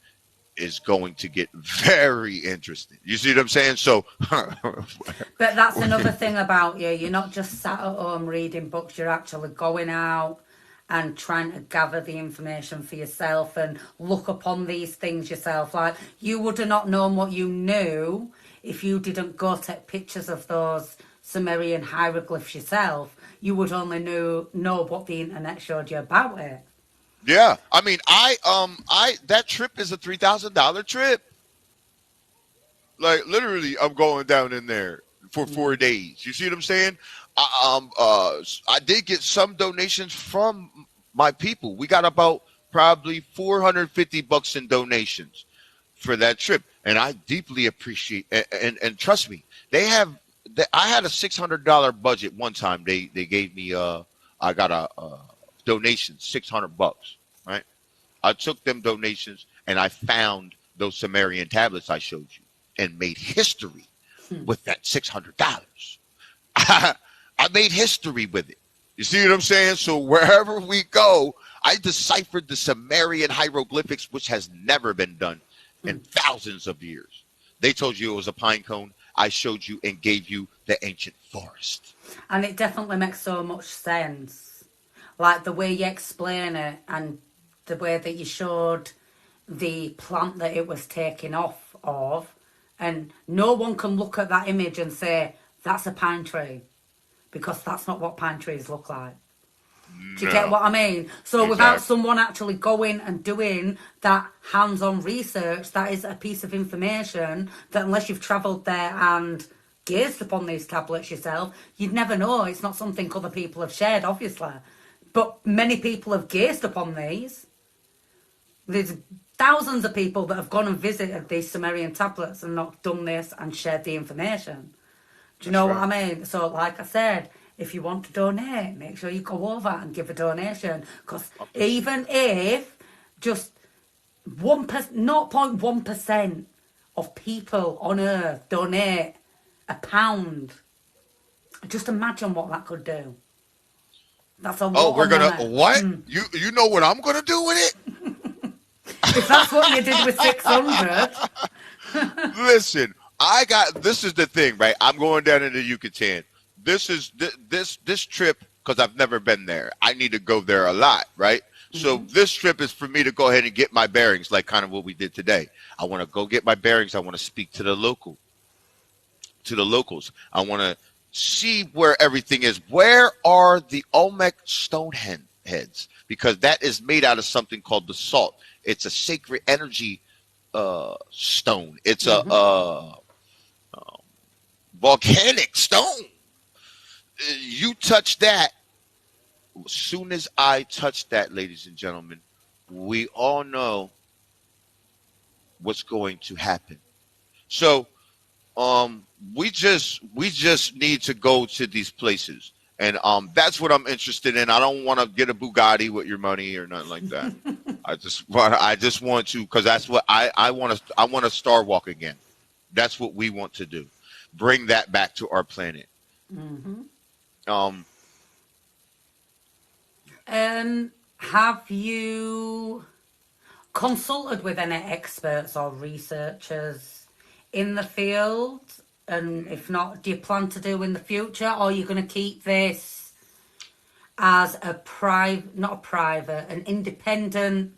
is going to get very interesting. You see what I'm saying? So, but that's another thing about you. You're not just sat at home reading books. You're actually going out and trying to gather the information for yourself and look upon these things yourself. Like, you would have not known what you knew if you didn't go take pictures of those Sumerian hieroglyphs yourself, you would only know what the internet showed you about it. Yeah, I mean, I that trip is a $3,000 trip. Like literally, I'm going down in there for 4 days. You see what I'm saying? I did get some donations from my people. We got about probably $450 in donations for that trip, and I deeply appreciate and trust me. They have. I had a $600 budget one time. They gave me I got a donation $600, right? I took them donations and I found those Sumerian tablets I showed you and made history with that $600. I made history with it. You see what I'm saying? So wherever we go, I deciphered the Sumerian hieroglyphics, which has never been done in thousands of years. They told you it was a pine cone. I showed you and gave you the ancient forest. And it definitely makes so much sense. Like the way you explain it and the way that you showed the plant that it was taken off of. And no one can look at that image and say, that's a pine tree. Because that's not what pine trees look like. Do you get No, what I mean? So without exactly. someone actually going and doing that hands-on research, that is a piece of information that unless you've travelled there and gazed upon these tablets yourself, you'd never know. It's not something other people have shared, obviously. But many people have gazed upon these. There's thousands of people that have gone and visited these Sumerian tablets and not done this and shared the information. Do you That's know what right. I mean? So, like I said, if you want to donate, make sure you go over and give a donation. Because I appreciate even that. if just 0.1% of people on Earth donate £1, just imagine what that could do. That's a Oh, lot we're of gonna money. what? You know what I'm gonna do with If that's what you did with 600, it? Listen, I got this is the thing, right? I'm going down into Yucatan. This trip because I've never been there. I need to go there a lot, right? So this trip is for me to go ahead and get my bearings, like kind of what we did today. I want to go get my bearings. I want to speak to the locals. I want to see where everything is. Where are the Olmec heads? Because that is made out of something called the salt. It's a sacred energy stone. It's a volcanic stone. You touch that. As soon as I touch that, ladies and gentlemen, we all know what's going to happen. So we just need to go to these places. And that's what I'm interested in. I don't want to get a Bugatti with your money or nothing like that. I just want to because that's what I want to star walk again. That's what we want to do. Bring that back to our planet. Um have you consulted with any experts or researchers in the field? And if not, do you plan to do in the future? Or are you going to keep this as a not a private, an independent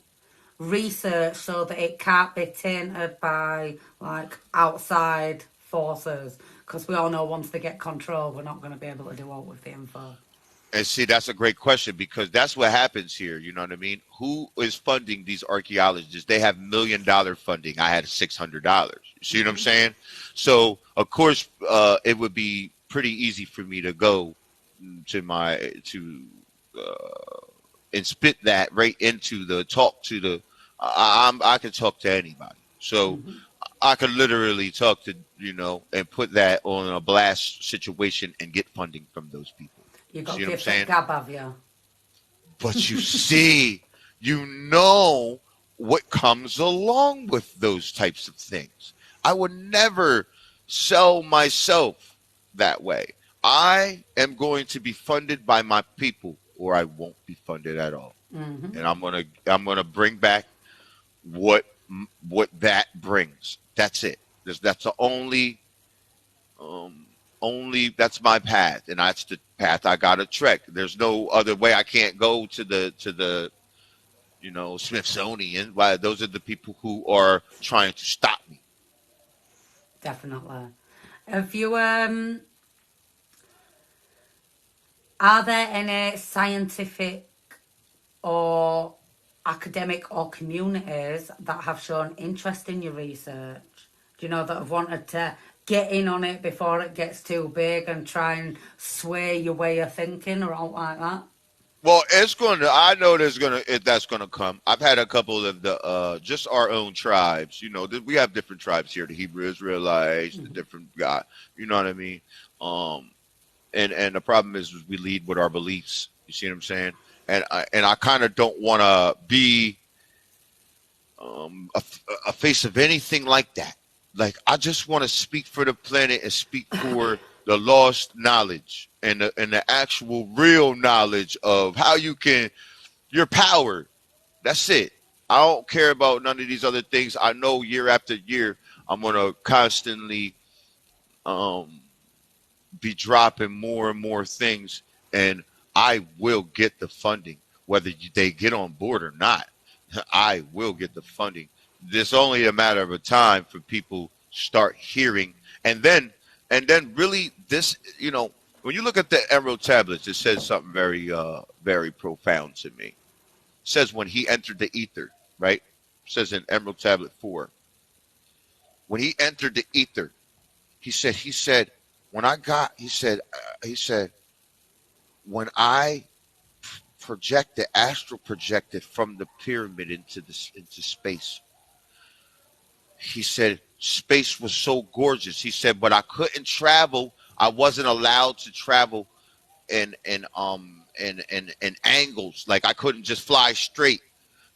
research so that it can't be tainted by like outside forces? Because we all know once they get control, we're not going to be able to do all with the info. And see, that's a great question because that's what happens here. You know what I mean? Who is funding these archaeologists? They have $1 million funding. I had $600. You see what I'm saying? So, of course, it would be pretty easy for me to go to and spit that right into the talk to the. I can talk to anybody. So I could literally talk to and put that on a blast situation and get funding from those people. You See got what I'm different saying? gab, have you? But you see, you know what comes along with those types of things. I would never sell myself that way. I am going to be funded by my people or I won't be funded at all. And I'm gonna bring back what what that brings. That's it. That's the um, only that's my path, and that's the path I gotta trek. There's no other way. I can't go to the Smithsonian. Why? Those are the people who are trying to stop me. Definitely. Have you Are there any scientific or academic or communities that have shown interest in your research? Do you know, that have wanted to get in on it before it gets too big and try and sway your way of thinking or out like that? Well, it's going to. I know that's going to come. I've had a couple of the just our own tribes. You know, we have different tribes here: the Hebrew Israelites, the different guy. You know what I mean? Um, and the problem is we lead with our beliefs. You see what I'm saying? And I kind of don't want to be a face of anything like that. Like I just want to speak for the planet and speak for the lost knowledge and the actual real knowledge of how you can your power. That's it. I don't care about none of these other things. I know year after year I'm gonna constantly um, be dropping more and more things, and I will get the funding, whether they get on board or not. I will get the funding. It's only a matter of a time for people start hearing, and then really this, you know, when you look at the Emerald tablets, it says something very profound to me. It says when he entered the ether, right? It says in Emerald Tablet 4, when he entered the ether, he said, when I got, he said, when I projected, astral projected from the pyramid into space, he said, space was so gorgeous. He said, but I couldn't travel. I wasn't allowed to travel in angles. Like I couldn't just fly straight.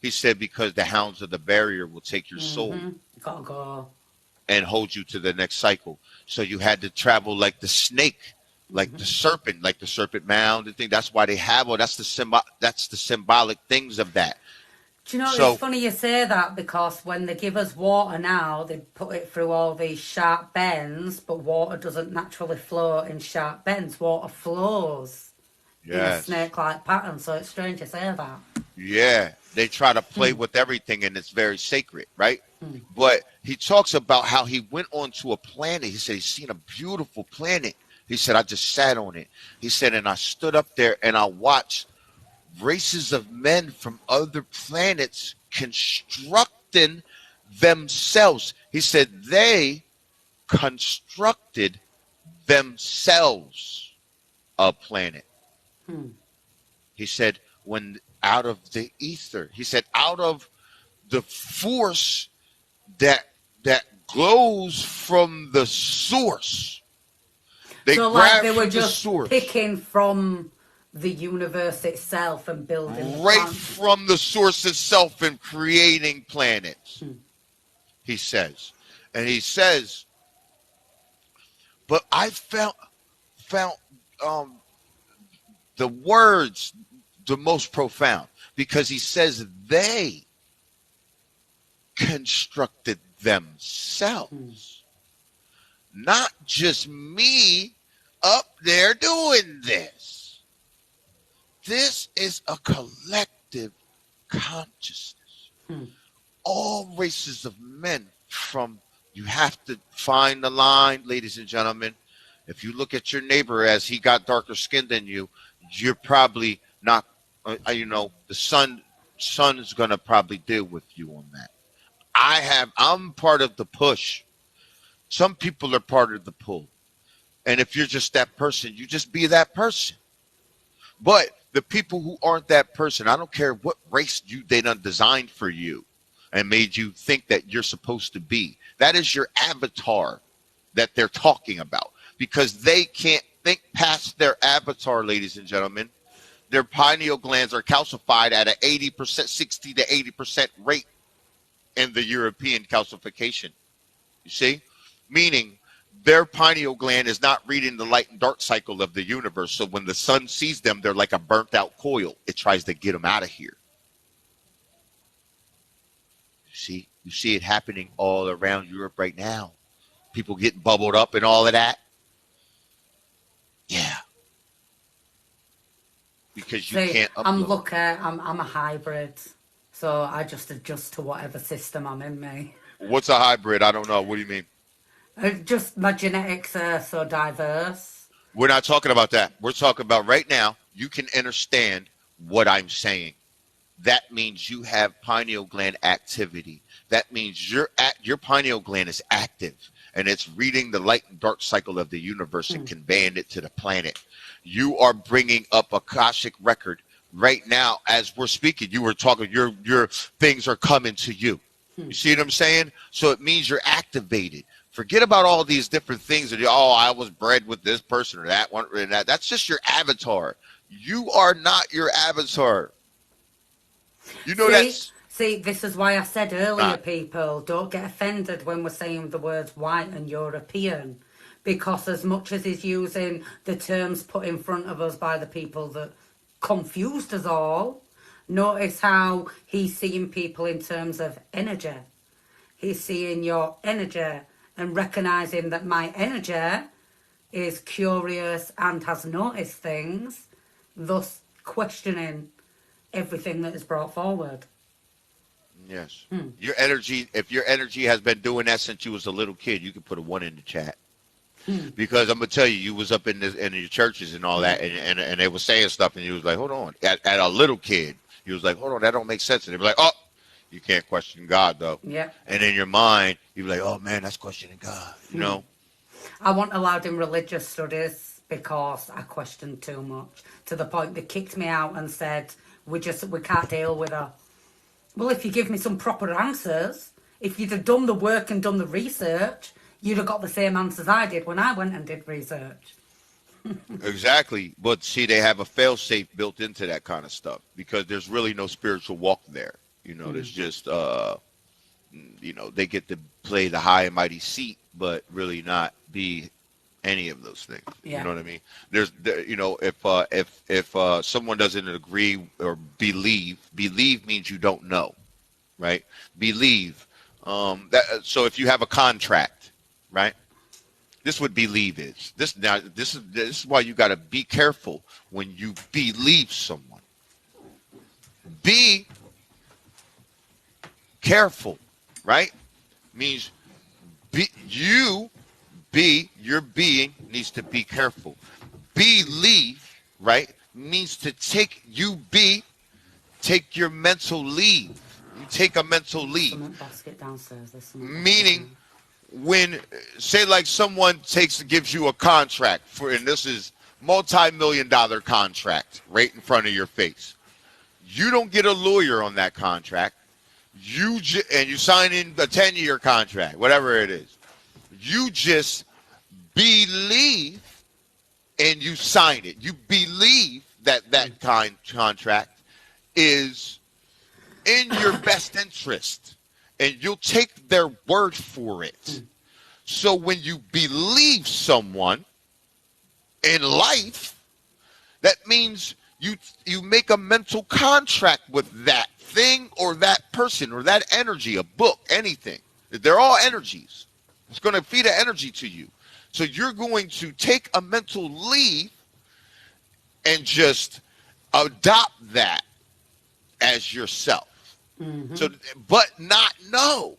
He said, because the hounds of the barrier will take your soul Gotta go. and hold you to the next cycle. So you had to travel like the snake, like the serpent mound and thing. That's why they have all that's the symbolic things of that. Do you know, it's So funny you say that, because when they give us water now, they put it through all these sharp bends, but water doesn't naturally flow in sharp bends. Water flows in a yes. snake-like pattern, so it's strange to say that. Yeah, they try to play with everything and it's very sacred, right? But he talks about how he went onto a planet. He said he's seen a beautiful planet. He said, I just sat on it. He said, and I stood up there and I watched races of men from other planets constructing themselves. He said they constructed themselves a planet. He said, when out of the ether, he said, out of the force that glows from the source. They So, like, grab they were from the just source, picking from the universe itself and building the right planet. from the source itself, and creating planets. He says, and he says, but I found um, the words the most profound, because he says they constructed themselves, not just me up there doing this. This is a collective consciousness. All races of men from, you have to find the line, ladies and gentlemen. If you look at your neighbor as he got darker skin than you, you're probably not, the sun is going to probably deal with you on that. I'm part of the push. Some people are part of the pull. And if you're just that person, you just be that person. But the people who aren't that person, I don't care what race they done designed for you and made you think that you're supposed to be. That is your avatar that they're talking about, because they can't think past their avatar, ladies and gentlemen. Their pineal glands are calcified at an 80%, 60 to 80% rate in the European calcification. You see? Meaning their pineal gland is not reading the light and dark cycle of the universe. So when the sun sees them, they're like a burnt out coil. It tries to get them out of here. You see it happening all around Europe right now. People getting bubbled up and all of that. Yeah. Because you See, can't I'm upload. lucky, I'm a hybrid, so I just adjust to whatever system I'm in, me. What's a hybrid? I don't know. What do you mean? Just my genetics are so diverse. We're not talking about that. We're talking about right now, you can understand what I'm saying. That means you have pineal gland activity. That means your pineal gland is active and it's reading the light and dark cycle of the universe and conveying it to the planet. You are bringing up Akashic record right now as we're speaking. You were talking, your things are coming to you. You see what I'm saying? So it means you're activated. Forget about all these different things that, oh, I was bred with this person or that one or that. That's just your avatar. You are not your avatar. You know See, that's see, this is why I said earlier, not. people, don't get offended when we're saying the words white and European, because as much as he's using the terms put in front of us by the people that confused us all, notice how he's seeing people in terms of energy. He's seeing your energy and recognizing that my energy is curious and has noticed things, thus questioning everything that is brought forward. Yes. Your energy, if your energy has been doing that since you was a little kid, you can put a 1 in the chat. Because I'm gonna tell you, you was up in your churches and all that, and they were saying stuff, and you was like, hold on. At a little kid, you was like, hold on, that don't make sense. And they were like, oh, you can't question God though. Yeah. And in your mind, you be like, oh man, that's questioning God. You know. I wasn't allowed in religious studies because I questioned too much, to the point they kicked me out and said, we can't deal with her. Well, if you give me some proper answers, if you'd have done the work and done the research, you'd have got the same answers I did when I went and did research. Exactly. But see, they have a fail-safe built into that kind of stuff because there's really no spiritual walk there. You know, there's just, they get to play the high and mighty seat, but really not be any of those things. Yeah. You know what I mean? If someone doesn't agree or believe means you don't know, right? Believe. So if you have a contract, right? This is what believe is. This is why you got to be careful when you believe someone. Be careful, right? Means your being needs to be careful. Believe, right? Means to take your mental leave. You take a mental leave. Cement basket downstairs. Meaning, when say like someone gives you a contract and this is multi-million-dollar contract right in front of your face. You don't get a lawyer on that contract. You sign in a 10-year contract, whatever it is. You just believe and you sign it. You believe that contract is in your best interest, and you'll take their word for it. So when you believe someone in life, that means you make a mental contract with that thing or that person or that energy, a book, anything. They're all energies. It's going to feed an energy to you. So you're going to take a mental leave and just adopt that as yourself. So, but not know.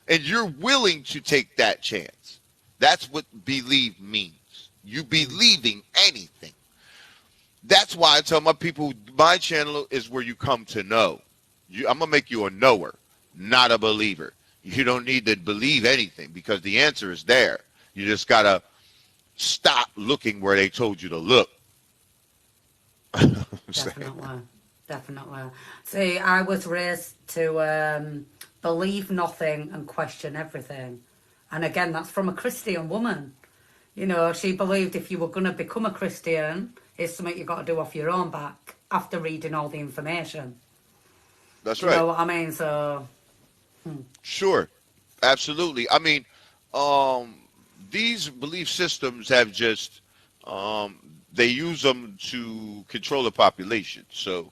And you're willing to take that chance. That's what believe means. You believing anything. That's why I tell my people, my channel is where you come to know. I'm going to make you a knower, not a believer. You don't need to believe anything because the answer is there. You just got to stop looking where they told you to look. Definitely. See, I was raised to believe nothing and question everything. And again, that's from a Christian woman. You know, she believed if you were going to become a Christian, it's something you've got to do off your own back after reading all the information. That's right. You know what I mean? So... Sure. Absolutely. I mean, these belief systems have just... they use them to control the population. So,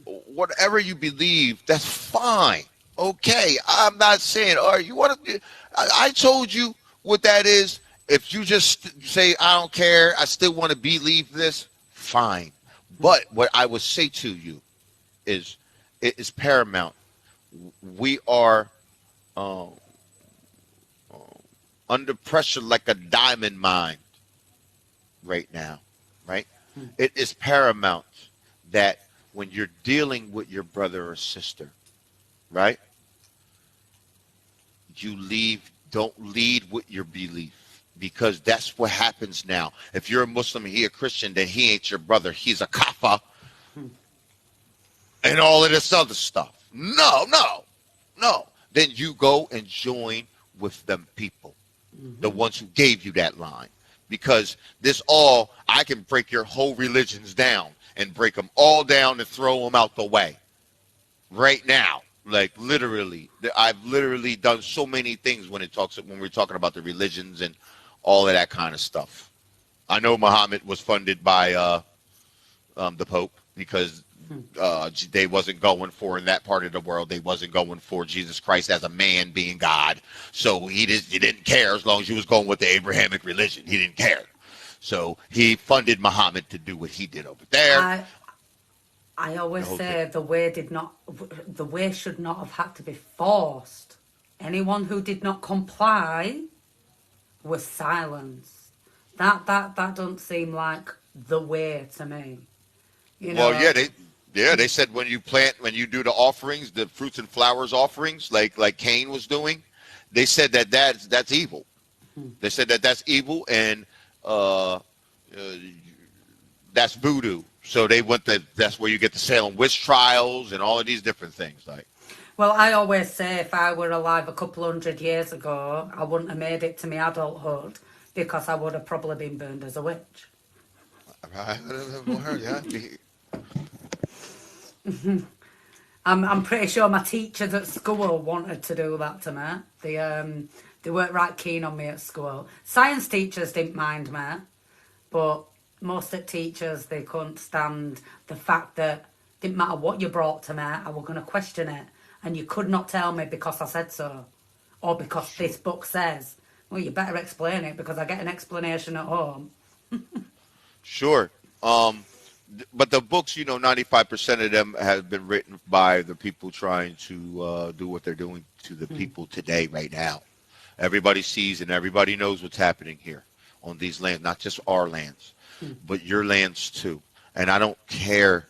whatever you believe, that's fine. Okay, I'm not saying, all right, you want to... I told you what that is. If you just say, I don't care, I still want to believe this, fine. But what I would say to you is, it is paramount. We are under pressure like a diamond mine. right now, right? Hmm. It is paramount that when you're dealing with your brother or sister, right, don't lead with your belief, because that's what happens now. If you're a Muslim and he a Christian, then he ain't your brother. He's a kafir Hmm. and all of this other stuff. No, no, no. Then you go and join with them people, the Hmm. ones who gave you that line. Because I can break your whole religions down and break them all down and throw them out the way right now. Like literally, I've literally done so many things when we're talking about the religions and all of that kind of stuff. I know Muhammad was funded by the Pope, because Hmm. they wasn't going for, in that part of the world, they wasn't going for Jesus Christ as a man being God. So he didn't care as long as he was going with the Abrahamic religion. He didn't care. So he funded Muhammad to do what he did over there. I I The always whole thing. say the way should not have had to be forced. Anyone who did not comply was silenced. That doesn't seem like the way to me. You Well, know. they said when you do the offerings, the fruits and flowers offerings, like Cain was doing, they said that's evil. Hmm. They said that's evil, and uh, uh, that's voodoo. So that's where you get the Salem witch trials and all of these different things. Like, Well, I always say if I were alive a couple 100 years ago, I wouldn't have made it to my adulthood because I would have probably been burned as a witch. yeah, I'm pretty sure my teachers at school wanted to do that to me. They weren't right keen on me at school. Science teachers didn't mind me, but most of the teachers, they couldn't stand the fact that didn't matter what you brought to me, I was going to question it, and you could not tell me because I said so, or because sure, this book says. Well, you better explain it because I get an explanation at home. sure. But the books, 95% of them have been written by the people trying to do what they're doing to the Hmm. people today, right now. Everybody sees and everybody knows what's happening here on these lands, not just our lands, Hmm. but your lands too. And I don't care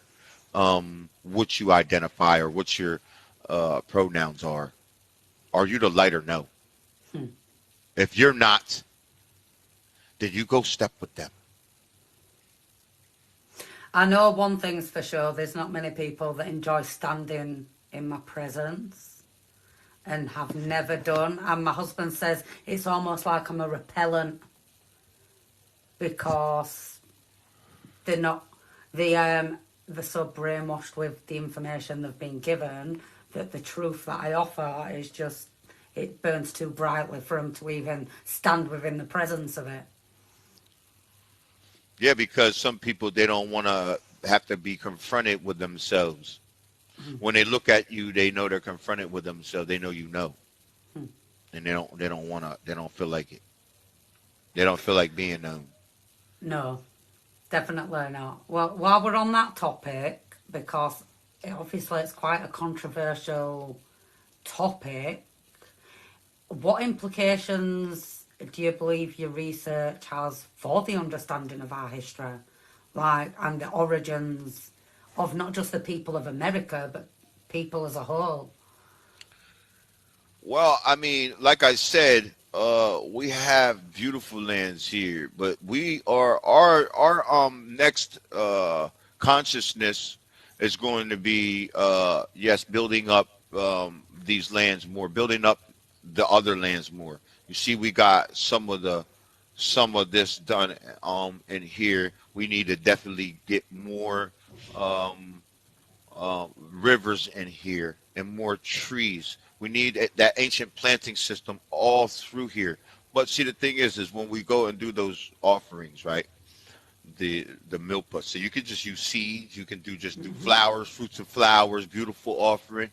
what you identify or what your pronouns are. Are you the light or no? Hmm. If you're not, then you go step with them. I know one thing's for sure, there's not many people that enjoy standing in my presence and have never done. And my husband says it's almost like I'm a repellent because they're not they're so brainwashed with the information they've been given that the truth that I offer is just it burns too brightly for them to even stand within the presence of it. Yeah, because some people, they don't want to have to be confronted with themselves. Hmm. When they look at you, they know they're confronted with themselves. They know Hmm. and they don't want to. They don't feel like it. They don't feel like being known. No, definitely not. Well, while we're on that topic, because obviously it's quite a controversial topic, what implications do you believe your research has for the understanding of our history, like, and the origins of not just the people of America, but people as a whole? Well, I mean, like I said, we have beautiful lands here, but we are our next consciousness is going to be yes, building up these lands more, building up the other lands more. You see, we got some of this done in here. We need to definitely get more um rivers in here and more trees. We need that ancient planting system all through here. But see, the thing is when we go and do those offerings, right? The milpa. So you can just use seeds. You can do Hmm. flowers, fruits and flowers, beautiful offering,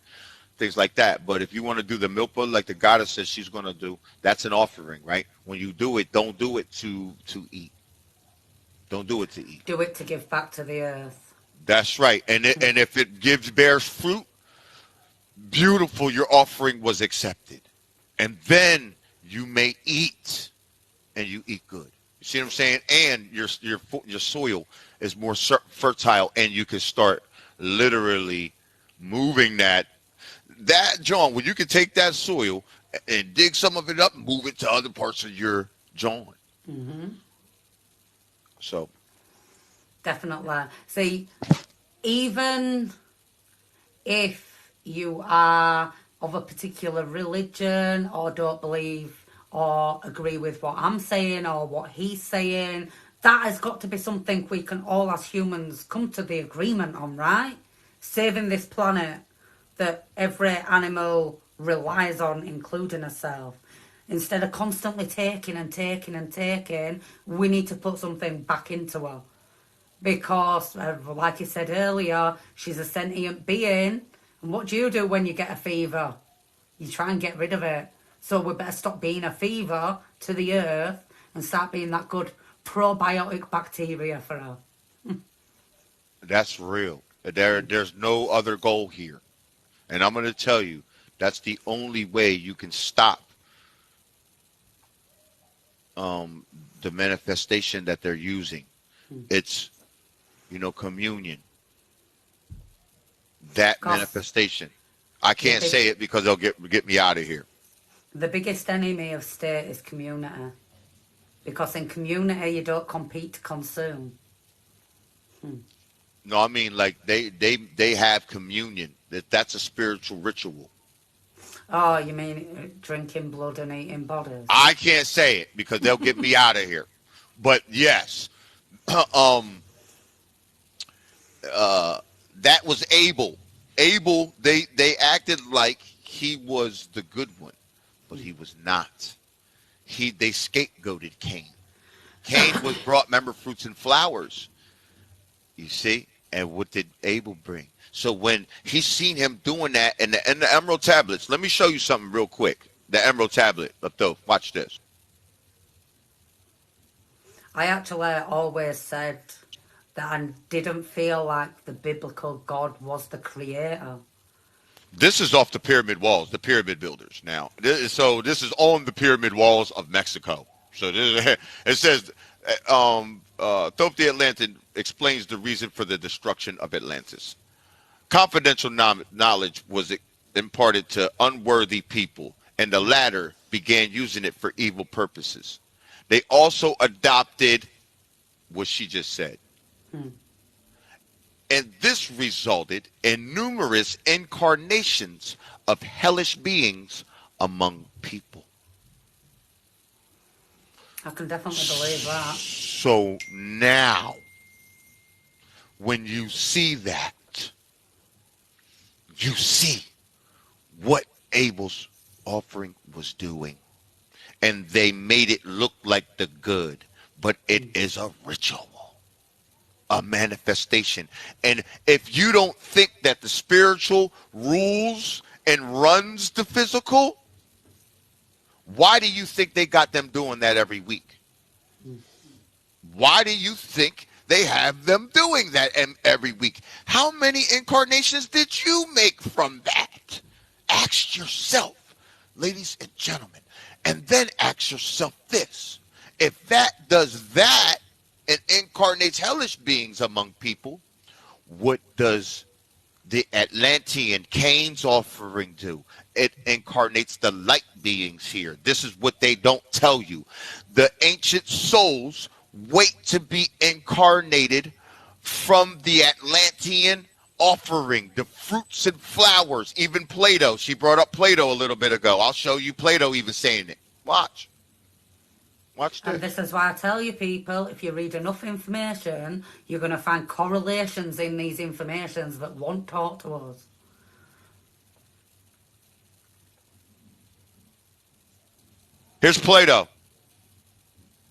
things like that. But if you want to do the milpa, like the goddess says she's going to do, that's an offering, right? When you do it, don't do it to eat. Don't do it to eat. Do it to give back to the earth. That's right. And if it gives bears fruit, beautiful, your offering was accepted. And then you may eat, and you eat good. You see what I'm saying? And your soil is more fertile, and you can start literally moving that John. When you can take that soil and dig some of it up, and move it to other parts of your John. So Definitely. See, even if you are of a particular religion or don't believe or agree with what I'm saying or what he's saying, that has got to be something we can all as humans come to the agreement on, right? Saving this planet that every animal relies on, including herself. Instead of constantly taking and taking and taking, we need to put something back into her. Because, like I said earlier, she's a sentient being. And what do you do when you get a fever? You try and get rid of it. So we better stop being a fever to the earth and start being that good probiotic bacteria for her. that's real. There's no other goal here. And I'm going to tell you, that's the only way you can stop um, the manifestation that they're using. It's, communion, that Because manifestation. I the can't big, say it because they'll get me out of here. the biggest enemy of state is community. Because in community, you don't compete to consume. No, I mean like they have communion. That's a spiritual ritual. Oh, you mean drinking blood and eating bodies? I can't say it because they'll get me out of here. But yes, um, uh, that was Abel. Abel, they acted like he was the good one, but he was not. They scapegoated Cain. Cain was brought, remember, fruits and flowers. You see, and what did Abel bring? So when he seen him doing that in the emerald tablets, let me show you something real quick. The emerald tablet up there. Watch this. I actually always said that I didn't feel like the biblical God was the creator. This is off the pyramid walls, the pyramid builders. Now, so this is on the pyramid walls of Mexico. So it says, Thoth the Atlantean explains the reason for the destruction of Atlantis. Confidential knowledge was imparted to unworthy people, and the latter began using it for evil purposes. They also adopted what she just said. And this resulted in numerous incarnations of hellish beings among people. I can definitely believe that. So now, when you see that, you see what Abel's offering was doing. And they made it look like the good, but it is a ritual, a manifestation. And if you don't think that the spiritual rules and runs the physical, why do you think they got them doing that every week? Why do you think they have them doing that every week? How many incarnations did you make from that? Ask yourself, ladies and gentlemen, and then ask yourself this. If that does that and incarnates hellish beings among people, what does the Atlantean Cain's offering do? It incarnates the light beings here. This is what they don't tell you. The ancient souls wait to be incarnated from the Atlantean offering, the fruits and flowers, even Plato. She brought up Plato a little bit ago. I'll show you Plato even saying it. Watch. Watch And this. this is why I tell you people, if you read enough information, you're going to find correlations in these informations that won't talk to us. Here's Plato.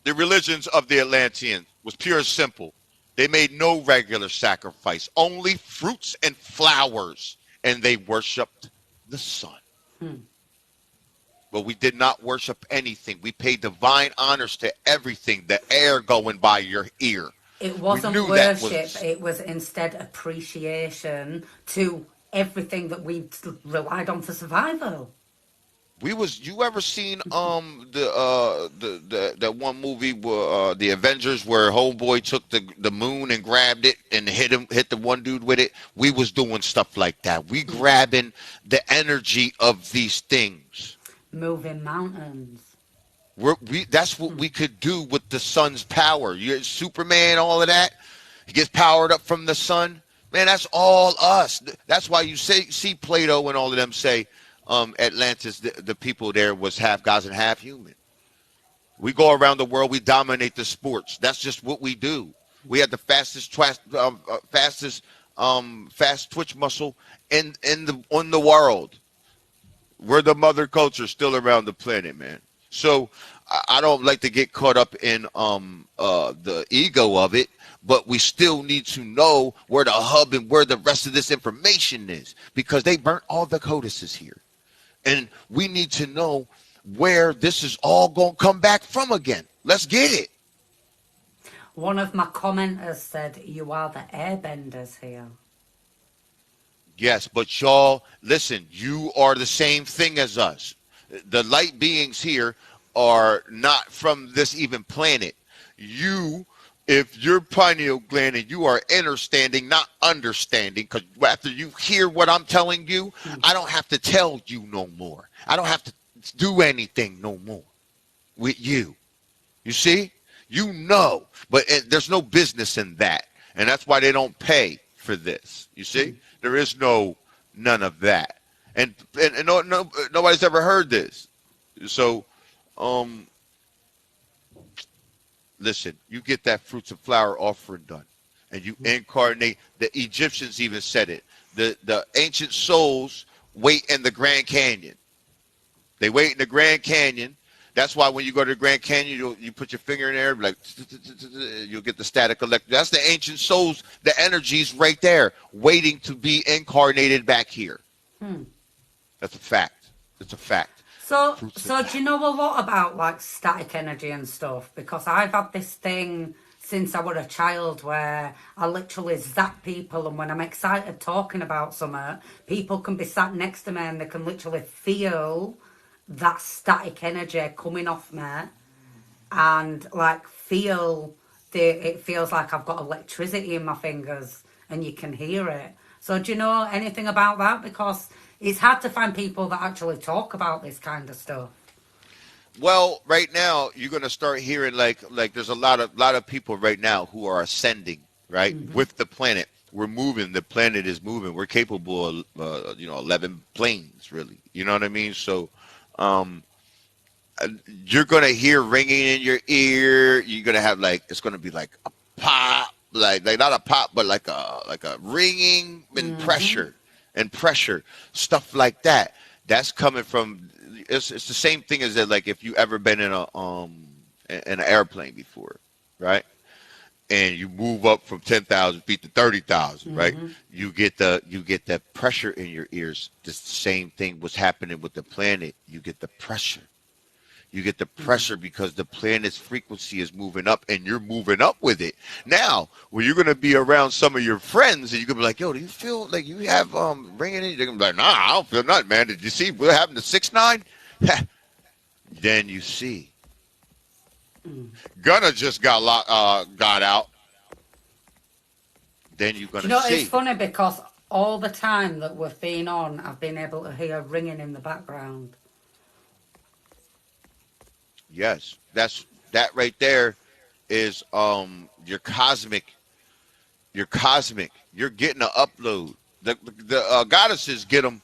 The religions of the Atlanteans was pure and simple. They made no regular sacrifice, only fruits and flowers, and they worshipped the sun. But we did not worship anything. We paid divine honors to everything, the air going by your ear. It We wasn't knew that worship, was it was instead appreciation to everything that we relied on for survival. You ever seen the that one movie where the Avengers where Homeboy took the moon and grabbed it and hit the one dude with it? We was doing stuff like that. We grabbing the energy of these things. Moving mountains. We that's what we could do with the sun's power. You Superman, all of that. He gets powered up from the sun. Man, that's all us. That's why you see Plato and all of them say Atlantis, the people there was half gods and half human. We go around the world, we dominate the sports. That's just what we do. We have the fast twitch muscle in the on the world. We're the mother culture still around the planet, man. So I don't like to get caught up in the ego of it, but we still need to know where the hub and where the rest of this information is because they burnt all the codices here. And we need to know where this is all going to come back from again. Let's get it. One of my commenters said, "You are the airbenders here." Yes, but y'all, listen, you are the same thing as us. The light beings here are not from this even planet. You, if you're pineal gland and you are understanding, not understanding, because after you hear what I'm telling you, I don't have to tell you no more. I don't have to do anything no more with you. You see? You know, but there's no business in that. And that's why they don't pay for this. You see? There is none of that. And nobody's ever heard this. So, listen, you get that fruits and flower offering done, and you incarnate. The Egyptians even said it. The ancient souls wait in the Grand Canyon. They wait in the Grand Canyon. That's why when you go to the Grand Canyon, you put your finger in there, like you'll get the static electric. That's the ancient souls, the energies right there, waiting to be incarnated back here. That's a fact. It's a fact. So do you know a lot about like static energy and stuff? Because I've had this thing since I was a child where I literally zap people, and when I'm excited talking about something, people can be sat next to me and they can literally feel that static energy coming off me, and like it feels like I've got electricity in my fingers and you can hear it. So do you know anything about that? Because it's hard to find people that actually talk about this kind of stuff. Well, right now you're gonna start hearing like there's a lot of people right now who are ascending right with the planet. We're moving. The planet is moving. We're capable of 11 planes really. You know what I mean? So um, you're gonna hear ringing in your ear. You're gonna have it's gonna be like a pop, like not a pop, but like a ringing and pressure, stuff like that. That's coming from. It's the same thing as that. Like if you ever been in in an airplane before, right? And you move up from 10,000 feet to 30,000, right? You get that pressure in your ears. The same thing was happening with the planet. You get the pressure. You get the pressure because the planet's frequency is moving up and you're moving up with it. Now, when you're going to be around some of your friends and you're going to be like, yo, do you feel like you have ringing in? They're going to be like, nah, I don't feel nothing, man. Did you see what happened to 6ix9ine? Then you see. Gunna just got out. Then you're going to see. It's funny because all the time that we've been on, I've been able to hear ringing in the background. Yes, that right there is your cosmic. You're getting an upload. The goddesses get them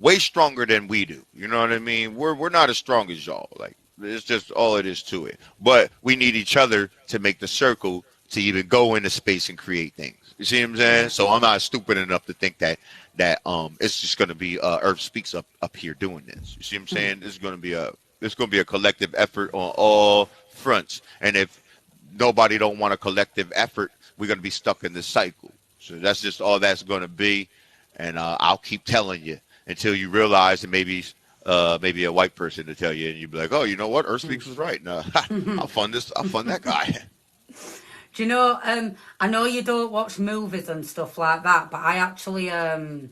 way stronger than we do. You know what I mean? We're not as strong as y'all. Like it's just all it is to it. But we need each other to make the circle to even go into space and create things. You see what I'm saying? So I'm not stupid enough to think that it's just going to be Earth Speaks up here doing this. You see what I'm saying? This is going to be a collective effort on all fronts. And if nobody don't want a collective effort, we're going to be stuck in this cycle. So that's just all that's going to be. And I'll keep telling you until you realize, and maybe a white person to tell you, and you'll be like, oh, you know what? Earth Speaks was right. No, I'll fund that guy. Do you know, I know you don't watch movies and stuff like that, but I actually, I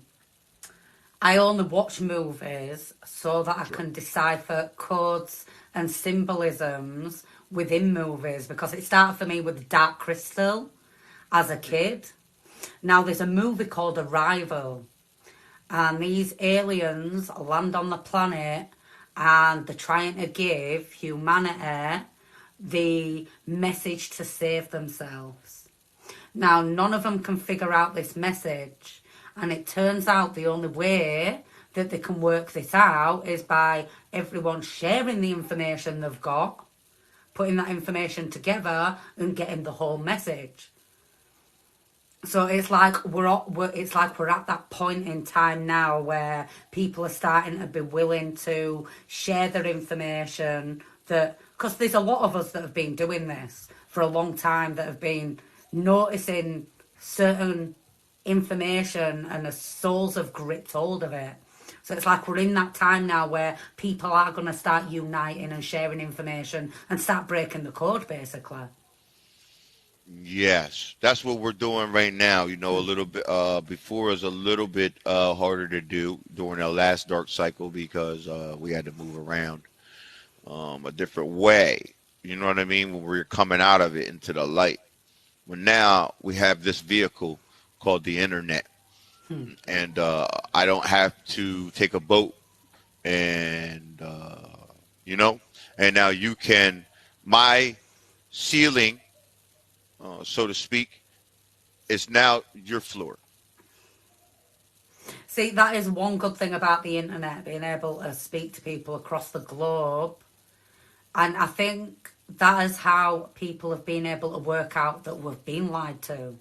I only watch movies so that I can decipher codes and symbolisms within movies, because it started for me with Dark Crystal as a kid. Now there's a movie called Arrival, and these aliens land on the planet and they're trying to give humanity the message to save themselves. Now, none of them can figure out this message, and it turns out the only way that they can work this out is by everyone sharing the information they've got, putting that information together and getting the whole message. So it's like we're at that point in time now where people are starting to be willing to share their information, that because there's a lot of us that have been doing this for a long time, that have been noticing certain information and the souls have gripped hold of it. So it's like we're in that time now where people are going to start uniting and sharing information and start breaking the code, basically. Yes, that's what we're doing right now. You know, a little bit before is a little bit harder to do during our last dark cycle because we had to move around a different way. You know what I mean? When we're coming out of it into the light. Well, now we have this vehicle called the internet, and I don't have to take a boat, and you know, and now you can my ceiling, so to speak, is now your floor. See, that is one good thing about the internet, being able to speak to people across the globe. And I think that is how people have been able to work out that we've been lied to.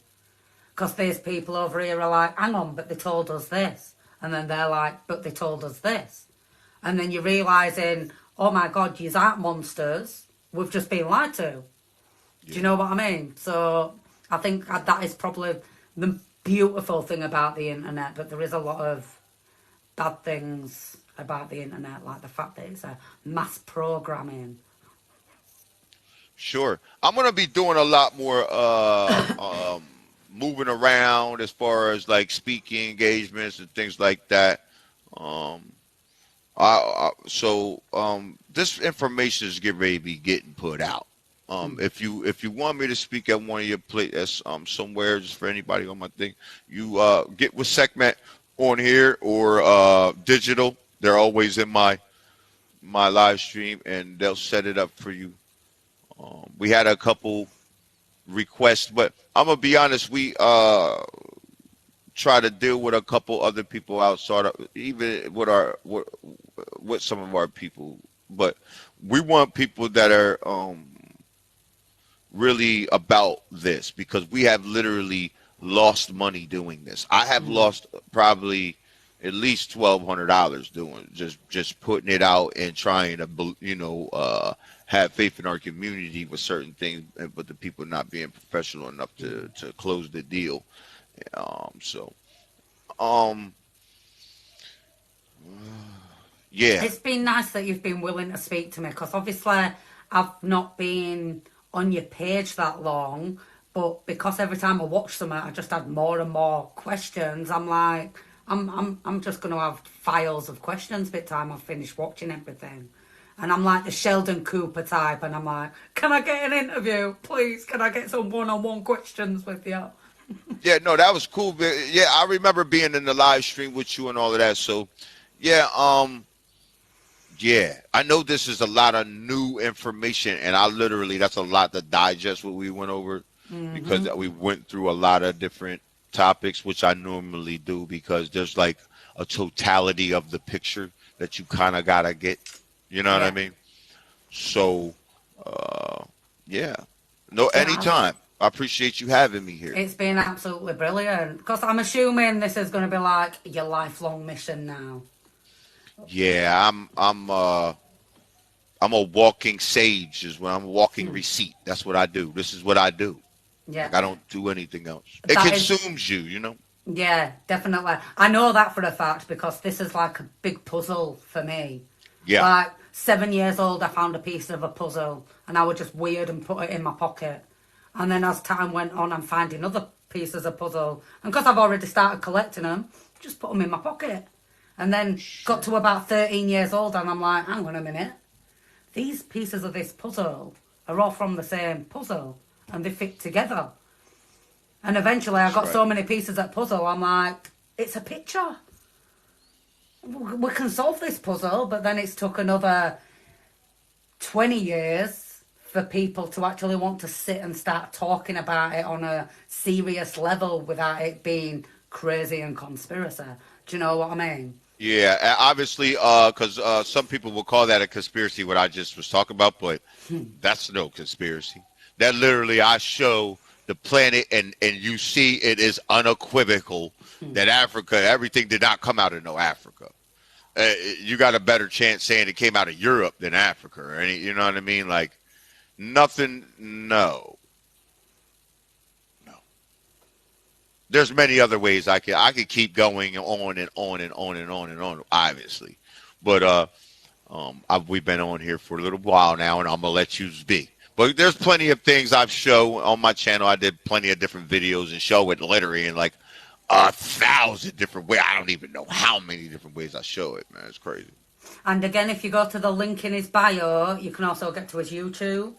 Because there's people over here who are like, hang on, but they told us this. And then they're like, but they told us this. And then you're realising, oh my God, you aren't monsters. We've just been lied to. Do you know what I mean? So I think that is probably the beautiful thing about the internet, but there is a lot of bad things about the internet, like the fact that it's a mass programming. Sure, I'm gonna be doing a lot more moving around as far as like speaking engagements and things like that. Um, this information is getting ready to be getting put out. If you want me to speak at one of your places somewhere, just for anybody on my thing, you get with segment on here or digital. They're always in my live stream, and they'll set it up for you. We had a couple requests, but I'm gonna be honest. We try to deal with a couple other people outside of even with some of our people, but we want people that are really about this because we have literally lost money doing this. I have lost probably at least $1,200 doing just putting it out and trying to have faith in our community with certain things, but the people not being professional enough to close the deal. So yeah, It's been nice that you've been willing to speak to me, because obviously I've not been on your page that long, but because every time I watch something I just had more and more questions, I'm like, I'm just going to have files of questions by the time I've finished watching everything. And I'm like the Sheldon Cooper type, and I'm like, can I get an interview? Please, can I get some one-on-one questions with you? yeah, no, that was cool. Yeah, I remember being in the live stream with you and all of that. So, yeah, yeah, I know this is a lot of new information, and that's a lot to digest what we went over because we went through a lot of different topics, which I normally do because there's like a totality of the picture that you kind of gotta get. You know what I Yeah. mean? So, yeah, no, Yeah, anytime. I appreciate you having me here. it's been absolutely brilliant. Because I'm assuming this is going to be like your lifelong mission now. Yeah, I'm a walking sage is when I'm a walking receipt. That's what I do. This is what I do. Yeah. Like I don't do anything else. It That is, consumes you, you know? yeah, definitely. I know that for a fact because this is like a big puzzle for me. Yeah. Like 7 years old, I found a piece of a puzzle and I would just weird and put it in my pocket. And then as time went on, I'm finding other pieces of puzzle. And because I've already started collecting them, just put them in my pocket. And then got to about 13 years old and I'm like, hang on a minute. These pieces of this puzzle are all from the same puzzle and they fit together. And eventually I got so many pieces of puzzle, I'm like, it's a picture. We can solve this puzzle, but then it's took another 20 years for people to actually want to sit and start talking about it on a serious level without it being crazy and conspiracy. Do you know what I mean? Yeah, obviously, because some people will call that a conspiracy, what I just was talking about, but that's no conspiracy. That literally, I show the planet, and you see it is unequivocal that Africa, everything did not come out of no Africa. You got a better chance saying it came out of Europe than Africa, or any, you know what I mean? Like, nothing, no. There's many other ways I could keep going on and on and on and on and on, obviously. But we've been on here for a little while now, and I'm gonna let you be. But there's plenty of things I've shown on my channel. I did plenty of different videos and show it literally in like 1,000 different ways. I don't even know how many different ways I show it, man. It's crazy. And again, if you go to the link in his bio, you can also get to his YouTube,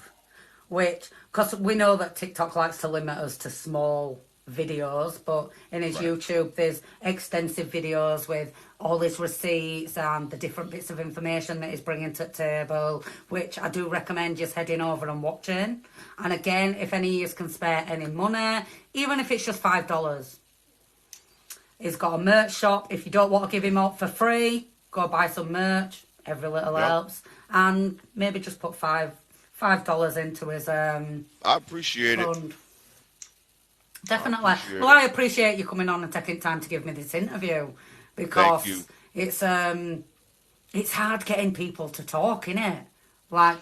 which, because we know that TikTok likes to limit us to small videos, but in his YouTube there's extensive videos with all his receipts and the different bits of information that he's bringing to the table, which I do recommend just heading over and watching. And again, if any of you can spare any money, even if it's just $5, he's got a merch shop. If you don't want to give him up for free, go buy some merch. Every little helps. And maybe just put $5 into his I appreciate fund. it. Definitely. I appreciate you coming on and taking time to give me this interview, because it's hard getting people to talk, innit? Like,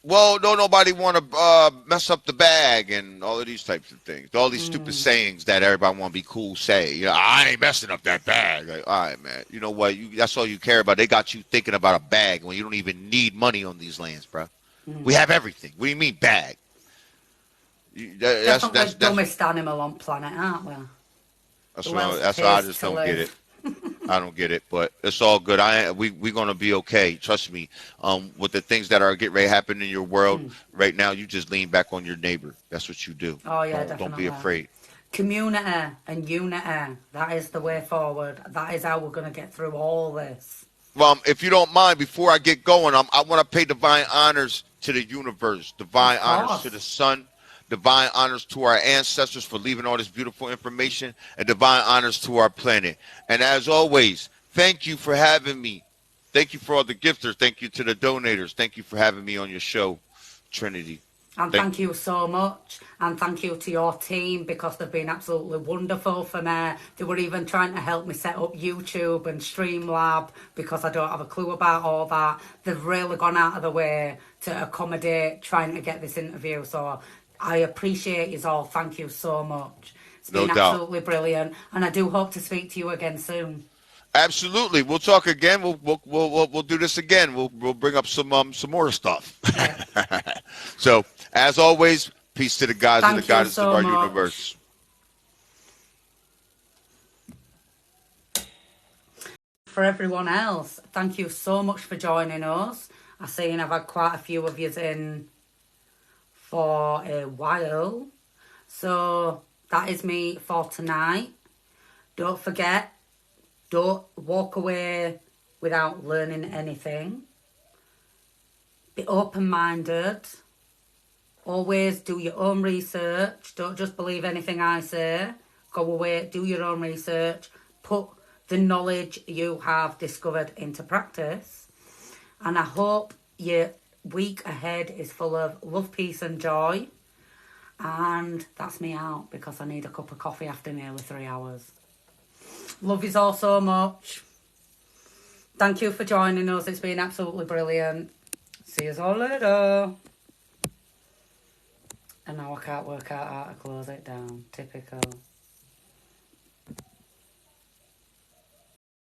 well, don't nobody want to mess up the bag and all of these types of things. All these stupid sayings that everybody want to be cool say. You know, I ain't messing up that bag. Like, all right, man. You know what? That's all you care about. They got you thinking about a bag when you don't even need money on these lands, bro. We have everything. What do you mean bag? That's the dumbest animal on planet, aren't we? That's why I just don't get it. I don't get it, but it's all good. We're gonna be okay. Trust me. With the things that are getting ready to happen in your world right now, you just lean back on your neighbor. That's what you do. Oh yeah, definitely. Don't be afraid. Community and unity. That is the way forward. That is how we're gonna get through all this. Well, if you don't mind, before I get going, I want to pay divine honors to the universe, divine honors to the sun. Divine honors to our ancestors for leaving all this beautiful information, and divine honors to our planet. And as always, thank you for having me. Thank you for all the gifters. Thank you to the donators. Thank you for having me on your show, Trinity. And thank you so much. And thank you to your team, because they've been absolutely wonderful for me. They were even trying to help me set up YouTube and Streamlab, because I don't have a clue about all that. They've really gone out of the way to accommodate trying to get this interview. So I appreciate you all. Thank you so much. It's been absolutely brilliant, and I do hope to speak to you again soon. Absolutely, we'll talk again. We'll do this again. We'll bring up some more stuff. Yeah. So as always, peace to the guys and the goddess of our universe. For everyone else, thank you so much for joining us. I've seen I've had quite a few of you in for a while. So that is me for tonight. Don't forget, don't walk away without learning anything. Be open-minded. Always do your own research. Don't just believe anything I say. Go away, do your own research. Put the knowledge you have discovered into practice. And I hope you week ahead is full of love, peace and joy. And that's me out, because I need a cup of coffee after nearly 3 hours. Love you all so much. Thank you for joining us. It's been absolutely brilliant. See you all later. And now I can't work out how to close it down. Typical.